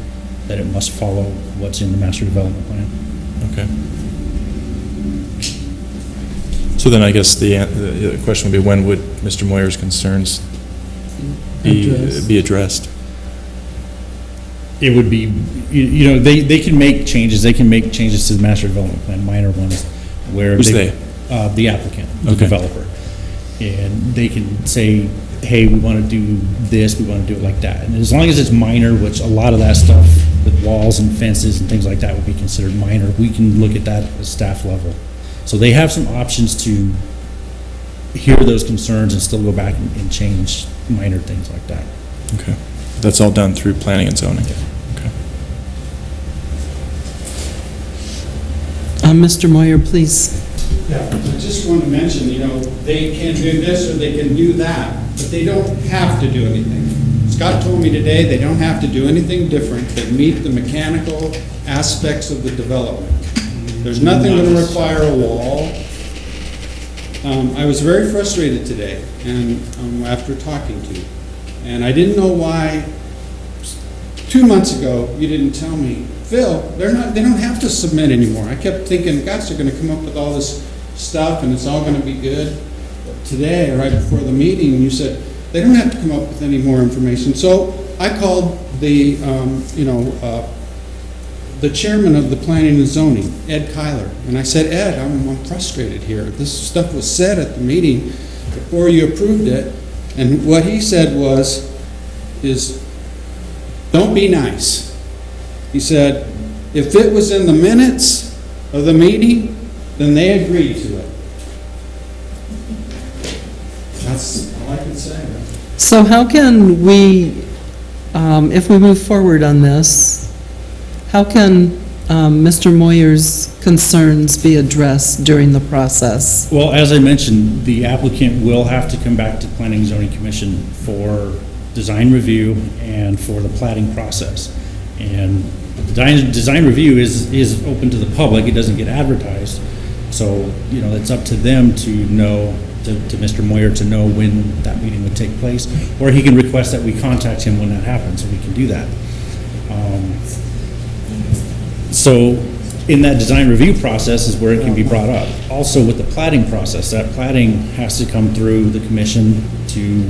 S3: that it must follow what's in the master development plan.
S14: Okay. So then I guess the question would be, when would Mr. Moyer's concerns be addressed?
S3: It would be, you know, they can make changes, to the master development plan, minor ones, where
S14: Who's they?
S3: The applicant, the
S14: Okay.
S3: developer. And they can say, hey, we want to do this, we want to do it like that. And as long as it's minor, which a lot of that stuff with walls and fences and things like that would be considered minor, we can look at that at the staff level. So they have some options to hear those concerns and still go back and change minor things like that.
S14: Okay. That's all done through planning and zoning? Okay.
S1: Mr. Moyer, please.
S15: Yeah, I just want to mention, you know, they can do this or they can do that, but they don't have to do anything. Scott told me today they don't have to do anything different than meet the mechanical aspects of the development. There's nothing going to require a wall. I was very frustrated today, and after talking to you, and I didn't know why 2 months ago you didn't tell me, Phil, they don't have to submit anymore. I kept thinking, gosh, they're going to come up with all this stuff and it's all going to be good. But today, right before the meeting, you said they don't have to come up with any more information. So I called the chairman of the planning and zoning, Ed Kyler, and I said, Ed, I'm frustrated here. This stuff was said at the meeting before you approved it, and what he said is, don't be nice. He said, if it was in the minutes of the meeting, then they agreed to it. That's all I can say.
S1: So how can we, if we move forward on this, how can Mr. Moyer's concerns be addressed during the process?
S3: Well, as I mentioned, the applicant will have to come back to Planning and Zoning Commission for design review and for the plating process. And the design review is open to the public, it doesn't get advertised. So, you know, it's up to them to know, to Mr. Moyer to know when that meeting would take place, or he can request that we contact him when that happens, so we can do that. So in that design review process is where it can be brought up. Also with the plating process, that plating has to come through the commission to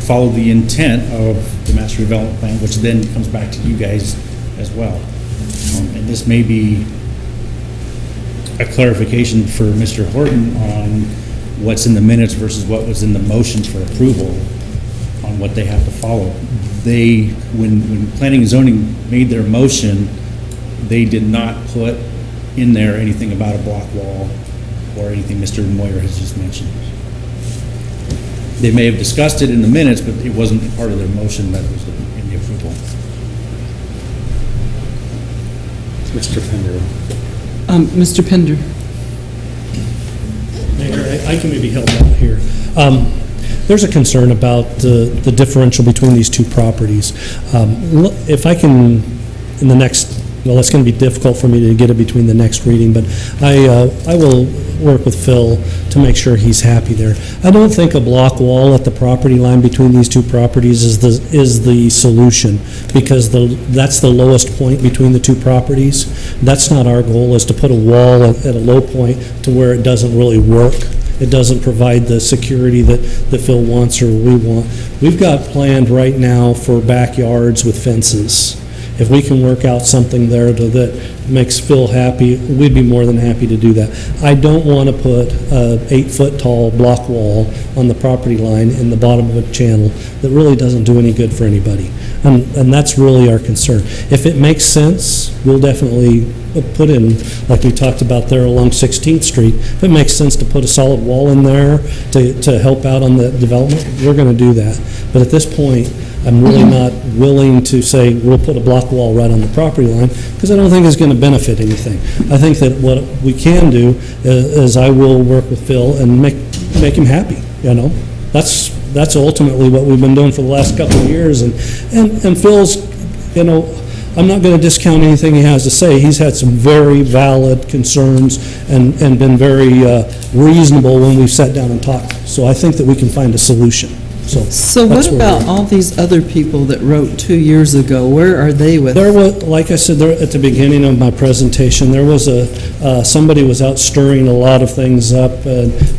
S3: follow the intent of the master development plan, which then comes back to you guys as well. And this may be a clarification for Mr. Horton on what's in the minutes versus what was in the motion for approval on what they have to follow. They, when Planning and Zoning made their motion, they did not put in there anything about a block wall or anything Mr. Moyer has just mentioned. They may have discussed it in the minutes, but it wasn't part of their motion that was in the approval.
S2: Mr. Pender.
S1: Mr. Pender.
S12: Mayor, I can maybe help out here. There's a concern about the differential between these two properties. If I can, in the next well, it's going to be difficult for me to get it between the next reading, but I will work with Phil to make sure he's happy there. I don't think a block wall at the property line between these two properties is the solution, because that's the lowest point between the two properties. That's not our goal, is to put a wall at a low point to where it doesn't really work. It doesn't provide the security that Phil wants or we want. We've got planned right now for backyards with fences. If we can work out something there that makes Phil happy, we'd be more than happy to do that. I don't want to put a 8-foot-tall block wall on the property line in the bottom of a channel that really doesn't do any good for anybody. And that's really our concern. If it makes sense, we'll definitely put in, like we talked about there along 16th Street, if it makes sense to put a solid wall in there to help out on the development, we're going to do that. But at this point, I'm really not willing to say we'll put a block wall right on the property line, because I don't think it's going to benefit anything. I think that what we can do is I will work with Phil and make him happy, you know. That's ultimately what we've been doing for the last couple of years. And Phil's, you know, I'm not going to discount anything he has to say. He's had some very valid concerns and been very reasonable when we've sat down and talked. So I think that we can find a solution.
S1: So what about all these other people that wrote 2 years ago? Where are they with?
S12: There was, like I said there at the beginning of my presentation, there was somebody was out stirring a lot of things up,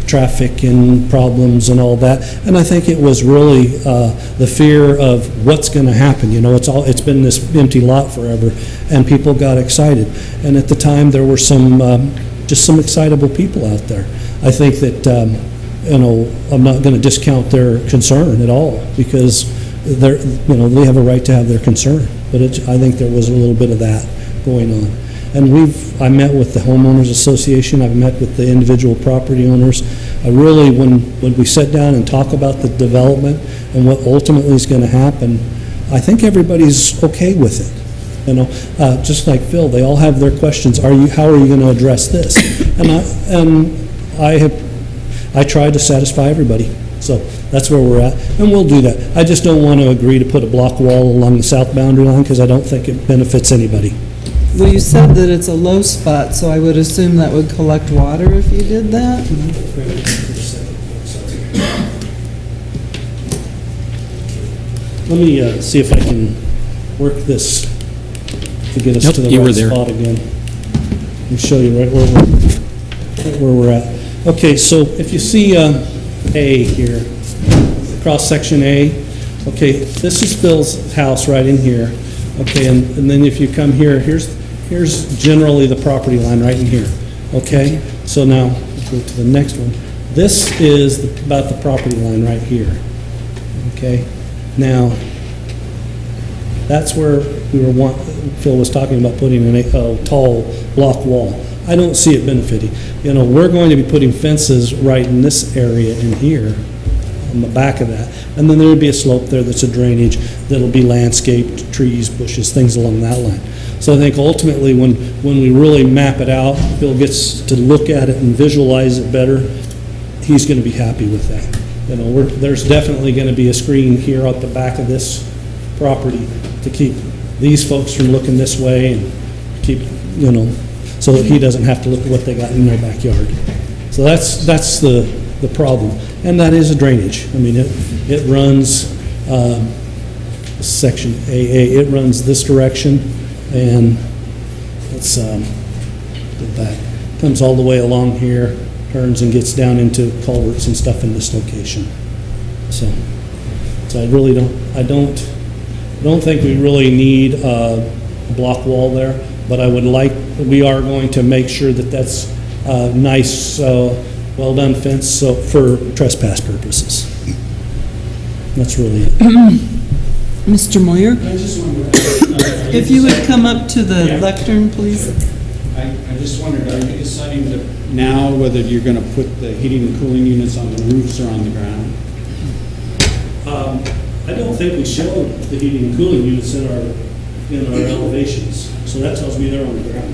S12: traffic and problems and all that. And I think it was really the fear of what's going to happen. You know, it's been this empty lot forever, and people got excited. And at the time, there were just some excitable people out there. I think that. You know, I'm not going to discount their concern at all, because they have a right to have their concern. But I think there was a little bit of that going on. And I met with the homeowners association. I've met with the individual property owners. I really, when we sit down and talk about the development and what ultimately is going to happen, I think everybody's okay with it. You know, just like Phil, they all have their questions. How are you going to address this? I try to satisfy everybody. So that's where we're at, and we'll do that. I just don't want to agree to put a block wall along the south boundary line, because I don't think it benefits anybody.
S1: Well, you said that it's a low spot, so I would assume that would collect water if you did that?
S12: Let me see if I can work this to get us to the right spot again. I'll show you right where we're at. Okay, so if you see A here, cross-section A, okay, this is Phil's house right in here. Okay, and then if you come here, here's generally the property line right in here. Okay, so now go to the next one. This is about the property line right here. Okay, now that's where Phil was talking about putting a tall block wall. I don't see it benefiting. You know, we're going to be putting fences right in this area in here, on the back of that. And then there would be a slope there that's a drainage that'll be landscaped, trees, bushes, things along that line. So I think ultimately when we really map it out, Bill gets to look at it and visualize it better, he's going to be happy with that. You know, there's definitely going to be a screen here at the back of this property to keep these folks from looking this way and keep, you know, so that he doesn't have to look at what they got in their backyard. So that's the problem. And that is a drainage. I mean, it runs, section AA, it runs this direction, and it's that comes all the way along here, turns and gets down into culverts and stuff in this location. So I really don't think we really need a block wall there, but we are going to make sure that that's a nice, well-done fence for trespass purposes. That's really it.
S1: Mr. Moyer? If you would come up to the lectern, please.
S15: I just wondered, are you deciding now whether you're going to put the heating and cooling units on the roofs or on the ground?
S12: I don't think we showed the heating and cooling units in our elevations, so that tells me they're on the ground.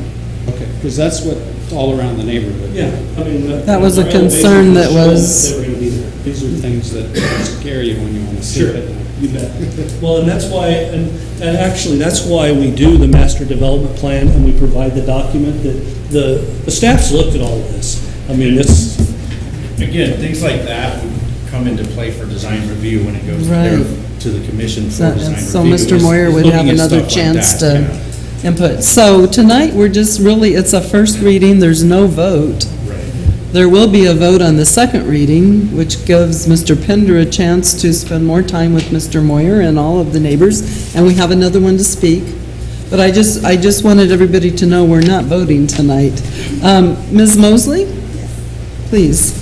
S15: Okay, because that's what all around the neighborhood.
S12: Yeah, I mean
S1: that was a concern that was.
S12: They were going to be there.
S15: These are things that scare you when you want to sleep
S12: Sure,
S15: at night.
S12: you bet. Well, and that's why, and actually, that's why we do the master development plan and we provide the document that the staff's looked at all of this. I mean, it's,
S3: Again, things like that would come into play for design review when it goes there
S1: Right.
S3: to the commission for
S1: So
S3: design
S1: so
S3: review.
S1: Mr.
S3: is
S1: Moyer would
S3: looking
S1: have
S3: at
S1: another
S3: stuff like
S1: chance
S3: that,
S1: to
S3: yeah.
S1: input. So tonight, we're just really, it's a first reading, there's no vote. There will be a vote on the second reading, which gives Mr. Pender a chance to spend more time with Mr. Moyer and all of the neighbors, and we have another one to speak. But I just wanted everybody to know we're not voting tonight. Ms. Mosley? Please.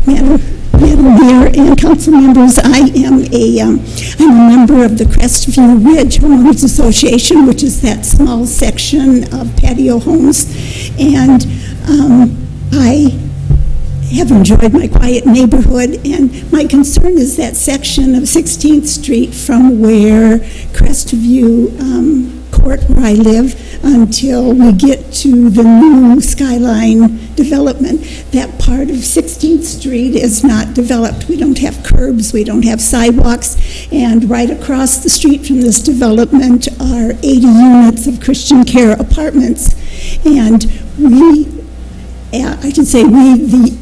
S16: Madam Mayor and council members, I'm a member of the Crestview Ridge Homeowners Association, which is that small section of patio homes, and I have enjoyed my quiet neighborhood, and my concern is that section of 16th Street from where Crestview Court, where I live, until we get to the new Skyline development. That part of 16th Street is not developed. We don't have curbs, we don't have sidewalks, and right across the street from this development are 80 units of Christian Care apartments. And we, I should say we, the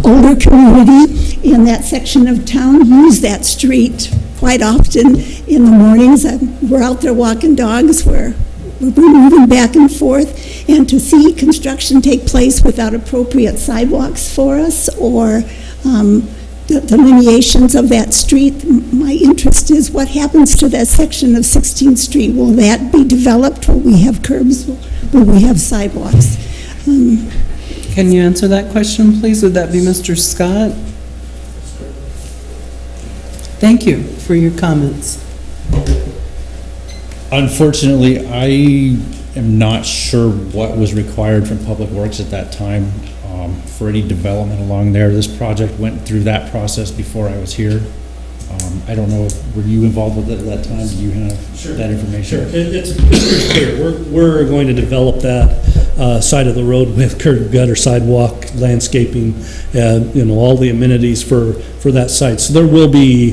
S16: older community in that section of town, use that street quite often in the mornings. We're out there walking dogs, we're moving back and forth, and to see construction take place without appropriate sidewalks for us or the delineations of that street, my interest is what happens to that section of 16th Street. Will that be developed? Will we have curbs? Will we have sidewalks?
S1: Can you answer that question, please? Would that be Mr. Scott? Thank you for your comments.
S3: Unfortunately, I am not sure what was required from Public Works at that time for any development along there. This project went through that process before I was here. I don't know, were you involved with it at that time? Do you have that information?
S12: sure, it's pretty clear. We're going to develop that side of the road with curb, gutter, sidewalk, landscaping, all the amenities for that site. So there will be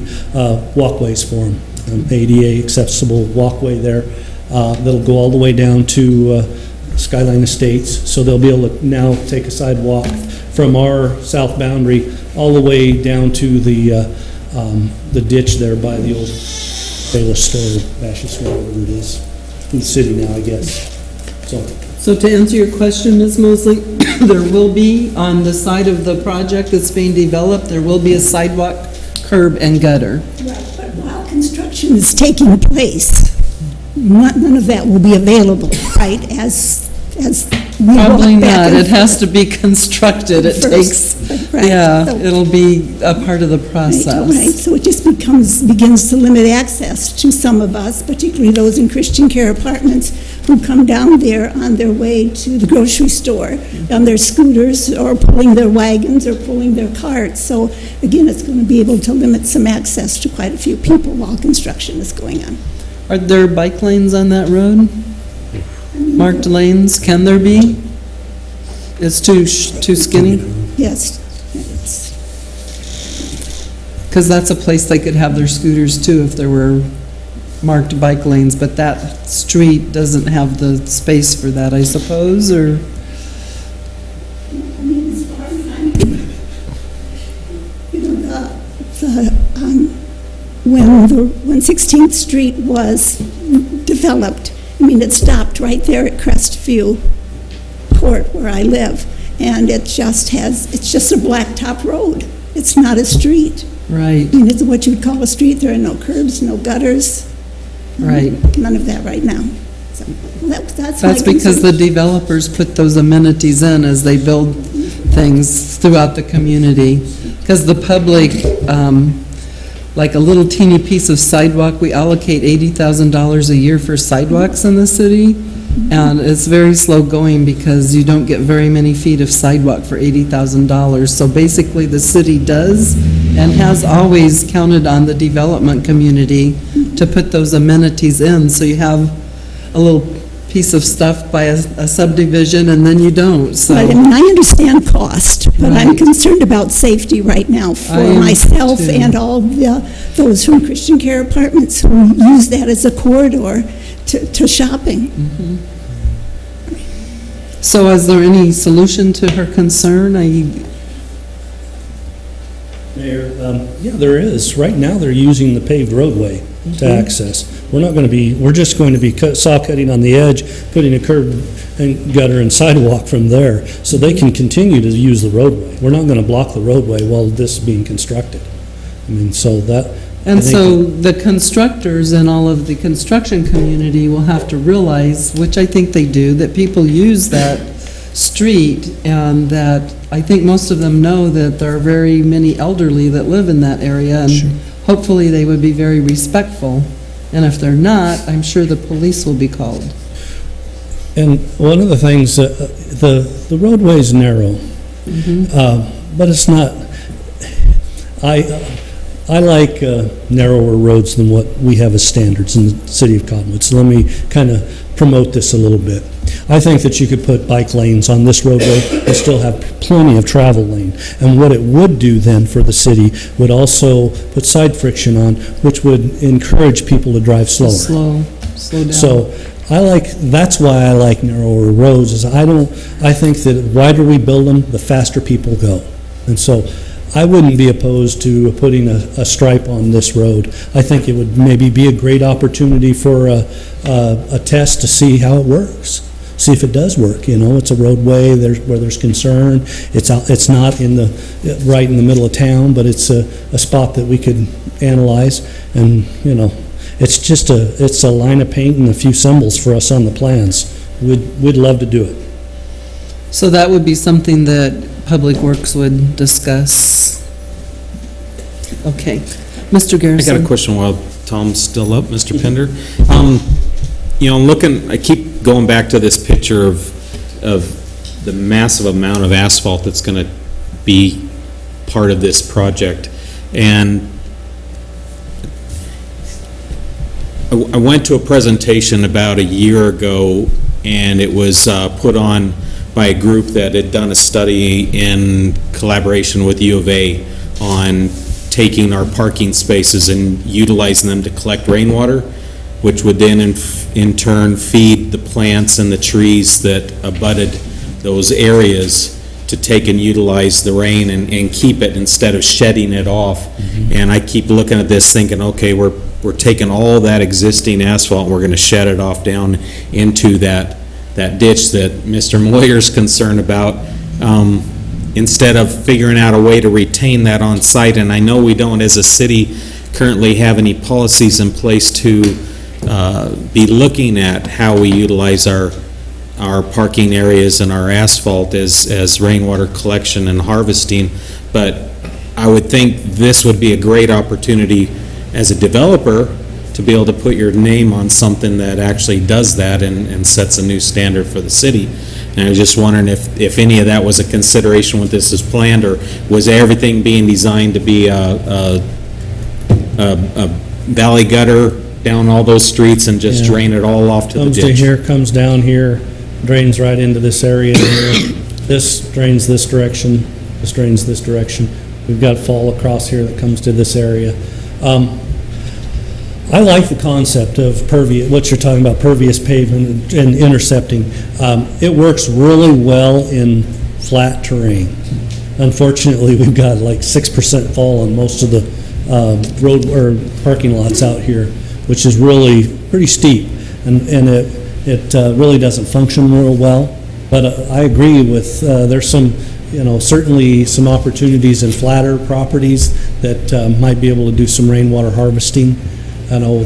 S12: walkways for them, an ADA accessible walkway there that'll go all the way down to Skyline Estates. So they'll be able to now take a sidewalk from our south boundary all the way down to the ditch there by the old Bayless store, Bashas, whatever it is, in the city now, I guess.
S1: So to answer your question, Ms. Mosley, there will be, on the side of the project that's being developed, there will be a sidewalk, curb, and gutter.
S16: Right, but while construction is taking place, none of that will be available, right, as we
S1: Probably
S16: walk back
S1: not.
S16: and
S1: It has to be constructed. It
S16: First,
S1: takes,
S16: right.
S1: yeah,
S16: So-
S1: it'll be a part of the process.
S16: Right, so it just begins to limit access to some of us, particularly those in Christian Care apartments who come down there on their way to the grocery store on their scooters or pulling their wagons or pulling their carts. So again, it's going to be able to limit some access to quite a few people while construction is going on.
S1: Are there bike lanes on that road? Marked lanes? Can there be? It's too skinny?
S16: Yes, it's
S1: Because that's a place they could have their scooters too if there were marked bike lanes, but that street doesn't have the space for that, I suppose, or?
S16: as far as when 16th Street was developed, it stopped right there at Crestview Court where I live, and it's just a blacktop road. It's not a street.
S1: Right.
S16: It's what you would call a street. There are no curbs, no gutters.
S1: Right.
S16: None of that right now. So that's
S1: That's because the developers put those amenities in as they build things throughout the community. Because the public, like a little teeny piece of sidewalk, we allocate $80,000 a year for sidewalks in the city, and it's very slow going because you don't get very many feet of sidewalk for $80,000. So basically, the city does and has always counted on the development community to put those amenities in, so you have a little piece of stuff by a subdivision, and then you don't, so.
S16: But I mean, I understand cost, but I'm
S1: Right.
S16: concerned about safety right now
S1: I
S16: for
S1: am
S16: myself
S1: too.
S16: and all those from Christian Care Apartments who use that as a corridor to shopping.
S1: So is there any solution to her concern?
S12: Mayor, yeah, there is. Right now, they're using the paved roadway to access. We're just going to be saw cutting on the edge, putting a curb and gutter and sidewalk from there, so they can continue to use the roadway. We're not going to block the roadway while this is being constructed. I mean, so that.
S1: And
S12: I think
S1: so the constructors and all of the construction community will have to realize, which I think they do, that people use that street, and that I think most of them know that there are very many elderly that live in that area, and hopefully they would be very respectful. And if they're not, I'm sure the police will be called.
S12: And one of the things, the roadway is narrow, but it's not. I like narrower roads than what we have as standards in the city of Cottonwood. So let me kind of promote this a little bit. I think that you could put bike lanes on this roadway and still have plenty of travel lane. And what it would do then for the city would also put side friction on, which would encourage people to drive slower.
S1: Slow down.
S12: So that's why I like narrower roads, is I think that the wider we build them, the faster people go. And so I wouldn't be opposed to putting a stripe on this road. I think it would maybe be a great opportunity for a test to see how it works. See if it does work. It's a roadway where there's concern. It's not right in the middle of town, but it's a spot that we could analyze. And it's just a line of paint and a few symbols for us on the plans. We'd love to do it.
S1: So that would be something that Public Works would discuss. Okay. Mr. Garrison?
S6: I got a question while Tom's still up, Mr. Pender. I keep going back to this picture of the massive amount of asphalt that's going to be part of this project. And I went to a presentation about a year ago, and it was put on by a group that had done a study in collaboration with U of A on taking our parking spaces and utilizing them to collect rainwater, which would then in turn feed the plants and the trees that abutted those areas to take and utilize the rain and keep it instead of shedding it off. And I keep looking at this thinking, okay, we're taking all that existing asphalt and we're going to shed it off down into that ditch that Mr. Moyer's concerned about, instead of figuring out a way to retain that on site. And I know we don't, as a city, currently have any policies in place to be looking at how we utilize our parking areas and our asphalt as rainwater collection and harvesting. But I would think this would be a great opportunity as a developer to be able to put your name on something that actually does that and sets a new standard for the city. And I was just wondering if any of that was a consideration when this is planned, or was everything being designed to be a valley gutter down all those streets and just drain it all off to the ditch?
S12: Comes to here, comes down here, drains right into this area here. This drains this direction, this drains this direction. We've got fall across here that comes to this area. I like the concept of what you're talking about, pervious pavement and intercepting. It works really well in flat terrain. Unfortunately, we've got like 6% fall on most of the road or parking lots out here, which is really pretty steep, and it really doesn't function real well. But I agree with there's some, certainly some opportunities in flatter properties that might be able to do some rainwater harvesting. I know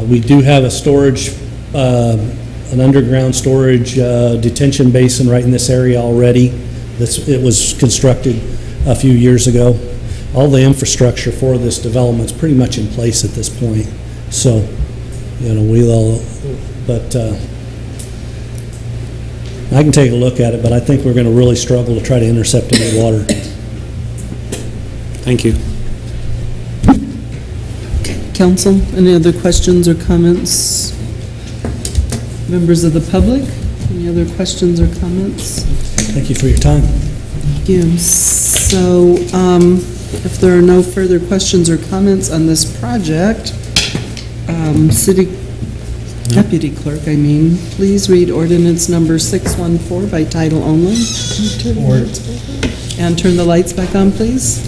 S12: we do have a storage, an underground storage detention basin right in this area already. It was constructed a few years ago. All the infrastructure for this development is pretty much in place at this point. So, I can take a look at it, but I think we're going to really struggle to try to intercept any water.
S6: Thank you.
S1: Council, any other questions or comments? Members of the public, any other questions or comments?
S12: Thank you for your time.
S1: Thank you. So, if there are no further questions or comments on this project, City Deputy Clerk, please read ordinance number 614 by title only. And turn the lights back on, please.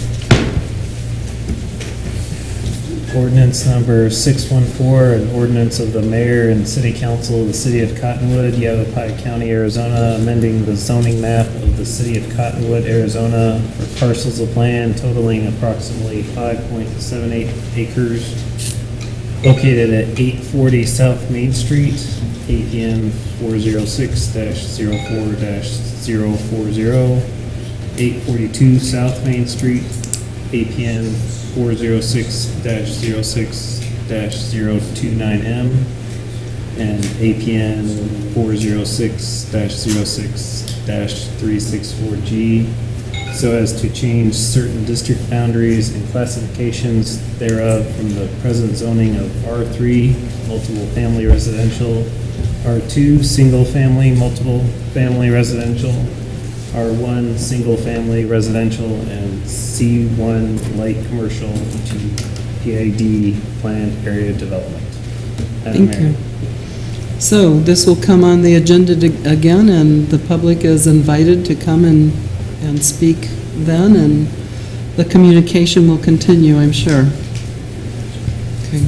S2: Ordinance number 614, an ordinance of the mayor and city council of the city of Cottonwood, Yavapai County, Arizona, amending the zoning map of the city of Cottonwood, Arizona for parcels of land totaling approximately 5.78 acres located at 840 South Main Street, APN 406-04-040, 842 South Main Street, APN 406-06-029M, and APN 406-06-364G, so as to change certain district boundaries and classifications thereof from the present zoning of R3, multiple family residential, R2, single family, multiple family residential, R1, single family residential, and C1, light commercial to PID, planned area development. Madam
S1: Thank
S2: Mayor.
S1: you. So this will come on the agenda again, and the public is invited to come and speak then, and the communication will continue, I'm sure. Okay.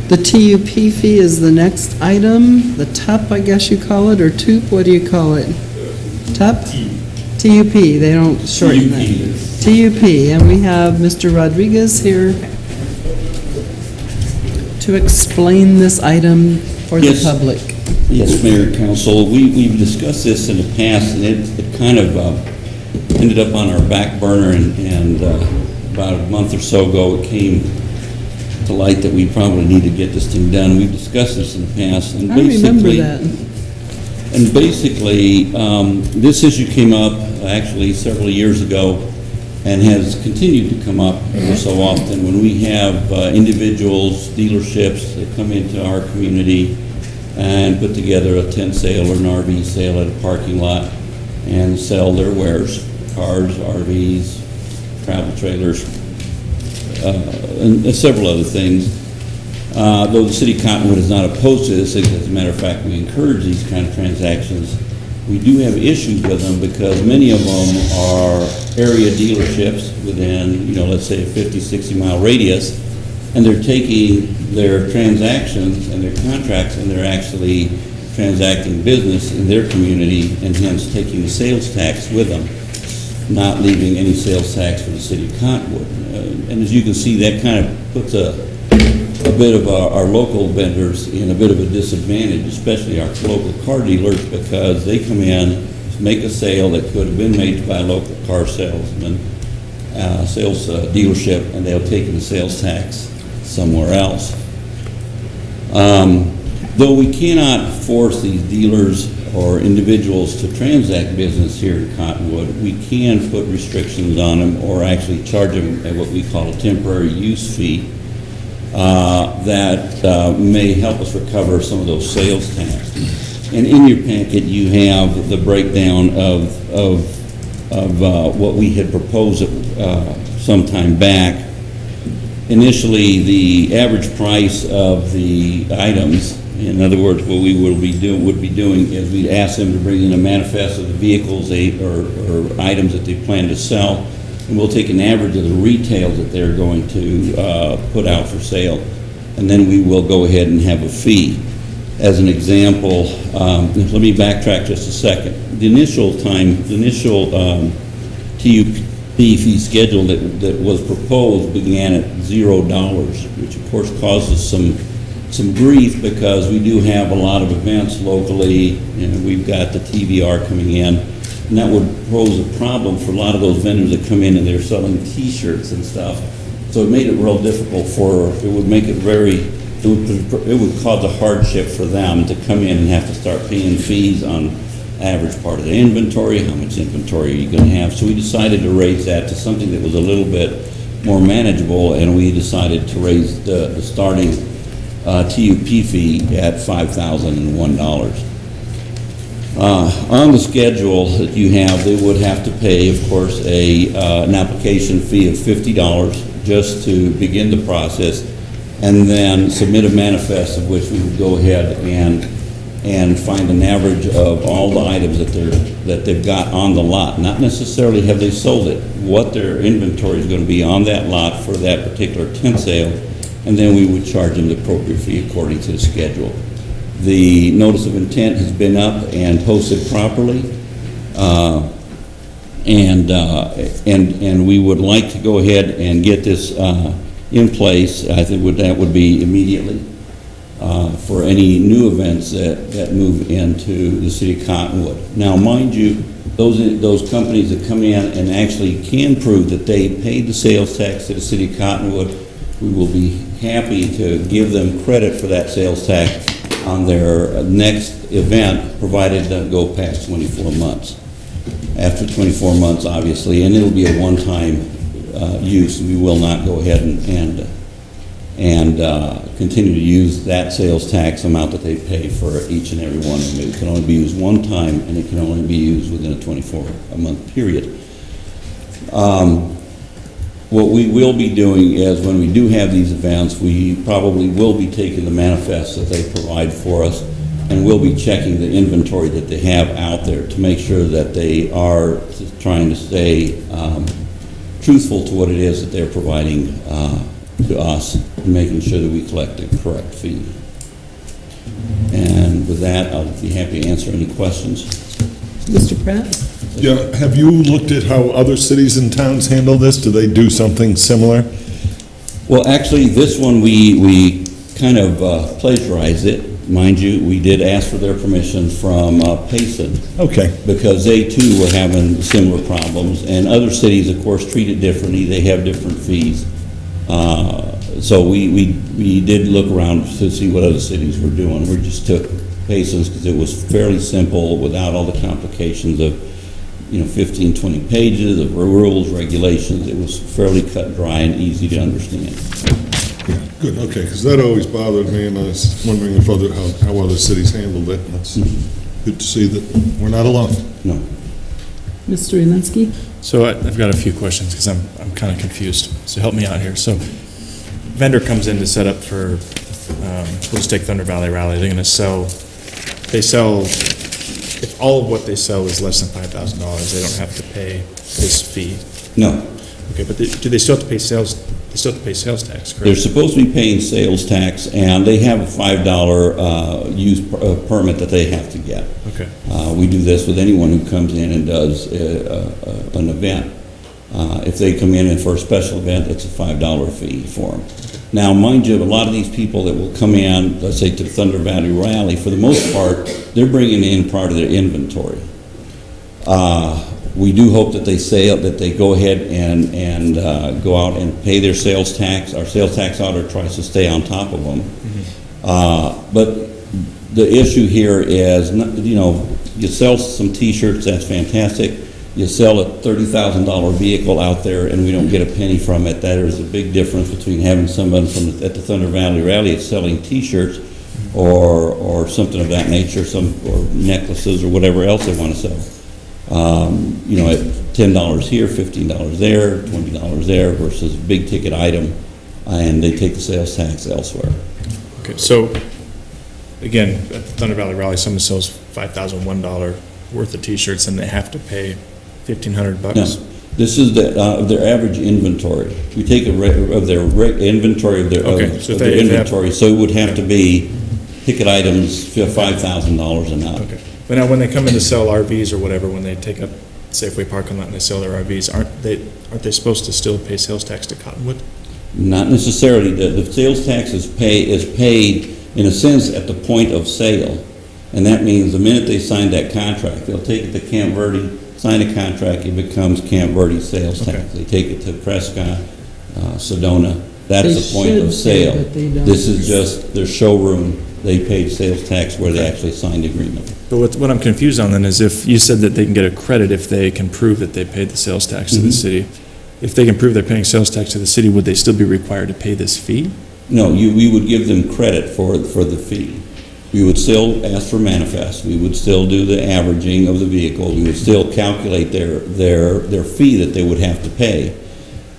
S1: The TUP fee is the next item, the TUP, I guess you call it, or TUP, what do you call it? TUP? TUP, they don't shorten that. TUP, and we have Mr. Rodriguez here to explain this item for the public.
S19: Yes, Mayor and Council, we've discussed this in the past, and it kind of ended up on our back burner, and about a month or so ago, it came to light that we probably need to get this thing done. We've discussed this in the past, and
S1: I remember that.
S19: And basically, this issue came up actually several years ago and has continued to come up ever so often when we have individuals, dealerships that come into our community and put together a tent sale or an RV sale at a parking lot and sell their wares, cars, RVs, travel trailers, and several other things. Though the city of Cottonwood is not opposed to this, as a matter of fact, we encourage these kind of transactions. We do have issues with them because many of them are area dealerships within, let's say a 50, 60-mile radius, and they're taking their transactions and their contracts and they're actually transacting business in their community and hence taking the sales tax with them, not leaving any sales tax for the city of Cottonwood. And as you can see, that kind of puts a bit of our local vendors in a bit of a disadvantage, especially our local car dealers, because they come in, make a sale that could have been made by a local car salesman, sales dealership, and they'll take in the sales tax somewhere else. Though we cannot force these dealers or individuals to transact business here in Cottonwood, we can put restrictions on them or actually charge them at what we call a temporary use fee that may help us recover some of those sales tax. And in your packet, you have the breakdown of what we had proposed some time back. Initially, the average price of the items, in other words, what we would be doing is we'd ask them to bring in a manifest of the vehicles or items that they plan to sell, and we'll take an average of the retail that they're going to put out for sale, and then we will go ahead and have a fee. As an example, let me backtrack just a second. The initial TUP fee schedule that was proposed began at $0, which of course causes some grief because we do have a lot of events locally, and we've got the TVR coming in, and that would pose a problem for a lot of those vendors that come in and they're selling T-shirts and stuff. So it made it real difficult it would cause a hardship for them to come in and have to start paying fees on average part of the inventory, how much inventory are you going to have. So we decided to raise that to something that was a little bit more manageable, and we decided to raise the starting TUP fee at $5,001. On the schedule that you have, they would have to pay, of course, an application fee of $50 just to begin the process, and then submit a manifest of which we would go ahead and find an average of all the items that they've got on the lot. Not necessarily have they sold it, what their inventory is going to be on that lot for that particular tent sale, and then we would charge them the appropriate fee according to the schedule. The notice of intent has been up and posted properly, and we would like to go ahead and get this in place. I think that would be immediately for any new events that move into the city of Cottonwood. Now, mind you, those companies that come in and actually can prove that they paid the sales tax to the city of Cottonwood, we will be happy to give them credit for that sales tax on their next event, provided it doesn't go past 24 months. After 24 months, obviously, and it'll be a one-time use. We will not go ahead and continue to use that sales tax amount that they pay for each and every one of them. It can only be used one time, and it can only be used within a 24-month period. What we will be doing is, when we do have these events, we probably will be taking the manifests that they provide for us, and we'll be checking the inventory that they have out there to make sure that they are trying to stay truthful to what it is that they're providing to us, and making sure that we collect the correct fee. And with that, I'll be happy to answer any questions.
S1: Mr. Pratt?
S13: Yeah, have you looked at how other cities and towns handle this? Do they do something similar?
S19: Well, actually, this one, we kind of plagiarized it. Mind you, we did ask for their permission from Payson.
S13: Okay.
S19: Because they too were having similar problems, and other cities, of course, treat it differently. They have different fees. So we did look around to see what other cities were doing. We just took Payson's because it was fairly simple without all the complications of 15, 20 pages of rules, regulations. It was fairly cut dry and easy to understand.
S13: Good, okay, because that always bothered me, and I was wondering if how other cities handled it. That's good to see that we're not alone.
S19: No.
S1: Mr. Elinsky?
S14: So I've got a few questions because I'm kind of confused. So help me out here. So vendor comes in to set up for, we'll just take Thunder Valley Rally. They're going to sell, if all of what they sell is less than $5,000, they don't have to pay this fee?
S19: No.
S14: Okay, but do they still have to pay sales? They still have to pay sales tax, correct?
S19: They're supposed to be paying sales tax, and they have a $5 use permit that they have to get.
S14: Okay.
S19: We do this with anyone who comes in and does an event. If they come in for a special event, it's a $5 fee for them. Now, mind you, a lot of these people that will come in, let's say to the Thunder Valley Rally, for the most part, they're bringing in part of their inventory. We do hope that they go ahead and go out and pay their sales tax. Our sales tax auditor tries to stay on top of them. But the issue here is, you sell some T-shirts, that's fantastic. You sell a $30,000 vehicle out there and we don't get a penny from it. That is a big difference between having someone at the Thunder Valley Rally selling T-shirts or something of that nature, or necklaces or whatever else they want to sell. At $10 here, $15 there, $20 there, versus a big ticket item, and they take the sales tax elsewhere.
S14: Okay, so again, at the Thunder Valley Rally, someone sells $5,001 worth of T-shirts, and they have to pay $1,500.
S19: No, this is their average inventory. We take of their inventory of their inventory, so it would have to be ticket items for $5,000 and up.
S14: Okay. But now, when they come in to sell RVs or whatever, when they take up Safeway parking lot and they sell their RVs, aren't they supposed to still pay sales tax to Cottonwood?
S19: Not necessarily. The sales tax is paid in a sense at the point of sale, and that means the minute they sign that contract, they'll take it to Camp Verde, sign a contract, it becomes Camp Verde sales tax. They take it to Prescott, Sedona. That's the point of sale. This is just their showroom. They paid sales tax where they actually signed the agreement.
S14: But what I'm confused on then is, if you said that they can get a credit if they can prove that they paid the sales tax to the city. If they can prove they're paying sales tax to the city, would they still be required to pay this fee?
S19: No, we would give them credit for the fee. We would still ask for manifest, we would still do the averaging of the vehicle, we would still calculate their fee that they would have to pay.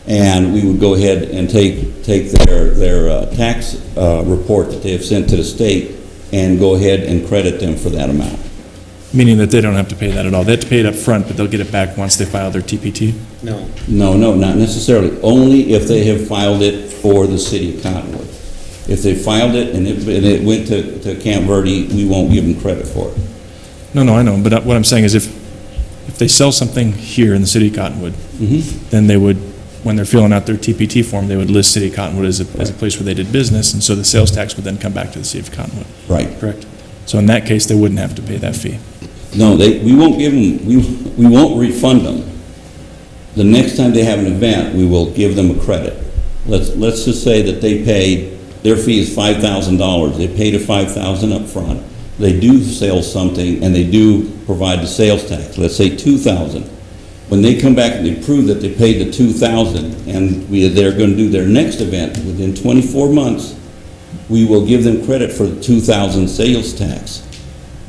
S19: And we would go ahead and take their tax report that they have sent to the state and go ahead and credit them for that amount.
S14: Meaning that they don't have to pay that at all. They have to pay it up front, but they'll get it back once they file their TPT?
S10: No.
S19: No, not necessarily. Only if they have filed it for the city of Cottonwood. If they filed it and it went to Camp Verde, we won't give them credit for it.
S14: No, I know, but what I'm saying is if they sell something here in the city of Cottonwood, then they would, when they're filling out their TPT form, they would list City of Cottonwood as a place where they did business, and so the sales tax would then come back to the City of Cottonwood.
S19: Right.
S14: Correct? So in that case, they wouldn't have to pay that fee.
S19: No, we won't give them, we won't refund them. The next time they have an event, we will give them a credit. Let's just say that they paid, their fee is $5,000. They paid a $5,000 up front. They do sell something and they do provide the sales tax. Let's say $2,000. When they come back and they prove that they paid the $2,000 and they're going to do their next event within 24 months, we will give them credit for the $2,000 sales tax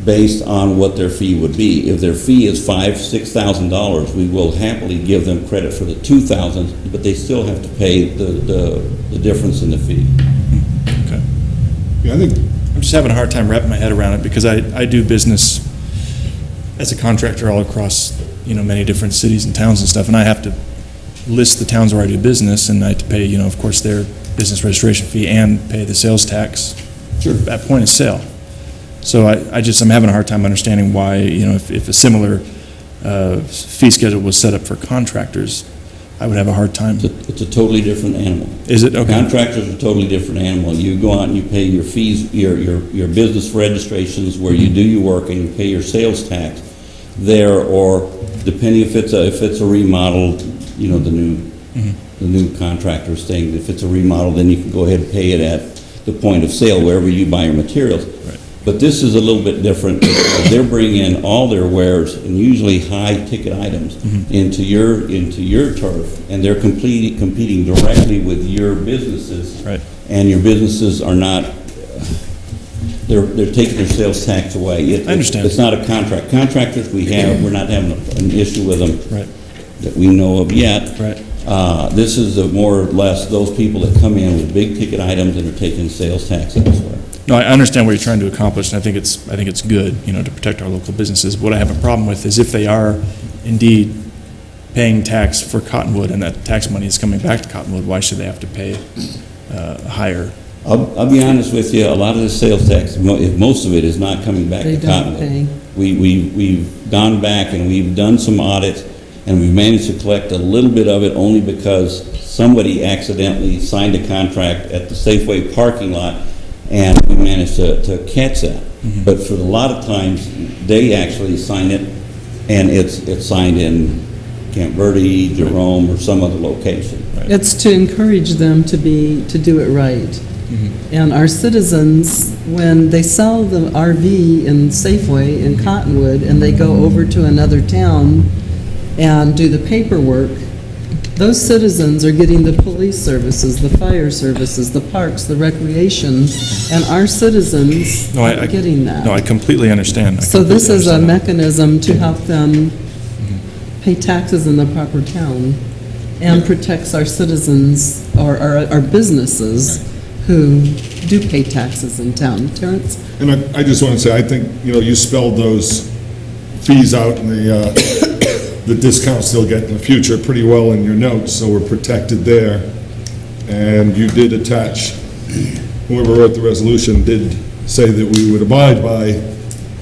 S19: based on what their fee would be. If their fee is $6,000, we will happily give them credit for the $2,000, but they still have to pay the difference in the fee.
S14: Okay.
S13: Yeah, I think
S14: I'm just having a hard time wrapping my head around it because I do business as a contractor all across, many different cities and towns and stuff, and I have to list the towns where I do business, and I have to pay, of course, their business registration fee and pay the sales tax at point of sale. So I'm having a hard time understanding why, if a similar fee schedule was set up for contractors, I would have a hard time.
S19: It's a totally different animal.
S14: Is it? Okay.
S19: Contractors are a totally different animal. You go out and you pay your fees, your business registrations where you do your work, and you pay your sales tax there, or depending if it's a remodel, the new contractor's thing. If it's a remodel, then you can go ahead and pay it at the point of sale wherever you buy your materials.
S14: Right.
S19: But this is a little bit different because they're bringing in all their wares and usually high-ticket items into your turf, and they're competing directly with your businesses.
S14: Right.
S19: And your businesses are not. They're taking their sales tax away.
S14: I understand.
S19: It's not a contract. Contractors we're not having an issue with them
S14: right.
S19: that we know of yet.
S14: Right.
S19: This is more or less those people that come in with big-ticket items and are taking sales tax elsewhere.
S14: No, I understand what you're trying to accomplish, and I think it's good, to protect our local businesses. What I have a problem with is if they are indeed paying tax for Cottonwood and that tax money is coming back to Cottonwood, why should they have to pay higher?
S19: I'll be honest with you, a lot of the sales tax, most of it is not coming back to Cottonwood. We've gone back and we've done some audits, and we've managed to collect a little bit of it only because somebody accidentally signed a contract at the Safeway parking lot, and we managed to catch that. But for a lot of times, they actually sign it, and it's signed in Camp Verde, Jerome, or some other location.
S1: It's to encourage them to do it right. And our citizens, when they sell the RV in Safeway in Cottonwood and they go over to another town and do the paperwork, those citizens are getting the police services, the fire services, the parks, the recreation, and our citizens are getting that.
S14: No, I completely understand.
S1: So this is a mechanism to help them pay taxes in the proper town and protects our citizens or our businesses who do pay taxes in town. Terrence?
S13: And I just want to say, I think, you spelled those fees out and the discounts they'll get in the future pretty well in your notes, so we're protected there. And you did attach, whoever wrote the resolution did say that we would abide by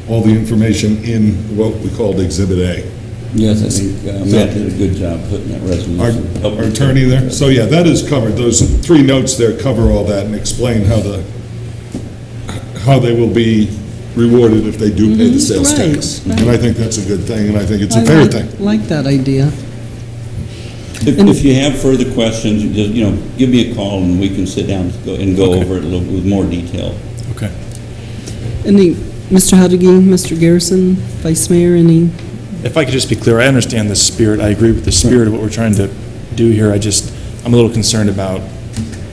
S13: all the information in what we called Exhibit A.
S19: Yes, I think Matt did a good job putting that resolution.
S13: Our attorney there? So yeah, that is covered. Those 3 notes there cover all that and explain how they will be rewarded if they do pay the sales tax.
S1: Right.
S13: And I think that's a good thing, and I think it's a fair thing.
S1: I like that idea.
S19: If you have further questions, just, give me a call and we can sit down and go over it a little with more detail.
S14: Okay.
S1: Mr. Huddigy, Mr. Garrison, Vice Mayor, any?
S14: If I could just be clear, I understand the spirit. I agree with the spirit of what we're trying to do here. I'm a little concerned about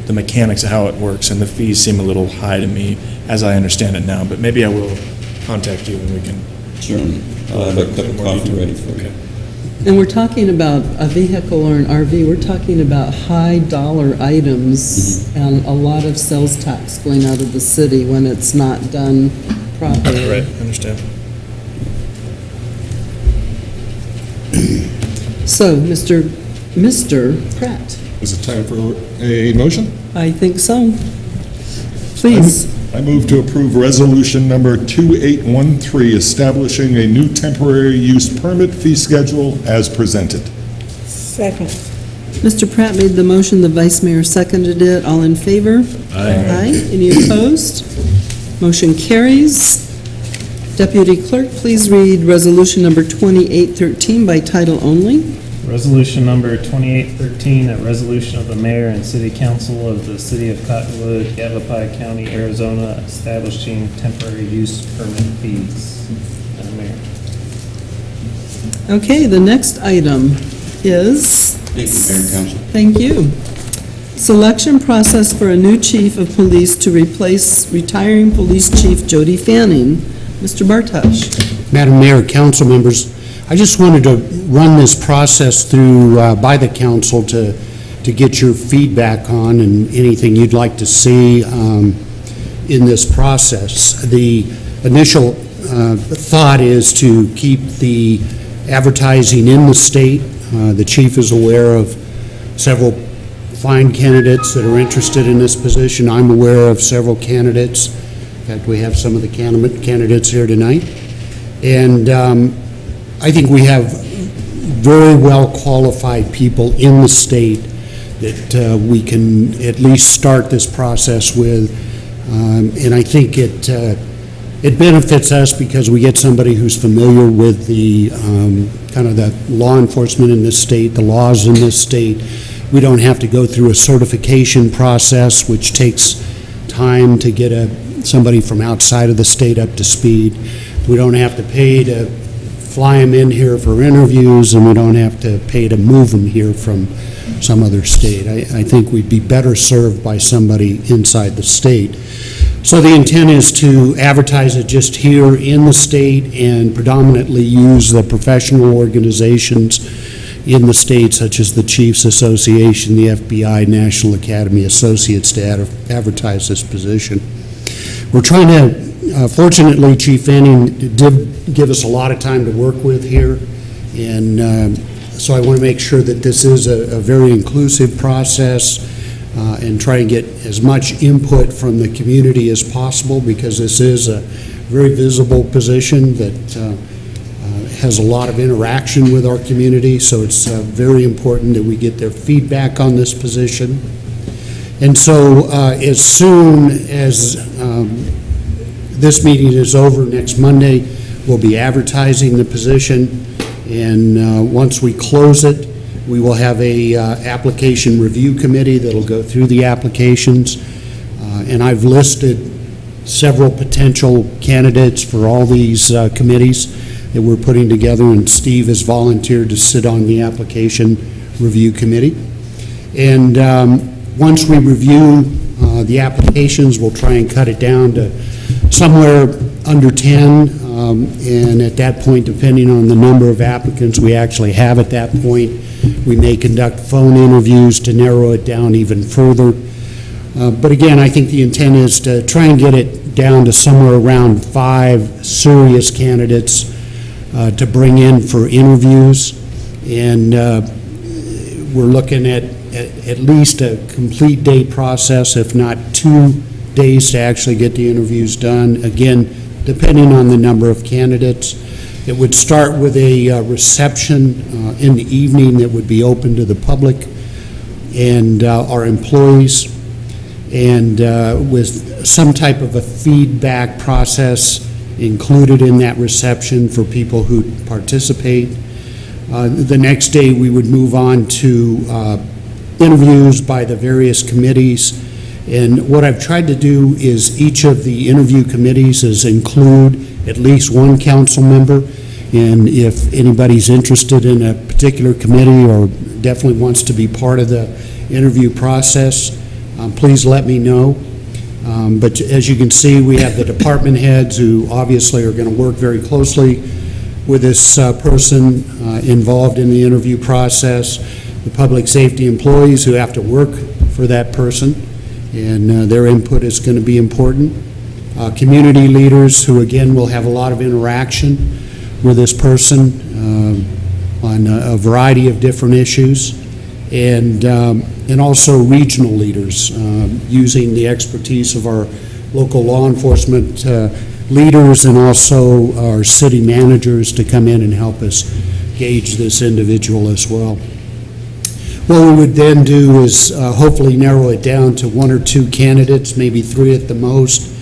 S14: the mechanics of how it works, and the fees seem a little high to me, as I understand it now, but maybe I will contact you and we can.
S19: Certainly. I'll have a cup of coffee ready for you.
S1: And we're talking about a vehicle or an RV, we're talking about high dollar items and a lot of sales tax going out of the city when it's not done properly.
S14: Right, understand.
S1: So, Mr. Pratt,
S13: Is it time for a motion?
S1: I think so. Please.
S13: I move to approve resolution number 2813, establishing a new temporary use permit fee schedule as presented.
S16: Second.
S1: Mr. Pratt made the motion, the vice mayor seconded it. All in favor? Aye. Any opposed? Motion carries. Deputy Clerk, please read resolution number 2813 by title only.
S2: Resolution number 2813, a resolution of the mayor and city council of the city of Cottonwood, Yavapai County, Arizona, establishing temporary use permit fees. Madam Mayor.
S1: Okay, the next item is...
S19: Thank you, Mayor and Council.
S1: Thank you. Selection process for a new chief of police to replace retiring police chief Jody Fanning. Mr. Bartosh.
S5: Madam Mayor, council members, I just wanted to run this process through by the council to get your feedback on and anything you'd like to see in this process. The initial thought is to keep the advertising in the state. The chief is aware of several fine candidates that are interested in this position. I'm aware of several candidates. In fact, we have some of the candidates here tonight. And I think we have very well qualified people in the state that we can at least start this process with. And I think it benefits us because we get somebody who's familiar with the kind of the law enforcement in this state, the laws in this state. We don't have to go through a certification process, which takes time to get somebody from outside of the state up to speed. We don't have to pay to fly them in here for interviews, and we don't have to pay to move them here from some other state. I think we'd be better served by somebody inside the state. So the intent is to advertise it just here in the state and predominantly use the professional organizations in the state, such as the Chiefs Association, the FBI, National Academy Associates, to advertise this position. We're trying to fortunately, Chief Fanning did give us a lot of time to work with here, and so I want to make sure that this is a very inclusive process and try and get as much input from the community as possible, because this is a very visible position that has a lot of interaction with our community, so it's very important that we get their feedback on this position. And so as soon as this meeting is over next Monday, we'll be advertising the position, and once we close it, we will have a application review committee that'll go through the applications, and I've listed several potential candidates for all these committees that we're putting together, and Steve has volunteered to sit on the application review committee. And once we review the applications, we'll try and cut it down to somewhere under 10, and at that point, depending on the number of applicants we actually have at that point, we may conduct phone interviews to narrow it down even further. But again, I think the intent is to try and get it down to somewhere around 5 serious candidates to bring in for interviews, and we're looking at least a complete day process, if not 2 days to actually get the interviews done. Again, depending on the number of candidates. It would start with a reception in the evening that would be open to the public and our employees, and with some type of a feedback process included in that reception for people who participate. The next day, we would move on to interviews by the various committees. And what I've tried to do is each of the interview committees is include at least one council member. And if anybody's interested in a particular committee or definitely wants to be part of the interview process, please let me know. But as you can see, we have the department heads who obviously are going to work very closely with this person involved in the interview process, the public safety employees who have to work for that person, and their input is going to be important. Community leaders who, again, will have a lot of interaction with this person on a variety of different issues, and also regional leaders using the expertise of our local law enforcement leaders and also our city managers to come in and help us gauge this individual as well. What we would then do is hopefully narrow it down to 1 or 2 candidates, maybe 3 at the most.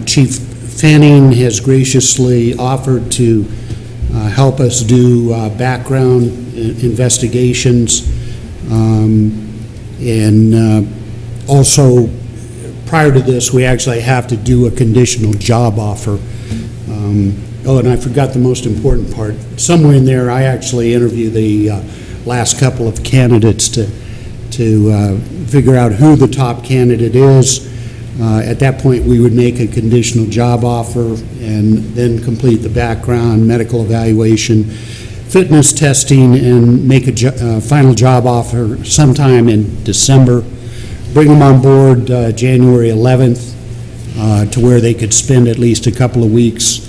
S5: Chief Fanning has graciously offered to help us do background investigations, and also prior to this, we actually have to do a conditional job offer. Oh, and I forgot the most important part. Somewhere in there, I actually interview the last couple of candidates to figure out who the top candidate is. At that point, we would make a conditional job offer and then complete the background, medical evaluation, fitness testing, and make a final job offer sometime in December. Bring them on board January 11th to where they could spend at least a couple of weeks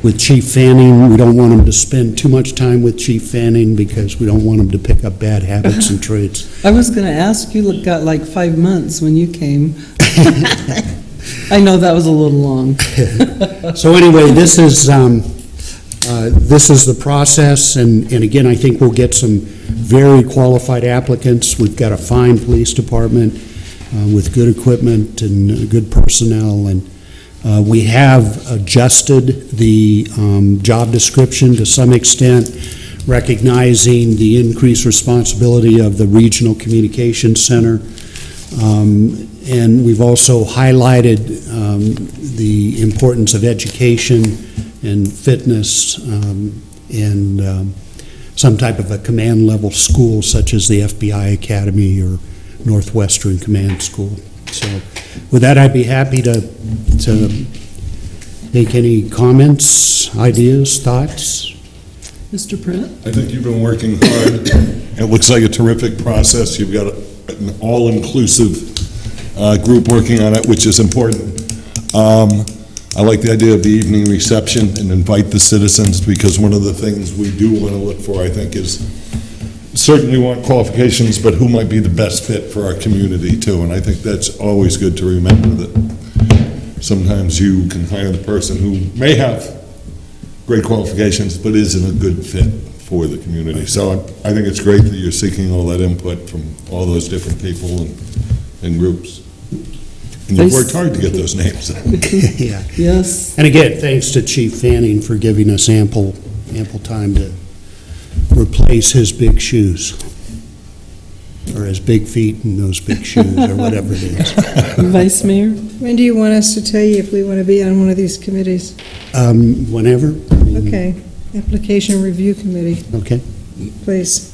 S5: with Chief Fanning. We don't want them to spend too much time with Chief Fanning because we don't want them to pick up bad habits and traits.
S1: I was going to ask, you got like 5 months when you came. I know that was a little long.
S5: So anyway, this is the process, and again, I think we'll get some very qualified applicants. We've got a fine police department with good equipment and good personnel, and we have adjusted the job description to some extent, recognizing the increased responsibility of the Regional Communications Center. And we've also highlighted the importance of education and fitness and some type of a command level school such as the FBI Academy or Northwestern Command School. So with that, I'd be happy to make any comments, ideas, thoughts.
S1: Mr. Pratt?
S13: I think you've been working hard. It looks like a terrific process. You've got an all-inclusive group working on it, which is important. I like the idea of the evening reception and invite the citizens, because one of the things we do want to look for, I think, is certainly want qualifications, but who might be the best fit for our community too. And I think that's always good to remember, that sometimes you can hire the person who may have great qualifications but isn't a good fit for the community. So I think it's great that you're seeking all that input from all those different people and groups. And you've worked hard to get those names.
S5: Yeah.
S1: Yes.
S5: And again, thanks to Chief Fanning for giving us ample time to replace his big shoes, or his big feet in those big shoes, or whatever it is.
S1: Vice Mayor?
S8: When do you want us to tell you if we want to be on one of these committees?
S5: Whenever.
S8: Okay. Application Review Committee,
S5: Okay.
S8: please.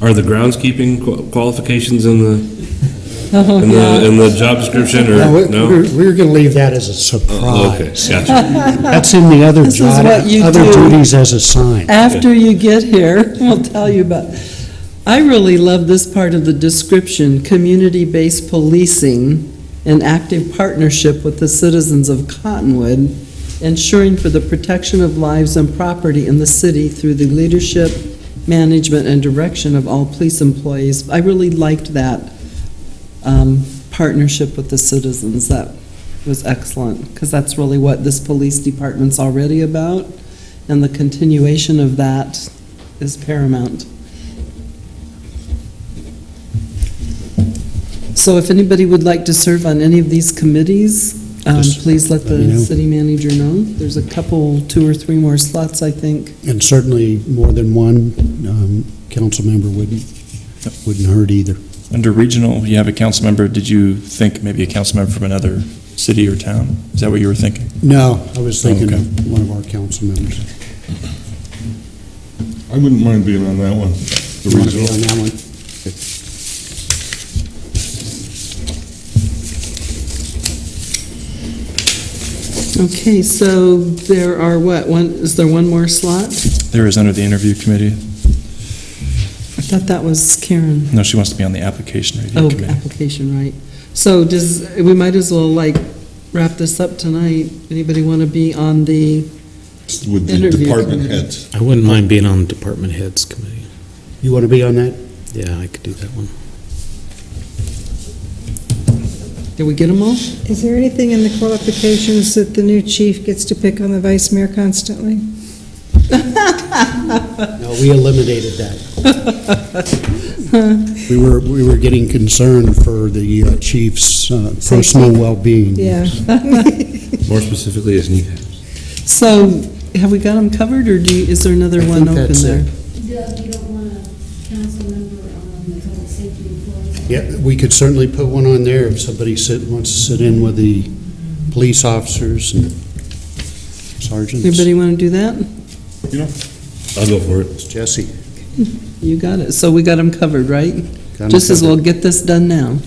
S17: Are the groundskeeping qualifications in the in the job description, or no?
S5: We're going to leave that as a surprise.
S17: Okay, gotcha.
S5: That's in the other
S1: This is what you
S5: other
S1: do
S5: duties as assigned.
S1: After you get here, we'll tell you about. I really love this part of the description: community-based policing and active partnership with the citizens of Cottonwood, ensuring for the protection of lives and property in the city through the leadership, management, and direction of all police employees. I really liked that partnership with the citizens. That was excellent, because that's really what this police department's already about, and the continuation of that is paramount. So if anybody would like to serve on any of these committees, please let the city manager know. There's a couple, 2 or 3 more slots, I think.
S5: And certainly more than one council member wouldn't hurt either.
S14: Under regional, you have a council member. Did you think maybe a council member from another city or town? Is that what you were thinking?
S5: No, I was thinking of one of our council members.
S13: I wouldn't mind being on that one, the
S5: You wanna be
S13: regional.
S5: on that one?
S1: Okay, so there are is there one more slot?
S14: There is under the interview committee.
S1: I thought that was Karen.
S14: No, she wants to be on the application review
S1: Oh,
S14: committee.
S1: application, right. So we might as well wrap this up tonight. Anybody want to be on the
S13: With the
S1: interview
S13: department
S1: committee?
S13: heads.
S6: I wouldn't mind being on the department heads committee.
S5: You want to be on that?
S6: Yeah, I could do that one.
S1: Did we get them all?
S8: Is there anything in the qualifications that the new chief gets to pick on the vice mayor constantly?
S5: No, we eliminated that. We were getting concerned for the chief's personal well-being.
S8: Yeah.
S17: More specifically, as need.
S1: So, have we got them covered, or is there another one open
S5: that's
S1: there?
S5: it.
S4: You don't want a council member on the public safety employees?
S5: Yeah, we could certainly put one on there if somebody wants to sit in with the police officers and sergeants.
S1: Anybody want to do that?
S17: I'll go for it.
S5: It's Jesse.
S1: You got it. So we got them covered, right?
S5: Got 'em
S1: Just as well
S5: covered.
S1: get this done now.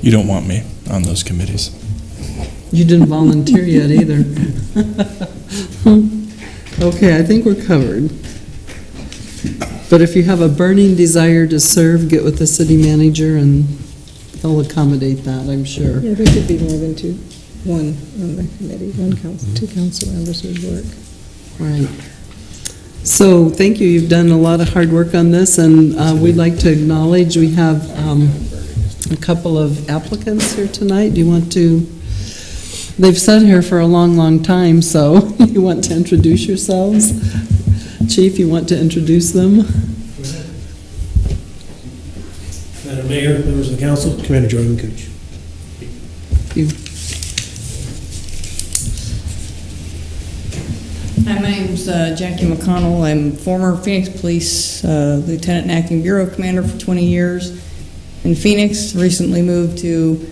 S14: You don't want me on those committees.
S1: You didn't volunteer yet either. Okay, I think we're covered. But if you have a burning desire to serve, get with the city manager and he'll accommodate that, I'm sure.
S8: Yeah, there could be more than one on the committee, two council members would work.
S1: Right. So, thank you. You've done a lot of hard work on this, and we'd like to acknowledge we have a couple of applicants here tonight. Do you want to, they've sat here for a long, long time, so you want to introduce yourselves? Chief, you want to introduce them?
S12: Madam Mayor, members of the council, Commander Jordan Cooch.
S1: You.
S20: Hi, my name's Jackie McConnell. I'm former Phoenix Police Lieutenant and Acting Bureau Commander for 20 years in Phoenix. Recently moved to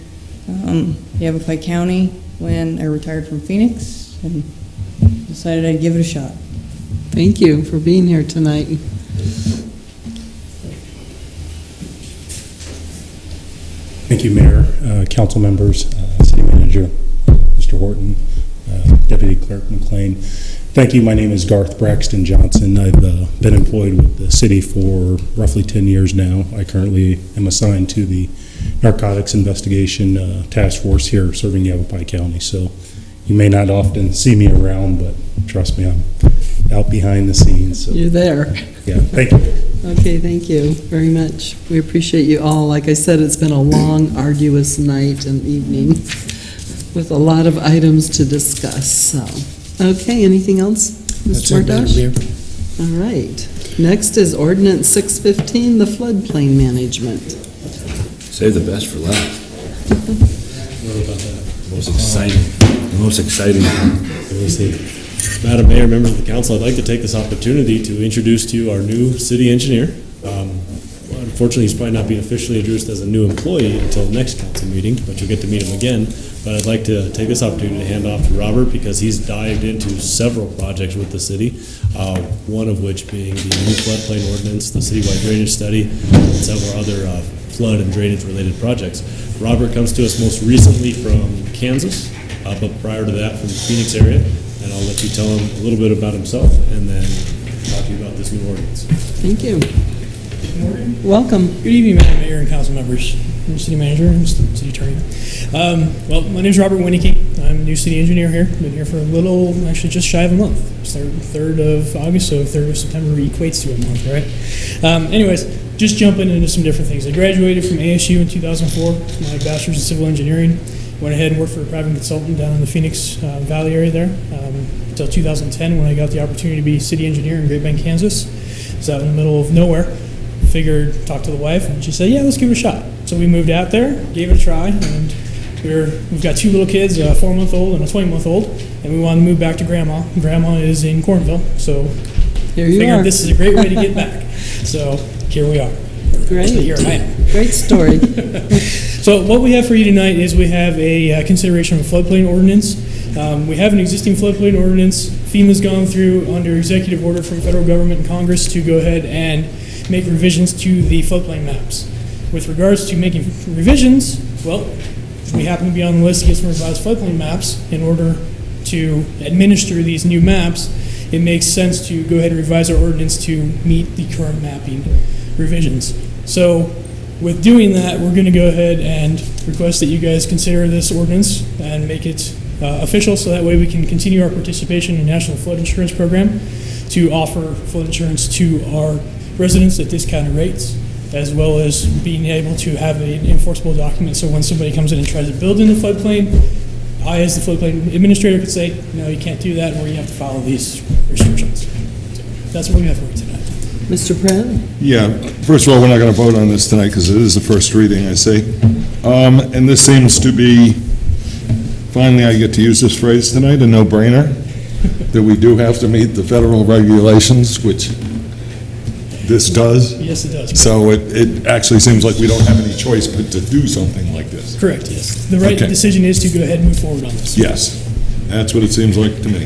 S20: Yavapai County when I retired from Phoenix and decided I'd give it a shot.
S1: Thank you for being here tonight.
S23: Thank you, Mayor, council members, city manager, Mr. Horton, Deputy Clerk McLean. Thank you. My name is Garth Braxton Johnson. I've been employed with the city for roughly 10 years now. I currently am assigned to the Narcotics Investigation Task Force here serving Yavapai County. So you may not often see me around, but trust me, I'm out behind the scenes. So.
S1: You're there.
S23: Yeah, thank you.
S1: Okay, thank you very much. We appreciate you all. Like I said, it's been a long, arduous night and evening with a lot of items to discuss, so. Okay, anything else,
S5: That's
S1: Mr.
S5: it, Madam Mayor.
S1: Mardosh? All right. Next is ordinance 615, the floodplain management.
S17: Save the best for last.
S18: What about that?
S17: Most exciting. The most exciting.
S18: Let me see. Madam Mayor, members of the council, I'd like to take this opportunity to introduce to you our new city engineer. Unfortunately, he's probably not being officially introduced as a new employee until next council meeting, but you'll get to meet him again. But I'd like to take this opportunity to hand off to Robert because he's dived into several projects with the city, one of which being the new floodplain ordinance, the citywide drainage study, and several other flood and drainage related projects. Robert comes to us most recently from Kansas, but prior to that from the Phoenix area, and I'll let you tell him a little bit about himself and then talk to you about this new ordinance.
S1: Thank you.
S24: Good morning.
S1: Welcome.
S24: Good evening, Madam Mayor and council members, city manager and city attorney. Well, my name is Robert Winnicke. I'm a new city engineer here. Been here for a little, actually just shy of a month. It's 3rd of August, so 3rd of September equates to a month, right? Anyways, just jumping into some different things. I graduated from ASU in 2004, my bachelor's in civil engineering. Went ahead and worked for a private consultant down in the Phoenix Valley area there until 2010 when I got the opportunity to be city engineer in Great Bend, Kansas. It's out in the middle of nowhere. Figured, talked to the wife, and she said, yeah, let's give it a shot. So we moved out there, gave it a try, and we've got 2 little kids, a 4-month-old and a 20-month-old, and we wanted to move back to Grandma. Grandma is in Cornville, so
S1: here you
S24: figured
S1: are.
S24: this is a great way to get back. So here we are.
S1: Great.
S24: So here I am.
S1: Great story.
S24: So what we have for you tonight is we have a consideration of a floodplain ordinance. We have an existing floodplain ordinance. FEMA's gone through under executive order from federal government and Congress to go ahead and make revisions to the floodplain maps. With regards to making revisions, well, if we happen to be on the list to get some revised floodplain maps, in order to administer these new maps, it makes sense to go ahead and revise our ordinance to meet the current mapping revisions. So with doing that, we're going to go ahead and request that you guys consider this ordinance and make it official, so that way we can continue our participation in the National Flood Insurance Program to offer flood insurance to our residents at discounted rates, as well as being able to have an enforceable document, so when somebody comes in and tries to build in the floodplain, I, as the floodplain administrator, could say, no, you can't do that, or you have to follow these restrictions. So that's what we have for you tonight.
S1: Mr. Pratt?
S13: Yeah, first of all, we're not going to vote on this tonight because it is the first reading, I say. And this seems to be, finally I get to use this phrase tonight, a no-brainer, that we do have to meet the federal regulations, which this does.
S24: Yes, it does.
S13: So it actually seems like we don't have any choice but to do something like this.
S24: Correct, yes. The right
S13: Okay.
S24: decision is to go ahead and move forward on this.
S13: Yes, that's what it seems like to me.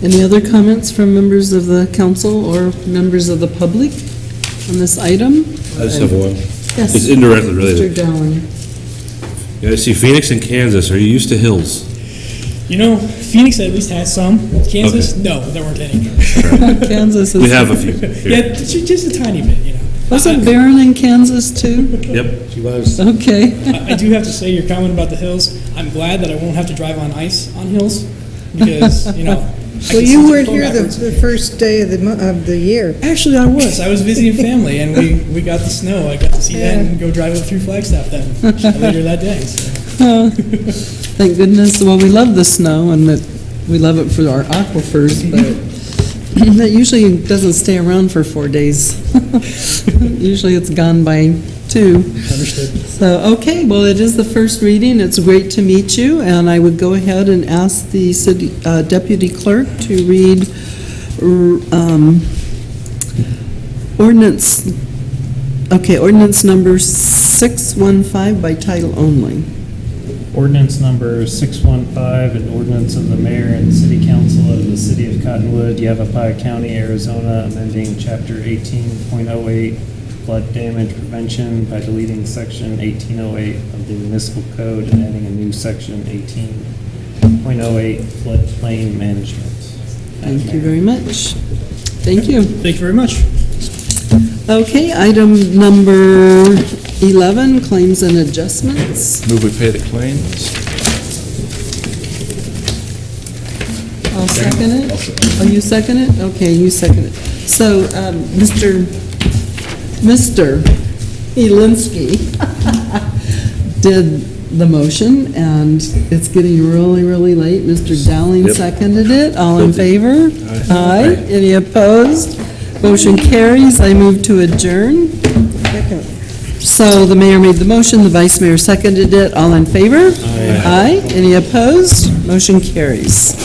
S1: Any other comments from members of the council or members of the public on this item?
S17: I just have one.
S1: Yes.
S17: It's indirectly
S1: Mr.
S17: related.
S1: Dowling.
S17: Yeah, I see Phoenix and Kansas. Are you used to hills?
S24: You know, Phoenix at least has some. Kansas, no, there weren't any.
S1: Kansas is...
S17: We have a few.
S24: Yeah, just a tiny bit, you know.
S1: Wasn't Barron in Kansas too?
S17: Yep.
S5: She was.
S1: Okay.
S24: I do have to say, your comment about the hills, I'm glad that I won't have to drive on ice on hills, because, you know. I
S8: Well,
S24: can
S8: you
S24: see
S8: weren't
S24: flow
S8: here
S24: backwards.
S8: the first day of the year.
S24: Actually, I was. I was visiting family, and we got the snow. I got to see that and go drive up through Flagstaff then later that day. So.
S1: Oh, thank goodness. Well, we love the snow and that we love it for our aquifers, but that usually doesn't stay around for 4 days. Usually it's gone by 2.
S24: Understood.
S1: So, okay, well, it is the first reading. It's great to meet you, and I would go ahead and ask the city deputy clerk to read ordinance number 615 by title only.
S2: Ordinance number 615, an ordinance of the mayor and city council of the city of Cottonwood, Yavapai County, Arizona, amending chapter 18.08 flood damage prevention by deleting section 1808 of the municipal code and adding a new section 18.08 floodplain management.
S1: Thank you very much. Thank you.
S24: Thank you very much.
S1: Okay, item number 11, claims and adjustments.
S14: Move we pay the claims.
S1: I'll second it. Oh, you second it? Okay, you second it. So, Mr. Elinsky did the motion, and it's getting really, really late. Mr. Dowling
S17: Yep.
S1: seconded it. All in favor?
S17: Aye.
S1: Any opposed? Motion carries. I move to adjourn. So the mayor made the motion, the vice mayor seconded it. All in favor? Aye. Any opposed? Motion carries.